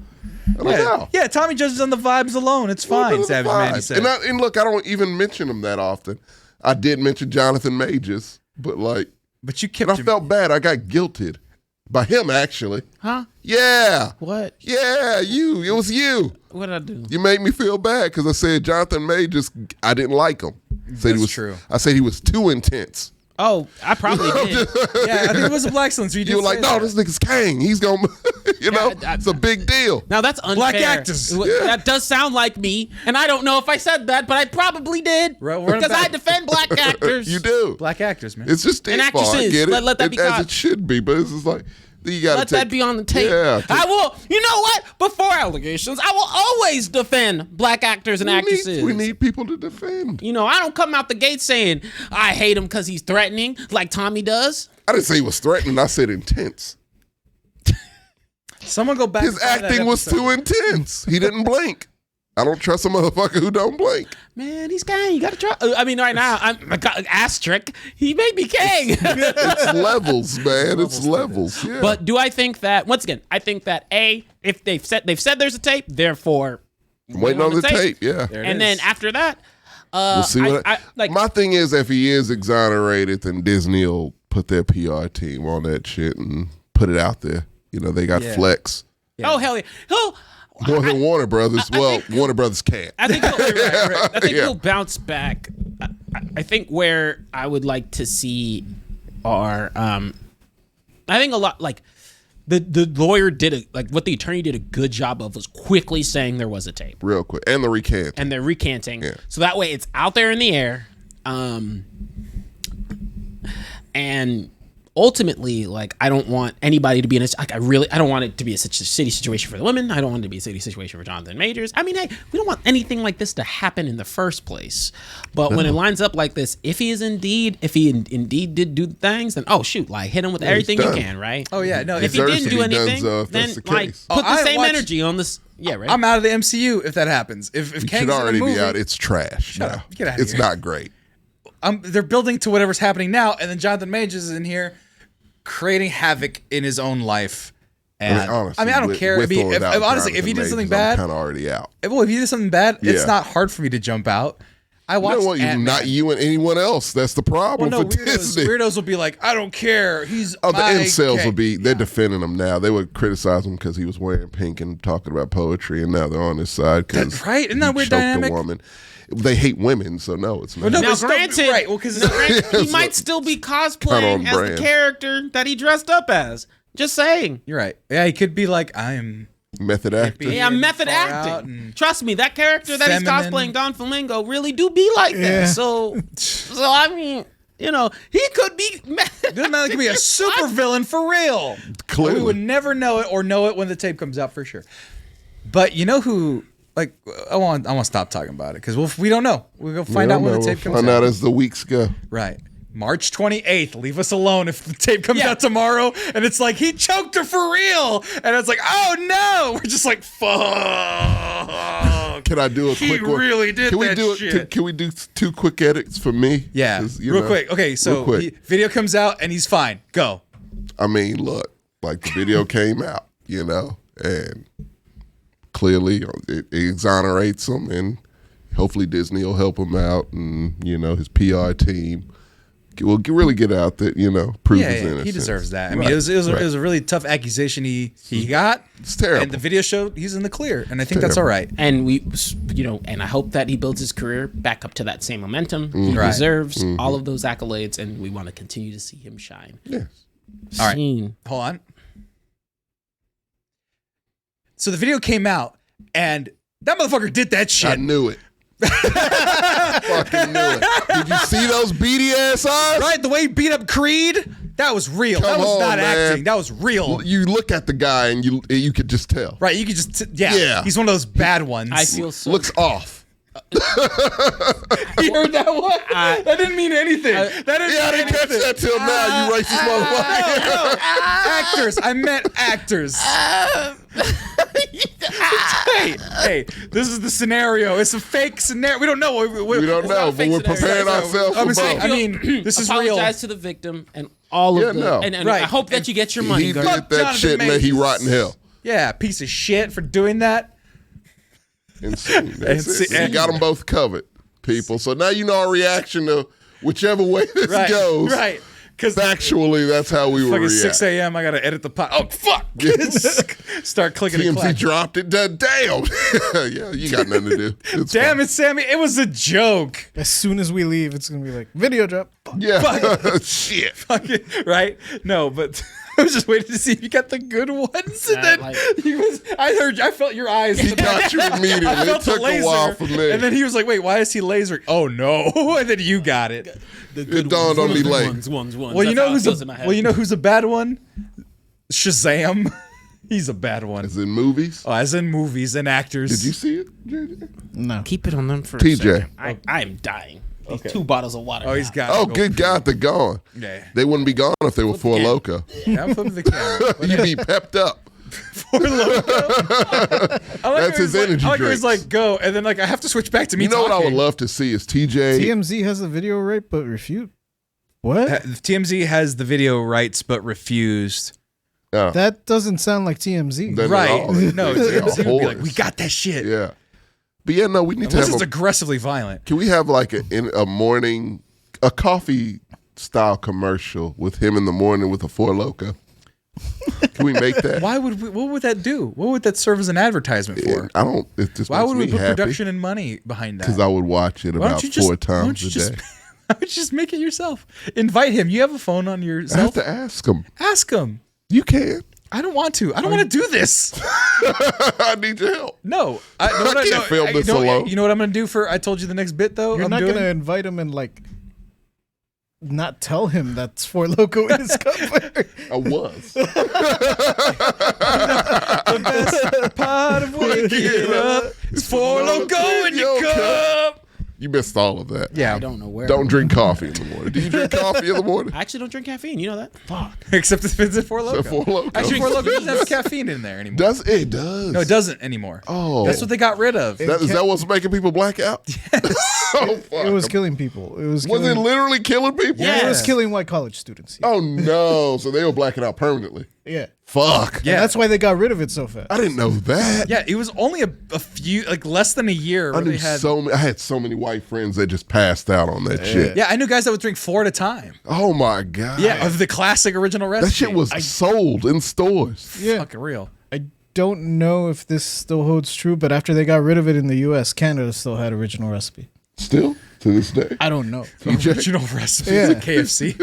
I don't know. Yeah, Tommy judges on the vibes alone. It's fine, Savage Man, he said. And look, I don't even mention him that often. I did mention Jonathan Majors, but like, But you kept I felt bad. I got guilted by him, actually. Huh? Yeah. What? Yeah, you. It was you. What did I do? You made me feel bad because I said Jonathan Majors, I didn't like him. That's true. I said he was too intense. Oh, I probably did. Yeah, I think it was a black excellence. You were like, no, this nigga's Kang. He's going to, it's a big deal. Now that's unfair. Black actors. That does sound like me, and I don't know if I said that, but I probably did. We're Because I defend black actors. You do. Black actors, man. It's just And default. I actresses. get it. Let that be as caught. it should be, but it's just like, you got to Let that be on the tape. Yeah. I will. You know what? Before allegations, I will always defend black actors and actresses. We need people to defend. You know, I don't come out the gate saying I hate him because he's threatening like Tommy does. I didn't say he was threatening. I said intense. Someone go back. His acting was too intense. He didn't blink. I don't trust a motherfucker who don't blink. Man, he's Kang. You gotta try. I mean, right now, I got asterisk. He may be Kang. It's levels, man. It's levels. Yeah. But do I think that once again? I think that if they've said there's a tape, therefore I'm waiting on the tape. Yeah. And then after that, We'll see what my thing is, if he is exonerated, then Disney will put their PR team on that shit and put it out there. You know, they got flex. Oh hell yeah, More than Warner Brothers. Warner Brothers can't. I think right. I think he'll bounce back. I think where I would like to see are, I think a lot like the lawyer what the attorney did a good job of was quickly saying there was a tape, Real quick. And the recant. and they're recanting, Yeah. so that way it's out there in the air, and ultimately, like, I don't want anybody to be in a like I don't want it to be such a shitty situation for the women. I don't want it to be a shitty situation for Jonathan Majors. I mean, hey, we don't want anything like this to happen in the first place. But when it lines up like this, if he indeed did do things, then shoot, like hit him with everything you done. can, right? Oh yeah, no. If he deserves didn't to do be done, anything, so if then that's the like case. put the I same watch- energy on this. Yeah, right. I'm out of the MCU if that happens. If It Kang's should already in a movie, be out. It's trash. Shut up. Get outta It's here. not great. they're building to whatever's happening now, and then Jonathan Majors is in here creating havoc in his own life. And honestly, I don't care. with or without Honestly, if he did Jonathan something Majors, I'm bad, kind of already out. if he did something bad, it's Yeah. not hard for me to jump out. I You watched know what? Ant-Man. Not you and anyone else. That's the problem Well, no, for Disney. weirdos will be like, I don't care. He's Oh, the my incels king. will be, they're defending him now. They would criticize him because he was wearing pink and talking about poetry, and now they're on his side because That's right. Isn't that he weird choked dynamic? a woman. They hate women, so no, it's not. Well, no, Now, but still- granted, right? Well, because he might still be cosplaying on as brand. the character that he dressed up as. Just saying. you're right. Yeah, he could be like, I'm. Method actor. Yeah, method far out acting. and Trust me, that character that he's feminine. cosplaying, Don Flamingo, really do be like that. Yeah. So I mean, he could be. Doesn't matter. He could be a super villain for real. Clearly. We would never know it or know it when the tape comes out for sure. But you know who? Like, I want to stop talking about it because we don't know. We'll go find out when the tape comes Find out. out as the weeks go. Right. March 28th. Leave us alone if the tape comes Yeah. out tomorrow and it's like, he choked her for real. And it's like, oh no. We're just like, fuck. Can I do a He quick one? really did Can we that do shit. Can we do 2 quick edits for me? Yeah. 'Cause, you Real know, quick. Okay. So real quick. video comes out and he's fine. Go. I mean, look, like the video came out, and clearly it exonerates him, and hopefully Disney will help him out, and his PR team will really get out there, prove his innocence. he deserves that. I Right, mean, it was right. a really tough accusation he got. It's terrible. And the video showed he's in the clear, and I think that's all right. And and I hope that he builds his career back up to that same momentum. He Right. deserves all of those accolades, and we want to continue to see him shine. Yes. All right. Scene. Hold on. So the video came out, and that motherfucker did that shit. I knew it. Fucking knew it. Did you see those beady ass eyes? Right, the way he beat up Creed, that was real. That Come was on, not man. acting. That was real. You look at the guy and you could just tell. Right, you could just Yeah. He's one of those bad ones. I feel so. Looks off. You heard that one? That didn't mean anything. That didn't Yeah, I mean didn't catch anything. that till now. You racist motherfucker. No, actors. I meant actors. hey, this is the scenario. It's a fake scenario. We don't know. We don't know, but we're preparing ourselves for both. I mean, this is real. Apologize to the victim and all of the. no. And Right. I hope that you get your money, He girl. did that Jonathan shit, man. He Majors. rot in hell. Yeah, piece of shit for doing that. Insane. That's it. Insane. We got them both covered, people. So now you know our reaction to whichever way this goes. Right. Because Factually, that's how we will fucking react. 6 a.m. I gotta edit the pot. Oh fuck! Start clicking and TMZ clacking. dropped it. Damn. Yeah, you got nothing to do. It's Damn fine. it, Sammy! It was a joke. As soon as we leave, it's gonna be like video drop. Yeah. Shit. Fucking right? No, but I was just waiting to see if you got the good ones, and then like- he was. I felt your eyes. He got you immediately. I It felt the took laser, a while for me. and then he was like, "Wait, why is he lasering?" Oh no! And then you got it. It dawned on me late. Ones. Well, you know who's a bad one? Shazam. He's a bad one. As in movies. Oh, as in movies and actors. Did you see it, JJ? No. Keep it on them for TJ. a second. I am dying. These 2 bottles of water. Oh, he's got. Oh, it. good God, they're gone. Yeah. They wouldn't be gone if they were for can. Loco. Yeah, I'm flipping the camera. But You'd be pepped up. for Loco. I like That's his energy I like how he's drinks. like, go, and then like I have to switch back to me. You know what I would talking. love to see is TJ. TMZ has the video right but refute. What? TMZ has the video rights but refused. That doesn't sound like TMZ. Then Right? all- No, they're TMZ would be like, whores. we got that shit. Yeah. But yeah, no, we need to Unless have it's a, aggressively violent. can we have like a morning, a coffee style commercial with him in the morning with a Four Loco? Can we make that? Why would we? What would that do? What would that serve as an advertisement for? I don't, it just Why makes would we me put happy production and money behind that? because I would watch it Why don't about you just- 4 why don't times you a just- day. Why don't you just make it yourself? Invite him. You have a phone on your I have cell. to ask him. Ask him. You can. I don't want to. I don't want to do this. I need your help. No, I can't film this alone. You know what I'm gonna do for? I told you the next bit though. You're I'm not doing? gonna invite him and like not tell him that's for Loco in his cup. I was. The best part of waking up is Four Loco in your cup. You missed all of that. Yeah, I don't know where. Don't drink coffee in the morning. Do you drink coffee in the morning? I actually don't drink caffeine. You know that? Fuck. except if it's a Four Loco. Four Loko. Actually, Four Loco doesn't have caffeine in there anymore. Does it does? No, it doesn't anymore. Oh, That's what they got rid of. Is that what's making people black out? Oh, fuck. It was killing people. It was. Was Killing, it literally killing people? It was Yeah. killing white college students. Yeah. Oh no! So they were blacking out permanently. Yeah. Fuck. Yeah. And that's why they got rid of it so fast. I didn't know that. Yeah, it was only a few, like less than a year. I Where knew they had, I had so many white friends that just passed out on that shit. Yeah, I knew guys that would drink 4 at a time. Oh my god. Yeah, of the classic original recipe. that shit was sold in stores. Yeah. fucking real. I don't know if this still holds true, but after they got rid of it in the U.S., Canada still had original recipe. Still to this day. I don't know. Original recipe. Yeah. Like KFC.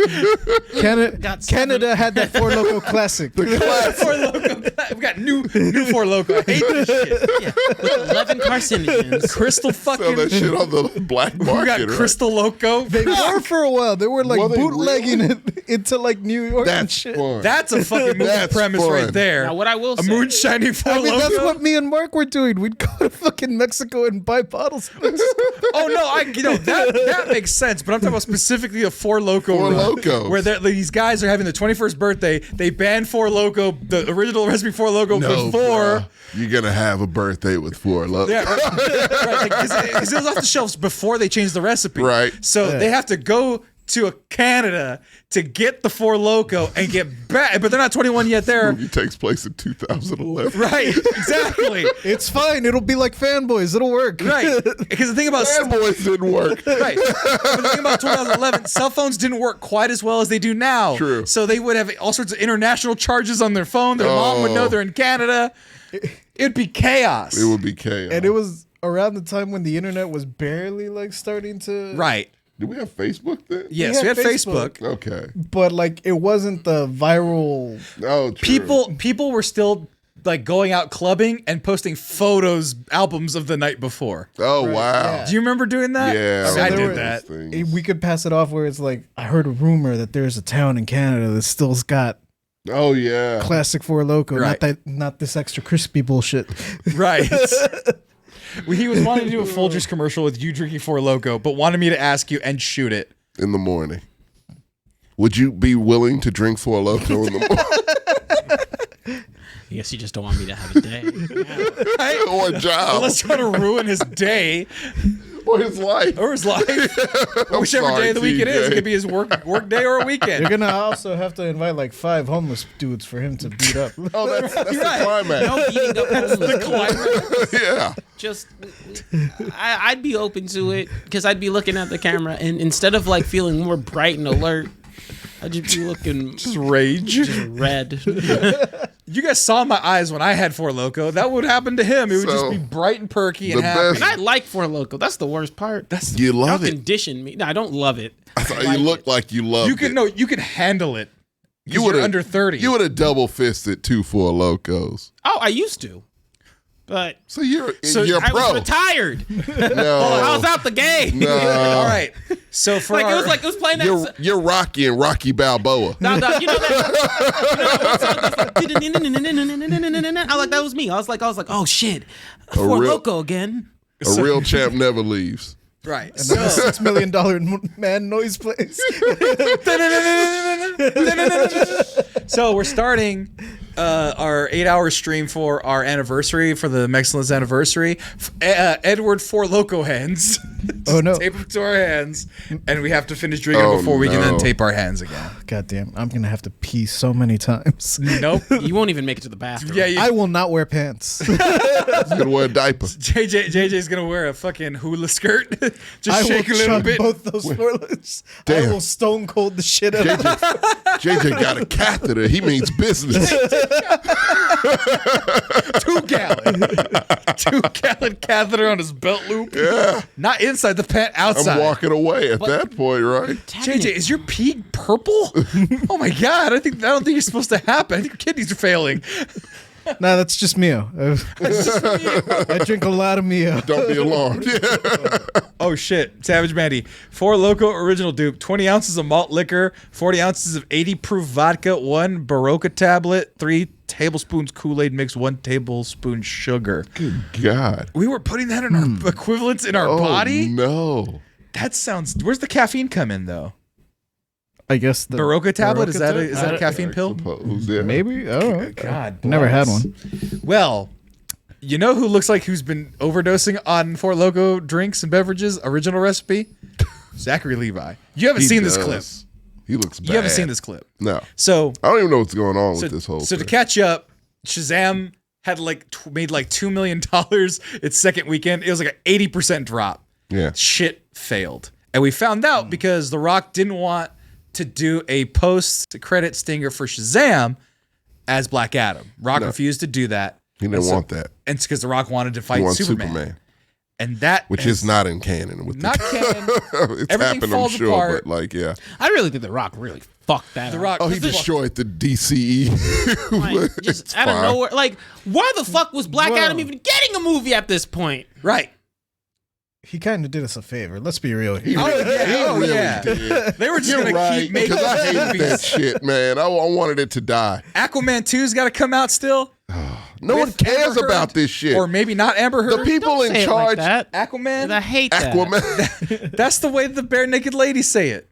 Canada had that Four Loco classic. Four Loco. We got new Four Loco. I hate this shit. Yeah. With 11 carcinogens. Crystal Sell fucking. that shit on the black We got market. Right? Crystal Loco. They were for a while. They were like Were they bootlegging it into like New York and That's shit. fun. That's a fucking movie That's premise fun. right there. Now, what I will a say. moonshiny Four I mean, Loco. that's what me and Mark were doing. We'd go to fucking Mexico and buy bottles. Oh no, that makes sense. But I'm talking about specifically a Four Loco. Four run, Locos. where these guys are having their 21st birthday. They banned Four Loco, the original recipe Four Loco No, before. bruh. You're gonna have a birthday with Four Locos. Yeah, right. Because it was off the shelves before they changed the recipe. Right. So they have to go to Canada to get the Four Loco and get back, but they're not 21 yet. There. Movie takes place in 2011. Right. Exactly. It's fine. It'll be like Fanboys. It'll work. Right. Because the thing about Bad Boys didn't work. Right. But the thing about 2011, cell phones didn't work quite as well as they do now. True. So they would have all sorts of international charges on their phone. Their mom would know they're in Canada. It'd be chaos. It would be chaos. And it was around the time when the internet was barely like starting to. Right. Did we have Facebook then? Yes, we had Facebook. Okay. But like it wasn't the viral. Oh, true. People were still like going out clubbing and posting albums of the night before. Oh wow! yeah. Do you remember doing that? Yeah, I there did were- that. We could pass it off where it's like, I heard a rumor that there's a town in Canada that still's got Oh yeah. classic Four Loko, Right. not this extra crispy bullshit. Right. He was wanting to do a Folgers commercial with you drinking Four Loko, but wanted me to ask you and shoot it. In the morning. Would you be willing to drink Four Loko in the morning? I guess you just don't want me to have a day. Or a job? Let's try to ruin his day Or his life? or his life. Or whichever sorry, day of the week it is. It TJ. could be his work day or a weekend. You're gonna also have to invite like 5 homeless dudes for him to beat up. Oh, that's Right. the climax. No beating up homeless. Yeah. Just, I'd be open to it because I'd be looking at the camera and instead of like feeling more bright and alert, I'd just be looking Just rage. red. You guys saw my eyes when I had Four Loko. That would happen to him. It would just So, be bright and perky and the happy. best- And I like Four Loko. That's the worst part. That's You Y'all love it. condition me. No, I don't love it. I thought like you looked it. like you loved you can it. no, you can handle it. You You're would've- under 30. You would have double fisted 2 Four Locos. Oh, I used to, but So you're I pro. was retired. I No. was out the game. No. All right. So for Like our, it was playing that. You're Rocky and Rocky Balboa. No, you know that one song that's like, I like that was me. I was like, oh shit, Four real- Loko again. A real champ never leaves. right. So, $6 million man noise plays. So we're starting our 8-hour stream for our anniversary, for the Mexcellence anniversary. Edward Four Loko hands. Oh, no. Tape them to our hands, and we have to finish drinking Oh, before we can then no. tape our hands again. God damn, I'm gonna have to pee so many times. Nope. You won't even make it to the bathroom. Yeah, you, I will not wear pants. He's gonna wear a diaper. JJ's gonna wear a fucking hula skirt. Just I will shake a little chug bit. both those spoilers. I Damn. will stone cold the shit out of them. JJ got a catheter. He means business. 2-gallon catheter on his belt loop. Yeah. Not inside the pant, outside. I'm walking away at that point, right? JJ, is your pee purple? Oh my god! I don't think it's supposed to happen. I think your kidneys are failing. Nah, that's just Mio. I drink a lot of Mio. Don't be alarmed. Yeah. Oh shit! Savage Mandy, Four Loko original dupe, 20 ounces of malt liquor, 40 ounces of 80 proof vodka, 1 Barocca tablet, 3 tablespoons Kool-Aid mix, 1 tablespoon sugar. Good God. We were putting that in our equivalents in our Oh, body. no. That sounds. Where's the caffeine come in though? I guess the Barocca tablet, is Barocca that tab- is that a caffeine pill? Suppose, yeah. Maybe. Oh, God, never had bless. one. Well, you know who looks like who's been overdosing on Four Loko drinks and beverages? Original recipe? Zachary Levi. You haven't He seen this does. clip. He looks bad. You haven't seen this clip. No. So, I don't even know what's going on with this whole so thing. to catch up, Shazam had made like $2 million its second weekend. It was like an 80% drop. Yeah. Shit failed. And we found out because The Rock didn't want to do a post-credit stinger for Shazam as Black Adam. Rock refused to do that. He didn't want that. And it's because The Rock wanted to He fight wants Superman. Superman. And that Which is not in canon. With not canon. it's Everything happened, I'm falls sure, apart. but like, yeah. I really think The Rock really fucked that The up. Rock. Oh, he destroyed the DCE. Like, just It's out of fine. nowhere. Like, why the fuck was Black Well- Adam even getting a movie at this point? Right. He kind of did us a favor. Let's be real here. Oh, yeah. He Oh, really yeah. did. They were just You're going to right, keep making because I hated that movies. shit, man. I wanted it to die. Aquaman 2's got to come out still. No one With cares Amber Heard. about this shit. Or maybe not Amber Heard. The people in Say it charge, like that. Aquaman. I hate that. Aquaman, That's the way the bare naked ladies say it.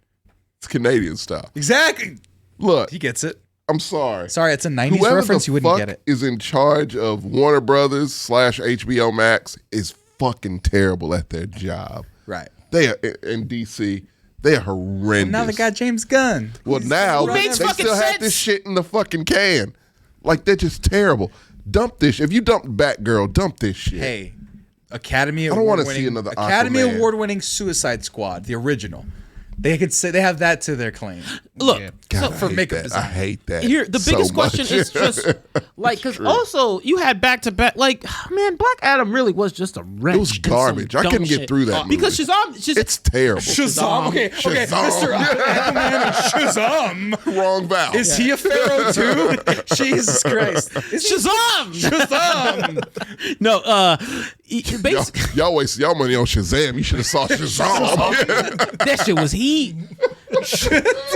it's Canadian style. Exactly. Look, He gets it. I'm sorry. Sorry, it's a 90s Whoever reference. the You wouldn't fuck get it. is in charge of Warner Brothers / HBO Max is fucking terrible at their job. Right. They are in DC. They are horrendous. Now they got James Gunn. Well, now they makes fucking still have sense. this shit in the fucking can. Like, they're just terrible. Dump this. If you dumped Batgirl, dump this shit. Hey, Academy don't wanna Award-winning see another Academy Aquaman. Award-winning Suicide Squad, the original. They could say they have that to their claim. Look, God, for I hate makeup that. design. I hate that. Here, the so biggest much. question is just like, because also you had back to back, like, man, Black Adam really was just a wrench. It was garbage. I couldn't get through that movie. because Shazam. It's terrible. Shazam. Okay, Shazam. Mr. Aquaman and Shazam. Wrong vowel. Is he a pharaoh too? Jesus Christ. Is he Shazam. Shazam? No, basically, Y'all wasted y'all money on Shazam. You should have saw Shazam. that shit was heat.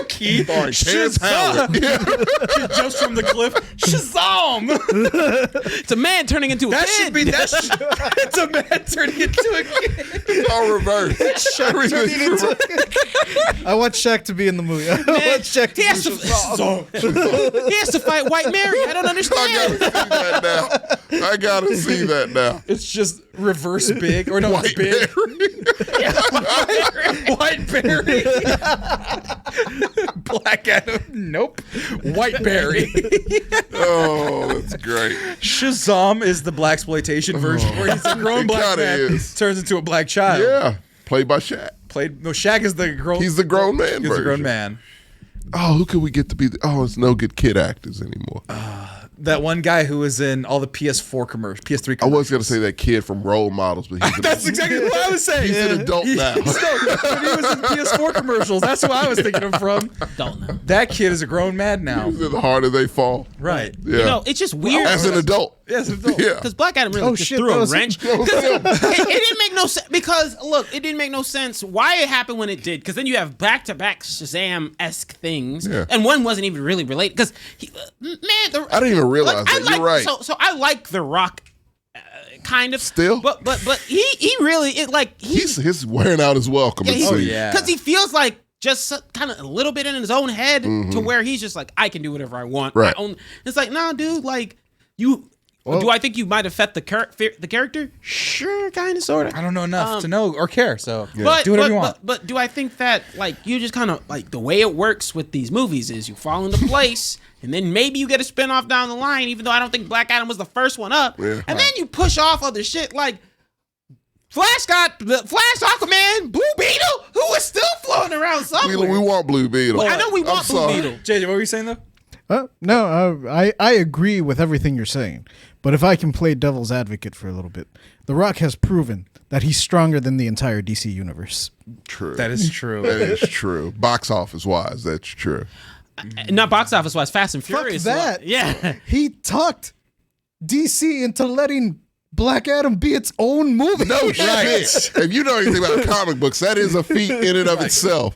Key. Terrence Howard. She jumps from the cliff. Shazam! It's a man turning into a That kid. should be it's a man turning into a kid. It's all reversed. Everything's reversed. I want Shaq to be in the movie. I want Shaq to he, has to, he has to fight White Mary. I don't understand. I gotta see that now. It's just reverse big or no, White it's big. White berry. Black Adam. Nope. White berry. Oh, that's great. Shazam is the blaxploitation version where he's a grown It black kinda man is. turns into a black child. Yeah, played by Shaq. Shaq is the grown. He's the grown man He's the grown version. man. Oh, who could we get to be? It's no good kid actors anymore. That one guy who was in all the PS4 commercials, PS3 I commercials. was gonna say that kid from Role Models, but he's That's exactly what I was saying. He's an adult now. No, but he was in PS4 commercials. That's who I was thinking of from. Don't know. That kid is a grown man now. The harder they fall. Right. Yeah. You know, it's just weird. As an adult. Yes, it's adult. Yeah. Because Black Adam really Oh, just shit, threw that a was- wrench. It didn't make no sense. Because, look, it didn't make no sense why it happened when it did. Because then you have back-to-back Shazam-esque things. Yeah. And one wasn't even really related. Because, man, I didn't even realize that. You're right. So I like The Rock, kind of. Still? But he really, He's wearing out his welcome. Yeah, it he's- seems. yeah. Because he feels like just kind of a little bit in his own head to where he's just like, I can do whatever I want. Right. It's like, nah, dude, like, do I think you might have fet the character? Sure, kind of, sort of. I don't know enough to know or care, so But, do whatever you want. But do I think that, like, you just kind of, like, the way it works with these movies is you fall into place, and then maybe you get a spinoff down the line, even though I don't think Black Adam was the first one up. Yeah. And then you push off other shit, like, Flash, Aquaman, Blue Beetle, who is still floating around somewhere. We want Blue Beetle. I know we I'm want Blue sorry. Beetle. JJ, what were you saying though? No, I agree with everything you're saying. But if I can play devil's advocate for a little bit, The Rock has proven that he's stronger than the entire DC universe. True. That is true. That is true. Box office wise, that's true. Not box office wise, Fast and Fuck Furious. that. Yeah. He talked DC into letting Black Adam be its own movie. No shit. If you know anything about comic books, that is a feat in and of itself.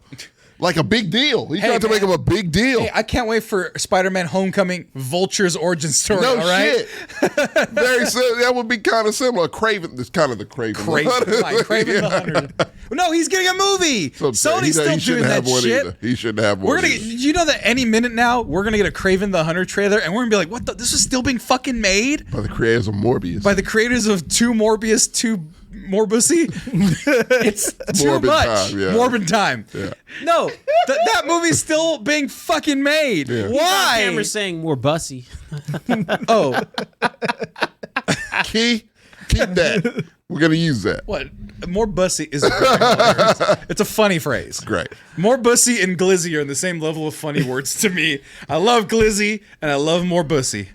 Like a big deal. He tried to make him a big deal. Hey, I can't wait for Spider-Man: Homecoming, Vulture's origin story. No all right? shit. Very that would be kind of similar. Craven, it's kind of the Craven. Craven the Hunter. No, he's getting a movie. So Sony's still doing that shit. Either. He shouldn't have one. We're gonna, either. you know that any minute now we're gonna get a Kraven the Hunter trailer, and we're gonna be like, "What? This is still being fucking made By the creators of Morbius. by the creators of Two Morbius, Two Morbussy." It's too Morbid much. time, yeah. Morbid time. Yeah. No, that movie's still being fucking made. Yeah. Why? Camera's saying more bussy. Oh, Keep that. We're gonna use that. what? More bussy is a great It's a funny phrase. Great. More bussy and glizzy are in the same level of funny words to me. I love glizzy and I love more bussy.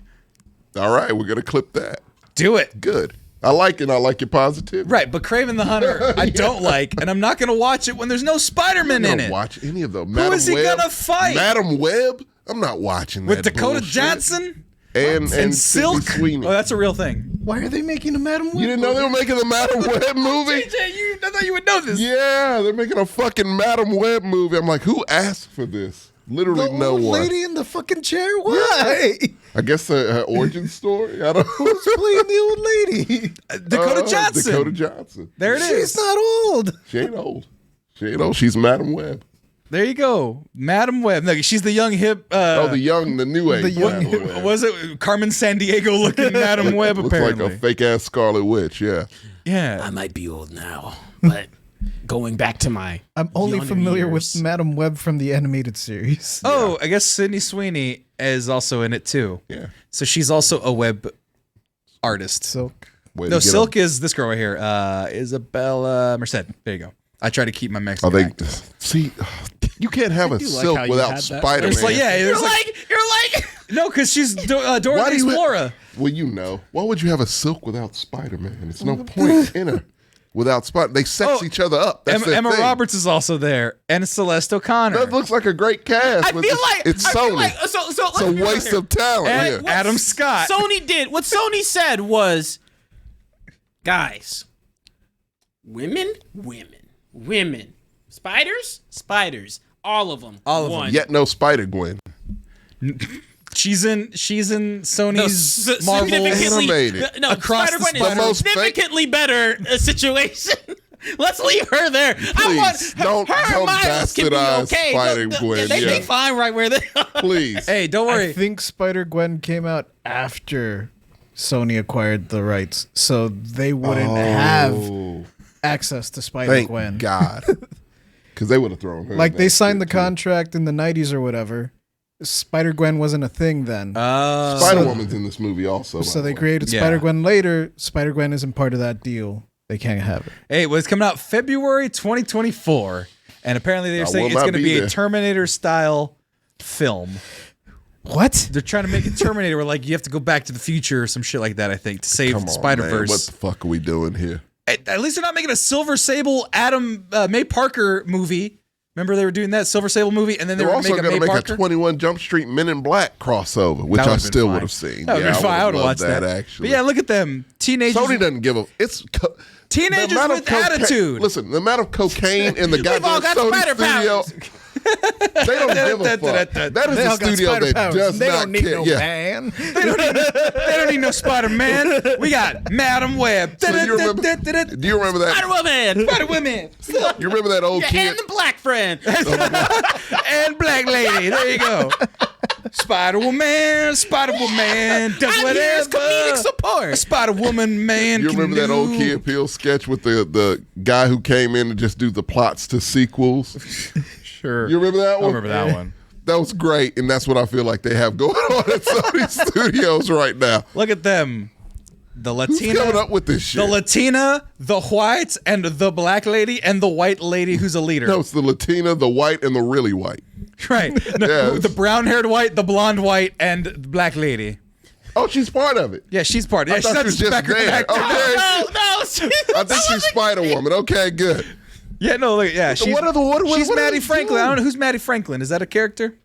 All right, we're gonna clip that. Do it. Good. I like it. I like your positive. Right, but Kraven the Hunter, I don't like, and I'm not going to watch it when there's no Spider-Man in it. Watch any of them. Who is he gonna fight? Madame Web. I'm not watching With that Dakota bullshit. Johnson and and Sydney Silk. Sweeney. Oh, that's a real thing. Why are they making a Madam Web? You didn't know they were making a Madame Web movie? JJ, I thought you would know this. Yeah, they're making a fucking Madame Web movie. I'm like, who asked for this? Literally The no old one. lady in the fucking chair? Why? I guess her origin story. I don't know. Who's playing the old lady? Dakota Johnson. Dakota Johnson. There it is. She's not old. She ain't old. She ain't old. She's Madame Web. There you go. Madame Web. No, she's the young hip. The new age. young Madame hip- Web. Was it Carmen San Diego looking Madame Web, Looks apparently. like a fake ass Scarlet Witch. Yeah. Yeah. I might be old now, but going back to my I'm only younger familiar years. with Madam Web from the animated series. Oh, I guess Sydney Sweeney is also in it too. Yeah. So she's also a web artist. Silk. Way to No, get Silk is this girl right here, Isabella Merced. There you go. I try to keep my Are Mexican they? accent. See, you can't have a do like silk how you without had that. Spider-Man. It's like, yeah, You're it's like, like no, because she's Dora the Why do you- Explorer. Well, you know, why would you have a silk without Spider-Man? There's no point in her without Spider. They sex each other up. That's Emma thing. Roberts is also there, and Celeste O'Connor. That looks like a great cast. I but feel like it's I feel Sony. like so It's let's a be real waste here. of talent. And Yeah. Adam Scott. Sony did what Sony said was, guys, women, spiders, all of them, All of them. One. Yet no Spider-Gwen. She's in Sony's No, Marvel. Animated. No, Across the Spider-Gwen is spider- a most fake- significantly better situation. Let's leave her there. Please, don't her and Miles can be bastardize okay. Spider-Gwen, They yeah. be fine right where they are. Please. Hey, don't worry. I think Spider-Gwen came out after Sony acquired the rights, so they wouldn't have Oh, access to thank Spider-Gwen. God. Because they would have thrown her. Like in they that signed the shit, too. contract in the 90s or whatever. Spider-Gwen wasn't a thing then. Spider-Woman's in this movie also. So by they the way. created Yeah. Spider-Gwen later. Spider-Gwen isn't part of that deal. They can't have it. Hey, well, it's coming out February 2024, and apparently they're I saying will it's not going to be be a there. Terminator-style film. What? They're trying to make it Terminator, where like you have to go back to the future or some shit like that. I think to save Come on, man. Spider-Verse. What the fuck are we doing here? At least they're not making a Silver Sable May Parker movie. Remember they were doing that Silver Sable movie, and then they They're were also making going to May make Parker. a 21 Jump Street Men in Black crossover, which That I would've been still fine. would have seen. That would have been fine. I would have watched that. Actually, But yeah, look at them, teenagers. Sony doesn't give a. It's Teenagers the amount of with attitude. Listen, the amount of cocaine in the We've all goddamn got Sony spider studio. powers. They don't give a fuck. That is They a all got studio spider that powers. does They not don't need care. no Yeah. man. They don't need no Spider-Man. We got Madame Web. So you remember, do you remember that? Spider-Woman. Spider-Woman. You remember that old Yeah, kid? and the black friend. And Black Lady. There you go. Spider-Woman does I'm whatever. here as comedic support. Spider-Woman man. You remember that old Key and Peele sketch with the guy who came in to just do the plots to sequels? Sure. You remember that I one? remember that one. That was great, and that's what I feel like they have going on at Sony Studios right now. Look at them. The Who's Latina. coming up with this shit? The Latina, the white, and the black lady, and the white lady who's a leader. No, it's the Latina, the white, and the really white. Right. No, Yeah. the brown-haired white, the blonde white, and the black lady. Oh, she's part of it. Yeah, she's part. Yeah, I she's thought not she was just just background there. actor. Okay. No. I think she's Spider-Woman. Okay, good. Yeah, no, look, yeah, she's, What are she's what are Maddie they Franklin. I doing? don't know who's Maddie Franklin. Is that a character?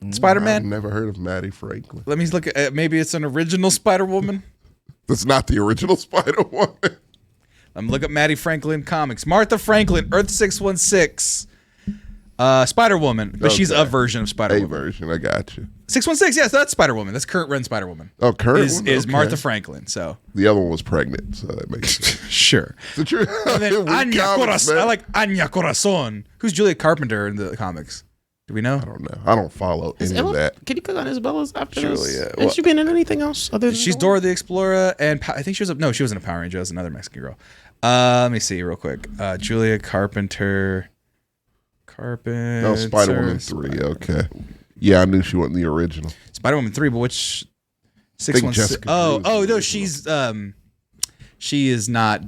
I've Spider-Man. never heard of Maddie Franklin. Let me look at. Maybe it's an original Spider-Woman. That's not the original Spider-Woman. Let me look up Maddie Franklin comics. Martha Franklin, Earth 616. Spider-Woman, but she's Okay. a version of A Spider-Woman. version. I got you. 616, yes, that's Spider-Woman. That's current run Spider-Woman. Oh, current Is one? is Okay. Martha Franklin? So The other one was pregnant, so that makes sense. sure. The truth. And then We Anya comics, Corazon. man. I like Anya Corazon. Who's Julia Carpenter in the comics? Do we know? I don't know. I don't follow any of that. Can you click on Isabella's after Surely, this? yeah. Has Well- she been in anything else other than She's Dora the Explorer, and I think she was. No, she wasn't a Power Ranger. That was another Mexican girl. Let me see real quick. Julia Carpenter. Oh, Spider-Woman 3. Okay. Yeah, I knew she wasn't the original. Spider-Woman 3, but which think 616? Jessica Oh, Cruz no, is she is not.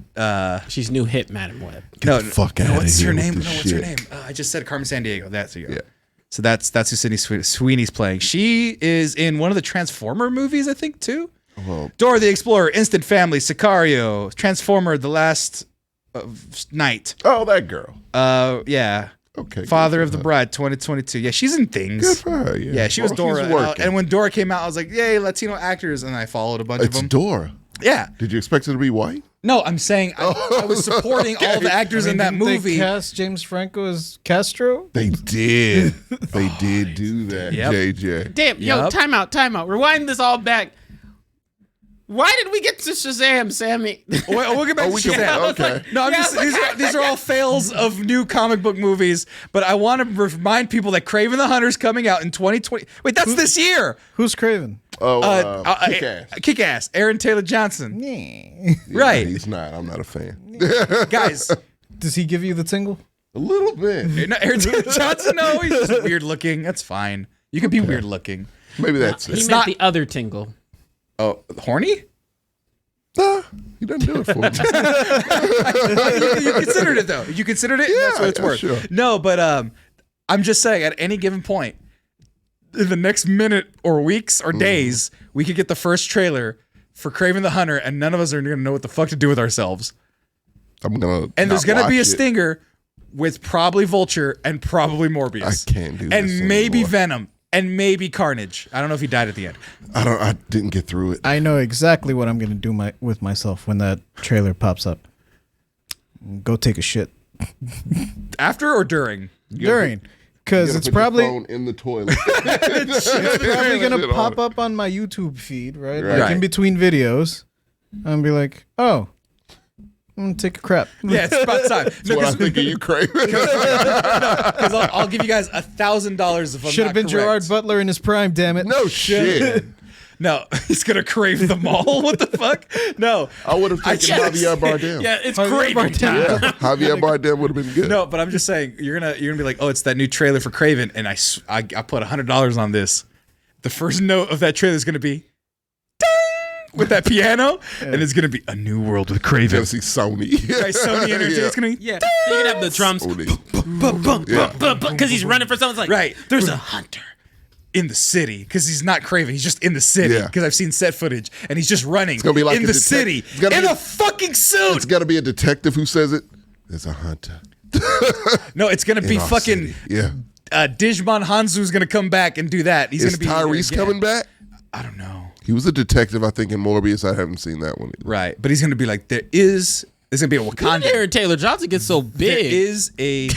She's new hit Madame Web. No, the fuck outta what's here her with name? No, this what's her shit. name? I just said Carmen Sandiego. That's you. Yeah. So that's who Sydney Sweeney's playing. She is in one of the Transformer movies, I think, too. Well, Dora the Explorer, Instant Family, Sicario, Transformer: The Last Night. oh, that girl. Yeah. Okay. Father good of for the her. Bride, 2022. Yeah, she's in things. Good for her. Yeah, Yeah, she was Well, Dora. she's And, working. and when Dora came out, I was like, yay, Latino actors. And I followed a bunch It's of them. Dora. Yeah. Did you expect her to be white? No, I'm saying I was supporting all the actors in that Didn't they movie. cast James Franco as Castro? They did. They did do that, Yep. JJ. Damn, yo, Yup. time out. Rewind this all back. Why did we get to Shazam, Sammy? We'll get back Oh, we to can. Shazam. Okay. No, I'm Yeah, just, I was like, these are all fails of new comic book movies, but I want to remind people that Kraven the Hunter's coming out in 2020. Wait, that's this year. Who's Craven? Oh, Kick-Ass. Kick-Ass. Aaron Taylor Johnson. Yeah, Right. He's not. I'm not a fan. Guys, Does he give you the tingle? A little bit. no, Aaron Taylor Johnson, no, he's just weird looking. That's fine. You can be weird looking. Maybe that's He it. meant not- the other tingle. Oh, horny? Nah, he doesn't do it for me. You considered it though. You considered it. Yeah, That's what it's worth. sure. No, but I'm just saying, at any given point, in the next minute or weeks or days, we could get the first trailer for Kraven the Hunter, and none of us are going to know what the fuck to do with ourselves. I'm gonna. And there's going to be a stinger with probably Vulture and probably Morbius. I can't do this and maybe anymore. Venom and maybe Carnage. I don't know if he died at the end. I didn't get through it. I know exactly what I'm gonna do with myself when that trailer pops up. Go take a shit After or during? during, because it's probably phone in the toilet. probably gonna Shit on pop it. up on my YouTube feed, right? Right. Like in between videos, and be like, "Oh, I'm gonna take a crap." Yeah, it's about time. That's what I think of you, Kraven. Because I'll give you guys $1,000 if I'm Should not have been correct. Gerard Butler in his prime. Damn it! No shit. No, he's gonna crave them all. What the fuck? No, I would have taken Javier Bardem. Yeah, it's Javier great. Bardem. Yeah, Javier Bardem would have been good. no. But I'm just saying, you're gonna be like, oh, it's that new trailer for Kraven, and I put $100 on this. The first note of that trailer is gonna be, ding, with that piano, and it's gonna be a new world with You're gonna Kraven. see Sony. Right, Sony Energy. Yeah. It's gonna be Yeah, you can have the drums Sony. Yeah. because he's running for someone's like, right. there's a hunter. In the city, because he's not Kraven, he's just in the city. Yeah. Because I've seen set footage, and he's just running gonna be like in a the detec- city it's gotta in be- a fucking suit. It's got to be a detective who says it. There's a hunter. No, it's gonna be in our fucking. city. Yeah. Digimon Hanzu's gonna come back and do that. He's Is gonna be Tyrese again. coming back? I don't know. He was a detective, I think, in Morbius. I haven't seen that one either. Right, but he's gonna be like, there's gonna be a Wakanda. Aaron Taylor Johnson gets so There big. is a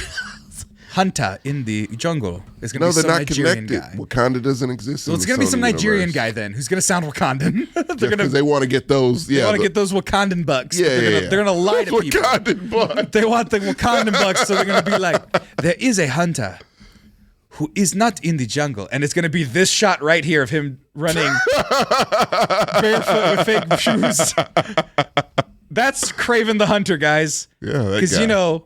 hunter in the jungle. It's gonna No, be they're some not Nigerian connected. guy. Wakanda doesn't exist. Well, in it's the gonna be Sony some Nigerian universe. guy then who's gonna sound Wakandan. They're Because gonna they want to get those. Yeah, they want to get those Wakandan bucks. Yeah, They're gonna lie to people. Wakandan blood. They want the Wakandan bucks, so they're gonna be like, there is a hunter who is not in the jungle, and it's gonna be this shot right here of him running barefoot with fake shoes. That's Kraven the Hunter, guys. Yeah, that Because guy. you know,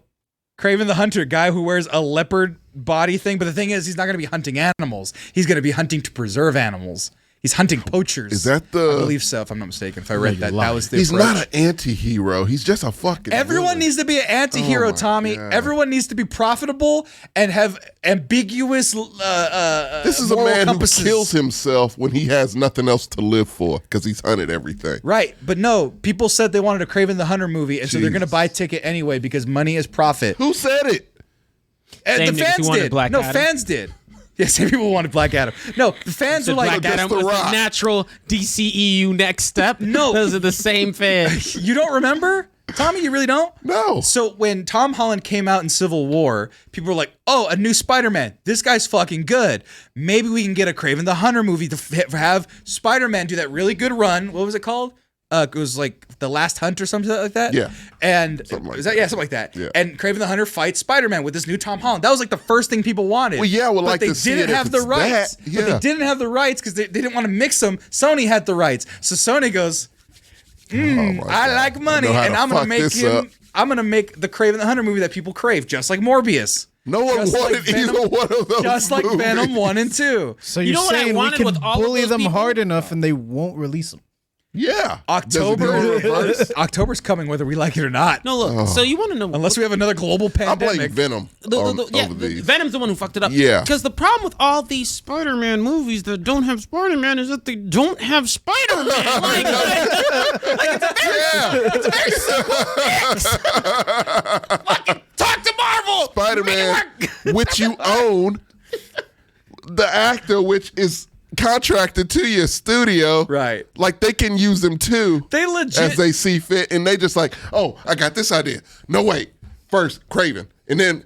Kraven the Hunter, guy who wears a leopard body thing. But the thing is, he's not gonna be hunting animals. He's gonna be hunting to preserve animals. He's hunting poachers. Is that the- I believe so, if I'm not mistaken. If I read that, that was the He's approach. not an anti-hero. He's just a fucking Everyone villain. needs to be an anti-hero, Oh my Tommy. God. Everyone needs to be profitable and have ambiguous This is a moral man compasses. who kills himself when he has nothing else to live for because he's hunted everything. Right, but no, people said they wanted a Kraven the Hunter movie, and so they're going to Jesus. buy a ticket anyway because money is profit. Who said it? And Same the niggas fans who wanted did. Black No, Adam. fans did. Yeah, same people wanted Black Adam. No, the fans were like, Black Adam The was Rock. the natural DCEU next step. No. Those are the same fans. you don't remember? Tommy, you really don't? No. So when Tom Holland came out in Civil War, people were like, "Oh, a new Spider-Man. This guy's fucking good. Maybe we can get a Kraven the Hunter movie to have Spider-Man do that really good run. What was it called? It was like The Last Hunt or something like that. Yeah. And Something like is that that. yeah, something like that. Yeah. And Kraven the Hunter fights Spider-Man with this new Tom Holland. That was like the first thing people wanted. Well, yeah, I would but like they to see didn't it if have the it's rights. that. But Yeah. they didn't have the rights because they didn't want to mix them. Sony had the rights, so Sony goes, Oh my I God. like money, I know how and to I'm gonna fuck make this him. up. I'm gonna make the Kraven the Hunter movie that people crave, just like Morbius, No one Just like wanted Venom- either one of those. just like movies. Venom 1 and 2. So You you're know what I saying we wanted can with all of bully those them people? hard enough and they won't release them? Yeah. October, Does it go in reverse? October's coming, whether we like it or not. No, look. So you want to know? Unless we have another global I blame pandemic. Venom over these. Venom's the one who fucked it up. Yeah. Because the problem with all these Spider-Man movies that don't have Spider-Man is that they don't have Spider-Man. It's a very simple fix. Fucking talk to Marvel. Spider-Man, which you own, the actor, which is contracted to your studio. Right. Like, they can use them too. They legit- as they see fit. And they just like, oh, I got this idea. No, wait. First, Kraven. And then,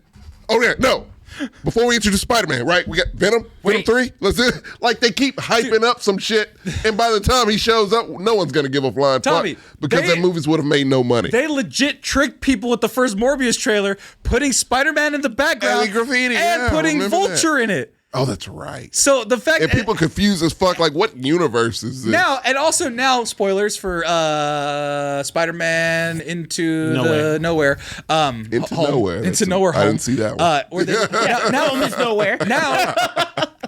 oh, yeah, no. Before we introduce Spider-Man, right? We got Venom, Venom 3. Let's do it. Like, they keep hyping up some shit. And by the time he shows up, no one's going to give a flying Tommy, fuck because they- their movies would have made no money. They legit tricked people with the first Morbius trailer, putting Spider-Man in the background Ellie Graffiti, and yeah, I putting remember Vulture in it. Oh, that's right. So the fact And people confused as fuck. Like, what universe is this? now, and also now, spoilers for Spider-Man Into the Nowhere. Into Home. Nowhere. Into Nowhere Home. I didn't see that one. Where they, now, Home is nowhere. now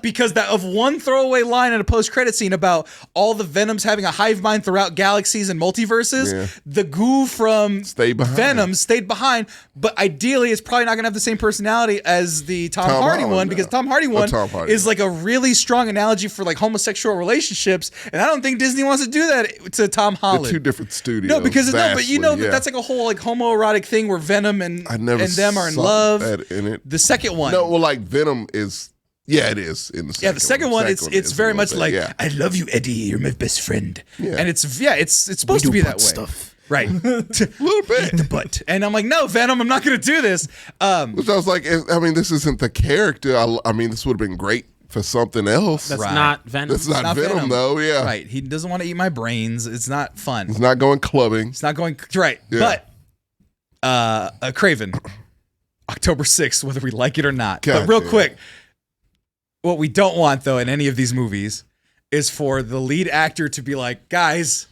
because of one throwaway line in a post-credit scene about all the Venoms having a hive mind throughout galaxies and multiverses. The goo from Venom stayed behind, but ideally it's probably not going to have the same personality as the Tom Hardy one, because Tom Hardy one is like a really strong analogy for like homosexual relationships, and I don't think Disney wants to do that to Tom Holland. They're two different studios. No, because but you know that's like a whole like homoerotic thing where Venom and them are in love. In it. The second one, no, well, like Venom is. Yeah, it is in the second. Yeah, the second one, it's very much like I love you, Eddie. You're my best friend. And it's supposed to be that way. Stuff. Right. A little bit. Eat the butt. And I'm like, no, Venom, I'm not going to do this. Which I was like, I mean, this isn't the character. I mean, this would have been great for something else. That's not Venom. That's not Venom, though. Yeah. Right. He doesn't want to eat my brains. It's not fun. He's not going clubbing. It's not going right. Yeah. But Kraven, October 6th, whether we like it or not. God but real quick. What we don't want, though, in any of these movies is for the lead actor to be like, guys,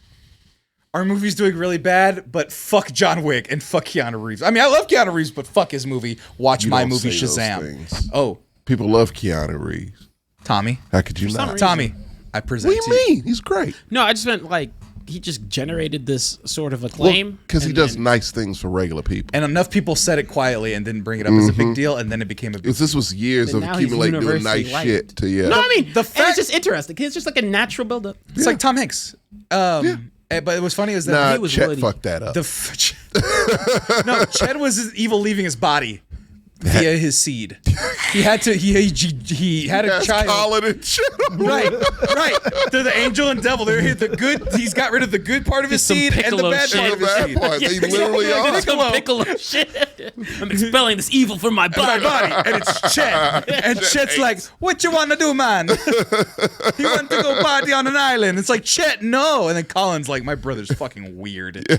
our movie's doing really bad, but fuck John Wick and fuck Keanu Reeves. I mean, I love Keanu Reeves, but fuck his movie. Watch my movie, Shazam. Oh. People love Keanu Reeves. Tommy. How could you not? Tommy, I present to you. What do you mean? He's great. No, I just meant like, he just generated this sort of acclaim. Because he does nice things for regular people. And enough people said it quietly and didn't bring it up as a big deal, and then it became a big deal. This was years of accumulating doing nice shit to No, I mean, it's just interesting. It's just like a natural buildup. It's like Tom Hanks. But it was funny is that he was Chet fucked that up. No, Chet was evil leaving his body via his seed. He had to. He had a child. Colin and Chet. Right. They're the angel and devil. They're the good. He's got rid of the good part of his seed and the bad part of his seed. They literally are. Some piccolo shit. I'm expelling this evil from my body. And it's Chet. And Chet's like, "What you want to do, man?" He wants to go party on an island. It's like, Chet, no. And then Colin's like, "My brother's fucking weird." Yeah.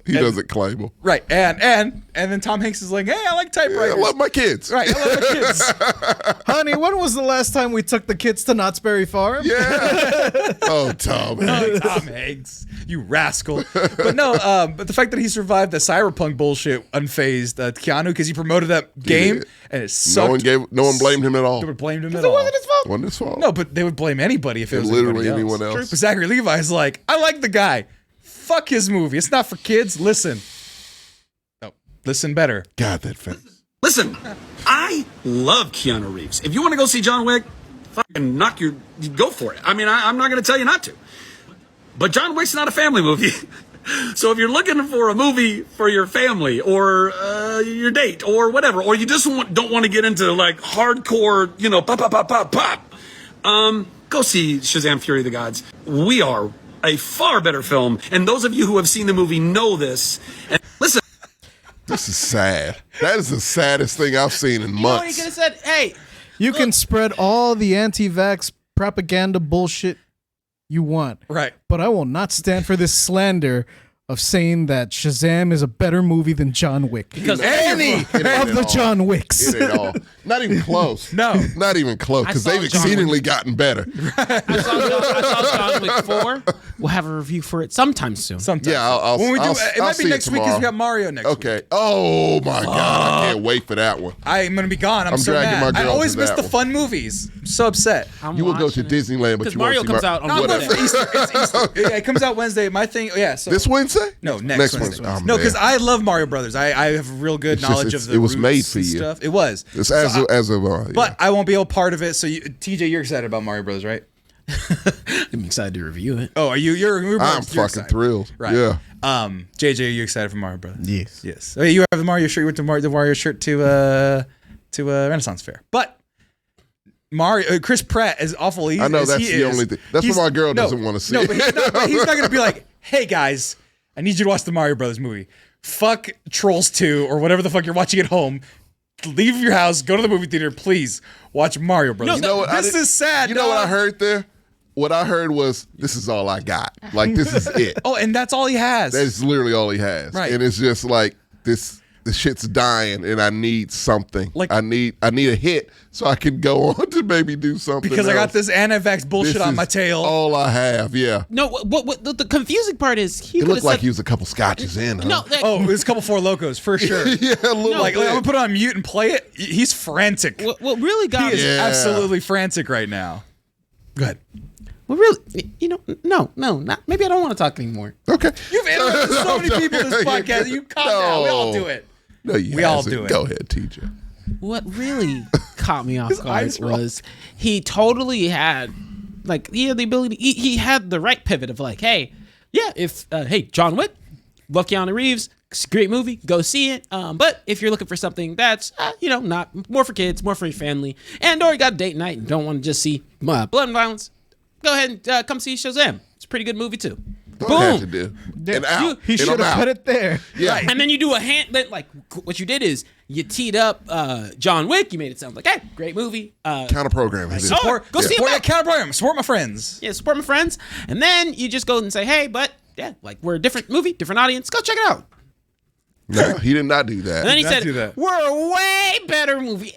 He doesn't claim them. Right. And then Tom Hanks is like, hey, I like typewriters. I love my kids. Right. I love my kids. Honey, when was the last time we took the kids to Knott's Berry Farm? Yeah. Oh, Tom Hanks. Tom Hanks. You rascal. But no, but the fact that he survived the cyberpunk bullshit unfazed Keanu, because he promoted that game and it sucked. No one blamed him at all. They would blame him at all. It wasn't his fault. Wasn't his fault. No, but they would blame anybody if it was literally anyone else. But Zachary Levi is like, I like the guy. Fuck his movie. It's not for kids. Listen. No, listen better. God, that face. Listen, I love Keanu Reeves. If you want to go see John Wick, fucking go for it. I mean, I'm not going to tell you not to. But John Wick's not a family movie. So if you're looking for a movie for your family or your date or whatever, or you just don't want to get into like hardcore, pop, go see Shazam! Fury of the Gods. We are a far better film, and those of you who have seen the movie know this. And listen, this is sad. That is the saddest thing I've seen in months. You know what he could have said? Hey, you can spread all the anti-vax propaganda bullshit you want, right? But I will not stand for this slander of saying that Shazam is a better movie than John Wick. Because any of the John Wicks. It ain't all. Not even close. No. Not even close, because they've exceedingly gotten better. I saw John Wick 4. We'll have a review for it sometime soon. Yeah, I'll when we do, it might be next week because we got Mario next week. Okay. Oh, my God. I can't wait for that one. I'm going to be gone. I'm so dragging mad. my I girl always to miss that the one. fun movies. I'm so upset. You will go to Disneyland, but you won't Mario see comes out on No, Wednesday. for Easter. It's Easter. Yeah, it comes out Wednesday. My thing, So This Wednesday? No, next Wednesday. Oh, no, because man. I love Mario Brothers. I have real good knowledge of the it was roots made for and you. stuff. It was. It's yeah. But I won't be a part of it. So TJ, you're excited about Mario Brothers, right? I'm excited to review it. Oh, are you? I'm fucking thrilled. Right. Yeah. JJ, are you excited for Mario Brothers? Yes. Yes. Oh, you have the Mario shirt. You went to the Mario shirt to Renaissance Fair, but. Mario, Chris Pratt, as awful I know that's the only thing. That's what my girl doesn't want to see. No, but he's not going to be like, hey guys, I need you to watch the Mario Brothers movie. Fuck Trolls 2 or whatever the fuck you're watching at home. Leave your house, go to the movie theater, please watch Mario Brothers. You know what? This is sad. You know what I heard there? What I heard was, this is all I got. Like, this is it. Oh, and that's all he has. That's literally all he has. Right. And it's just like this. the shit's dying and I need something. Like- I need a hit so I can go on to maybe do something Because I got else. this anti-vax bullshit This on is my tail. all I have, yeah. No, what the confusing part is he It could have looked like said he was a couple scotches in, huh? no. Oh, there's a couple Four Locos for sure. yeah, a little Like, bit. I'm gonna put it on mute and play it. He's frantic. what really got He is me. Yeah. absolutely frantic right now. Go ahead. Well, really, no, not. Maybe I don't want to talk anymore. Okay. You've interrupted so many people in this podcast. You calm down. We all do it. No, you We all hasn't. do it. Go ahead, TJ. What really caught me off guard eyes roll. was he totally had, like, he had the ability. He had the right pivot of like, hey, yeah, if hey, John Wick, love Keanu Reeves. It's a great movie. Go see it. But if you're looking for something that's, not more for kids, more for your family, and or you got a date night and don't want to just see blood and violence, go ahead and come see Shazam. It's a pretty good movie too. All I have to Boom. do. And out. He And should I'm have out. cut it there. Yeah. Right. And then you do a hand that, like, what you did is you teed up John Wick. You made it sound like, hey, great movie. Counter programming. Support, go see support it. that counter program. Support my friends. Yeah, support my friends. And then you just go and say, hey, but yeah, like, we're a different movie, different audience. Go check it out. No, he did not do that. And then he Not said, do that. we're a way better movie.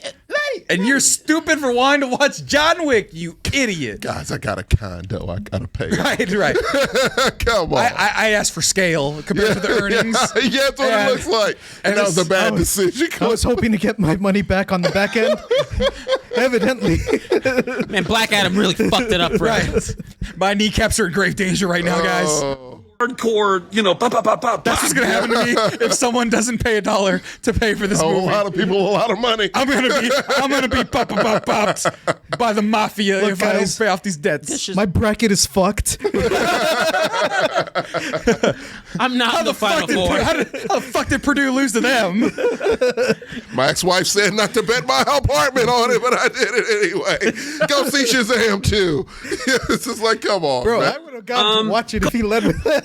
And you're stupid for wanting to watch John Wick, you idiot. Guys, I got a condo I gotta pay. Right. Come on. I asked for scale compared to the earnings. yeah, that's what And- it looks like. And and that was a it's- bad decision. I was hoping to get my money back on the back end. Evidently. Man, Black Adam really fucked it up for us. Right. My kneecaps are in grave danger right now, guys. Hardcore, pop, pop, pop, pop. That's what's gonna happen to me if someone doesn't pay $1 to pay for this A movie. lot of people, a lot of money. I'm gonna be popped by the mafia Look, if I don't guys, pay off these debts. My bracket is fucked. I'm not in the Final Four. How the fuck did Purdue lose to them? My ex-wife said not to bet my apartment on it, but I did it anyway. Go see Shazam too. It's just like, come on, Bro, man. I would have gotten to watch it if he led with that.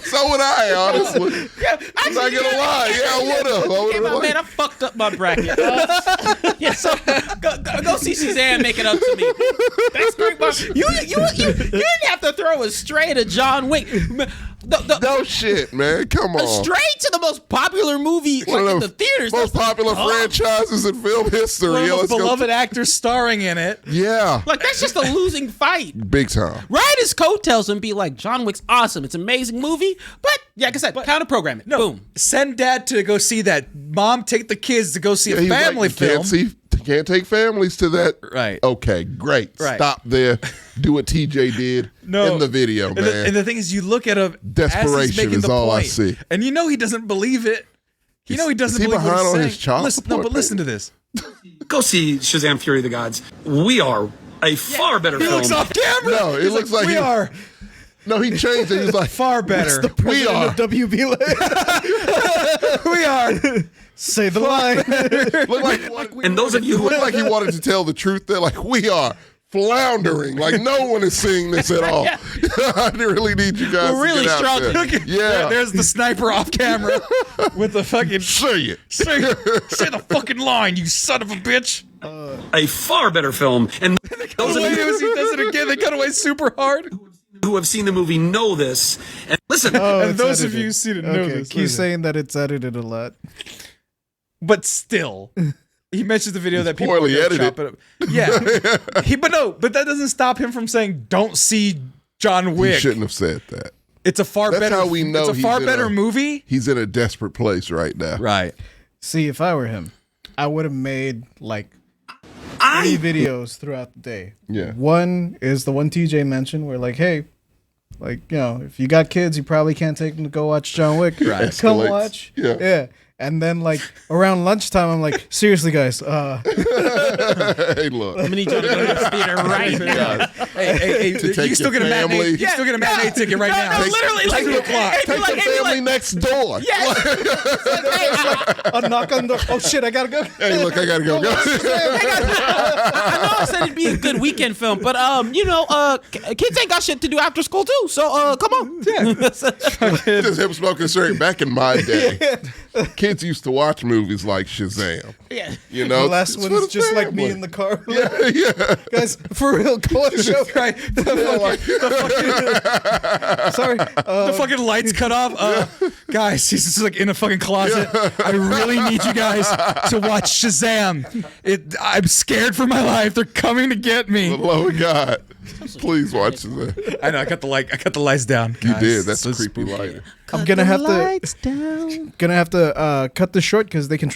So would I, honestly. I'm not gonna lie. Yeah, I would Hey, have. man, I fucked up my bracket. Yeah, so go see Shazam, make it up to me. That's great. You didn't have to throw it straight at John Wick. No shit, man. Come on. Straight to the most popular movie One like, of in the theaters. most popular franchises in film history. One of Yeah, the let's go. beloved actors starring in it. Yeah, Like, that's just a losing fight. big time. Ride his coattails and be like, John Wick's awesome. It's an amazing movie. But, yeah, like I said, counter program it. Boom. Send dad to go see that. Mom, take the kids to go see a He's family like, you film. can't take families to that. Right. Okay, great. Right. Stop there. Do what TJ did in the video, and man. and the thing is, you look at him. Desperation as he's making is the all I point, see. and you know he doesn't believe it. You know he doesn't is he believe what behind he's on saying. his child Listen, support but listen to this. Go see Shazam Fury of the Gods. We are a far better He film. looks off camera. No, it He's looks like we he- are No, he changed it. He was like, far better. we are. Of WB We are. Say the line. Look like And those of you who looked like he wanted to tell the truth. They're like, we are floundering. Like no one is seeing this at all. I really need you guys. We're really to get out struggling. there. Yeah, There's the sniper off camera with the fucking say it. say the fucking line, you son of a bitch. a far better film. And those The of way you he does it again, they cut away super hard. who have seen the movie know this. And listen, And it's those of edited. you who seen it know Okay, this. keep listen. saying that it's edited a lot. But still, he mentions the video that people poorly are edited. chopping up. Yeah, but that doesn't stop him from saying, "Don't see John He Wick." shouldn't have said that. It's a far That's better. how we know it's a he's far in better a- movie. He's in a desperate place right now. Right. See, if I were him, I would have made like 3 videos throughout the day. Yeah. One is the one TJ mentioned where like, hey, like, if you got kids, you probably can't take them to go watch John Wick. Right. Come Escalates. watch. Yeah. Yeah. And then like around lunchtime, I'm like, seriously, guys, Hey, look. I'm gonna need you to go to the theater right now. Hey, To you take can still your get a matinee. family. You can still get a matinee ticket right now. No, literally, It's like, 2 o'clock. hey, Take like, the hey, family like- next door. a knock on the. Oh shit, I gotta go. Hey, look, I gotta go. I know I said it'd be a good weekend film, but kids ain't got shit to do after school too. So come on. Just him smoking straight back in my day. kids used to watch movies like Shazam. Yeah. You know, The last it's for one's the just like me family. in the car. Yeah. Guys, for real, go on show. Right. Sorry. The fucking lights cut off. Guys, he's just like in a fucking closet. I really need you guys to watch Shazam. I'm scared for my life. They're coming to get For me. the love of God, please watch Shazam. I know. I cut the lights down. You guys. did. That's a So creepy spooky. lighter. I'm gonna have to cut this short because they can.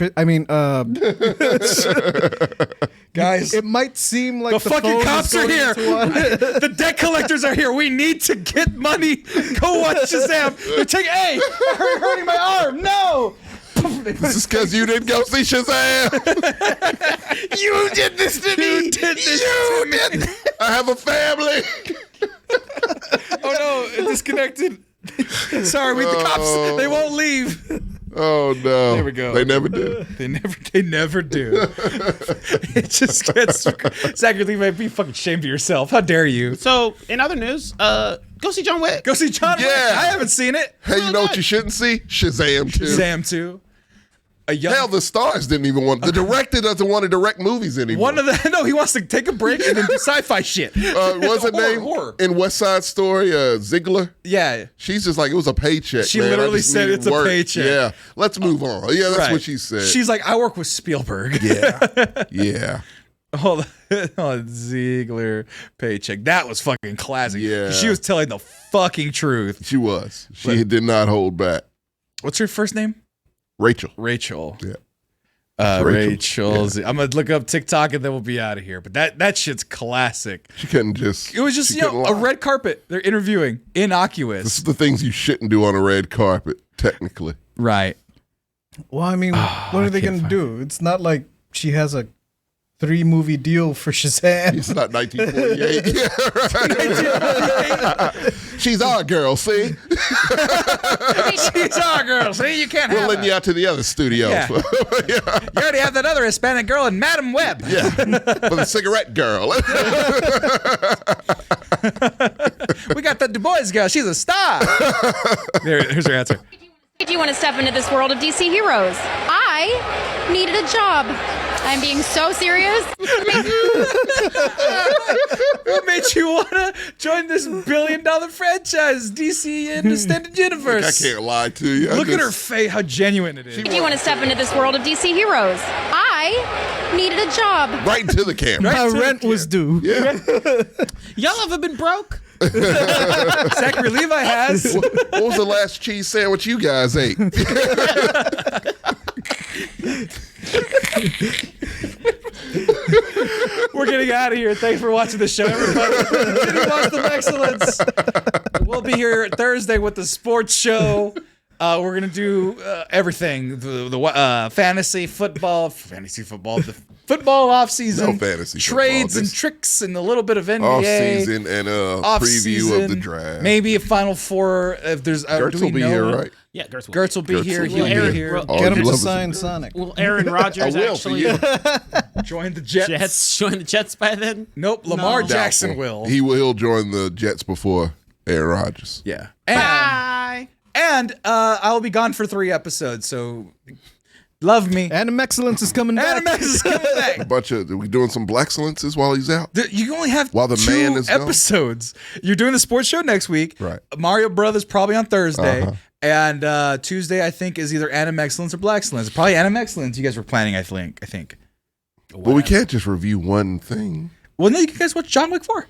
Guys, it might seem like the fucking phone is cops are going here. into one. The debt collectors are here. We need to get money. Go watch Shazam. They're taking. Hey, hurting my arm. No. This is because you didn't go see Shazam. You did this to me. You did this to me. I have a family. Oh no, it disconnected. Sorry, the cops. They won't leave. Oh no! There we go. They never do. They never do. It just gets. Zachary Levi, be fucking ashamed of yourself. How dare you? So, in other news, go see John Wick. Go see John Wick. Yeah. I haven't seen it. Hey, you know what you shouldn't see? Shazam 2. Shazam 2. A young. Hell, the stars didn't even want. The director doesn't want to direct movies anymore. One of the. No, he wants to take a break and then do sci-fi shit. What's her name? Horror. In West Side Story, Ziegler. Yeah. She's just like, it was a paycheck. She man. I literally just said needed it's a work. paycheck. Yeah, let's move on. Yeah, that's Right. what she said. She's like, I work with Spielberg. yeah, yeah. Hold on, Ziegler paycheck. That was fucking classic. Yeah. She was telling the fucking truth. She was. She did not hold back. What's her first name? Rachel. Rachel. Yeah. Rachel. I'm gonna look up TikTok and then we'll be out of here. But that shit's classic. She couldn't just. It was just she a couldn't lie. red carpet. They're interviewing This innocuous. is the things you shouldn't do on a red carpet, technically. Right. Well, I mean, what are they can't gonna do? It's not like she has a 3-movie deal for Shazam. It's not 1948. Yeah, right. She's our girl, see? She's our girl. See, you can't We're have letting her. you out to the other studios. Yeah. Yeah. You already have that other Hispanic girl in Madame Web. Yeah, for the cigarette girl. We got the Du Bois girl. She's a star. Here's her answer. If you want to step into this world of DC heroes, I needed a job. I'm being so serious. What made you want to join this billion-dollar franchise, DC and Extended Universe? I can't lie to you. Look at her face, how genuine it is. If you want to step into this world of DC heroes, I needed a job. Right into the camera. My rent was due. Yeah. Y'all ever been broke? Zachary Levi has. What was the last cheese sandwich you guys ate? We're getting out of here. Thanks for watching the show, everybody. City Boston Excellence. We'll be here Thursday with the sports show. We're gonna do everything: the fantasy football, the football off season, No fantasy trades football, and just tricks, and a little bit of NBA Off season and a off preview season, of the draft. Maybe a Final Four. If there's, Gertz do we will be know here, when? right? Yeah, Gertz will. Gertz will be Gertz here. will He'll be be here. here. All Get him you to love is sign Gertz. Sonic. Will Aaron Rodgers I will for actually you. Join the Jets. join the Jets by then? Nope. Lamar No. Jackson Doubtful. will. He'll join the Jets before Aaron Rodgers. Yeah. Bye. And I will be gone for 3 episodes, so love me. Anime Excellence is coming back. Anime is coming back. Are we doing some black excellences while he's out? You only have While the 2 man is gone? episodes. You're doing the sports show next week. Right. Mario Brothers probably on Thursday. Uh-huh. And Tuesday, I think, is either Anime Excellence or Black Excellence. Probably Anime Excellence you guys were planning, I think. Well, we can't just review one thing. Well, no, you guys watch John Wick 4.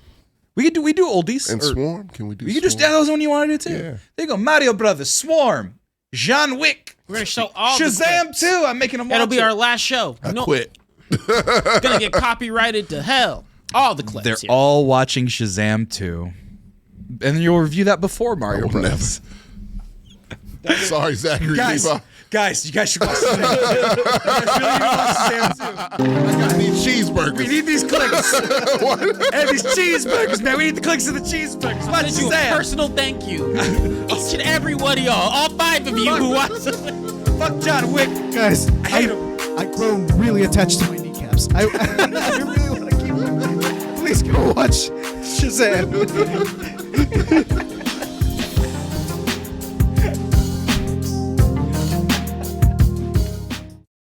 We do oldies. And or- Swarm? Can we do You can just, Swarm? that was the one you wanted to do too. Yeah. There you go. Mario Brothers, Swarm, John Wick, We're gonna show all the Shazam clips. 2. I'm making them watch That'll be it. our last show. I quit. It's gonna get copyrighted to hell. All the clips. They're here. all watching Shazam 2. And then you'll review that before Mario will Brothers. Sorry, Zachary Guys, Levi. you guys should watch Shazam. You guys really need to watch Shazam 2. I need cheeseburgers. We need these clicks. And these cheeseburgers, man. We need the clicks of the cheeseburgers. Watch Send you a Shazam. personal thank you. Each and every one of y'all, all 5 of you who watch. Fuck John Wick. Guys, I hate him. I've grown really attached to my kneecaps. I really want to keep them. Please go watch Shazam.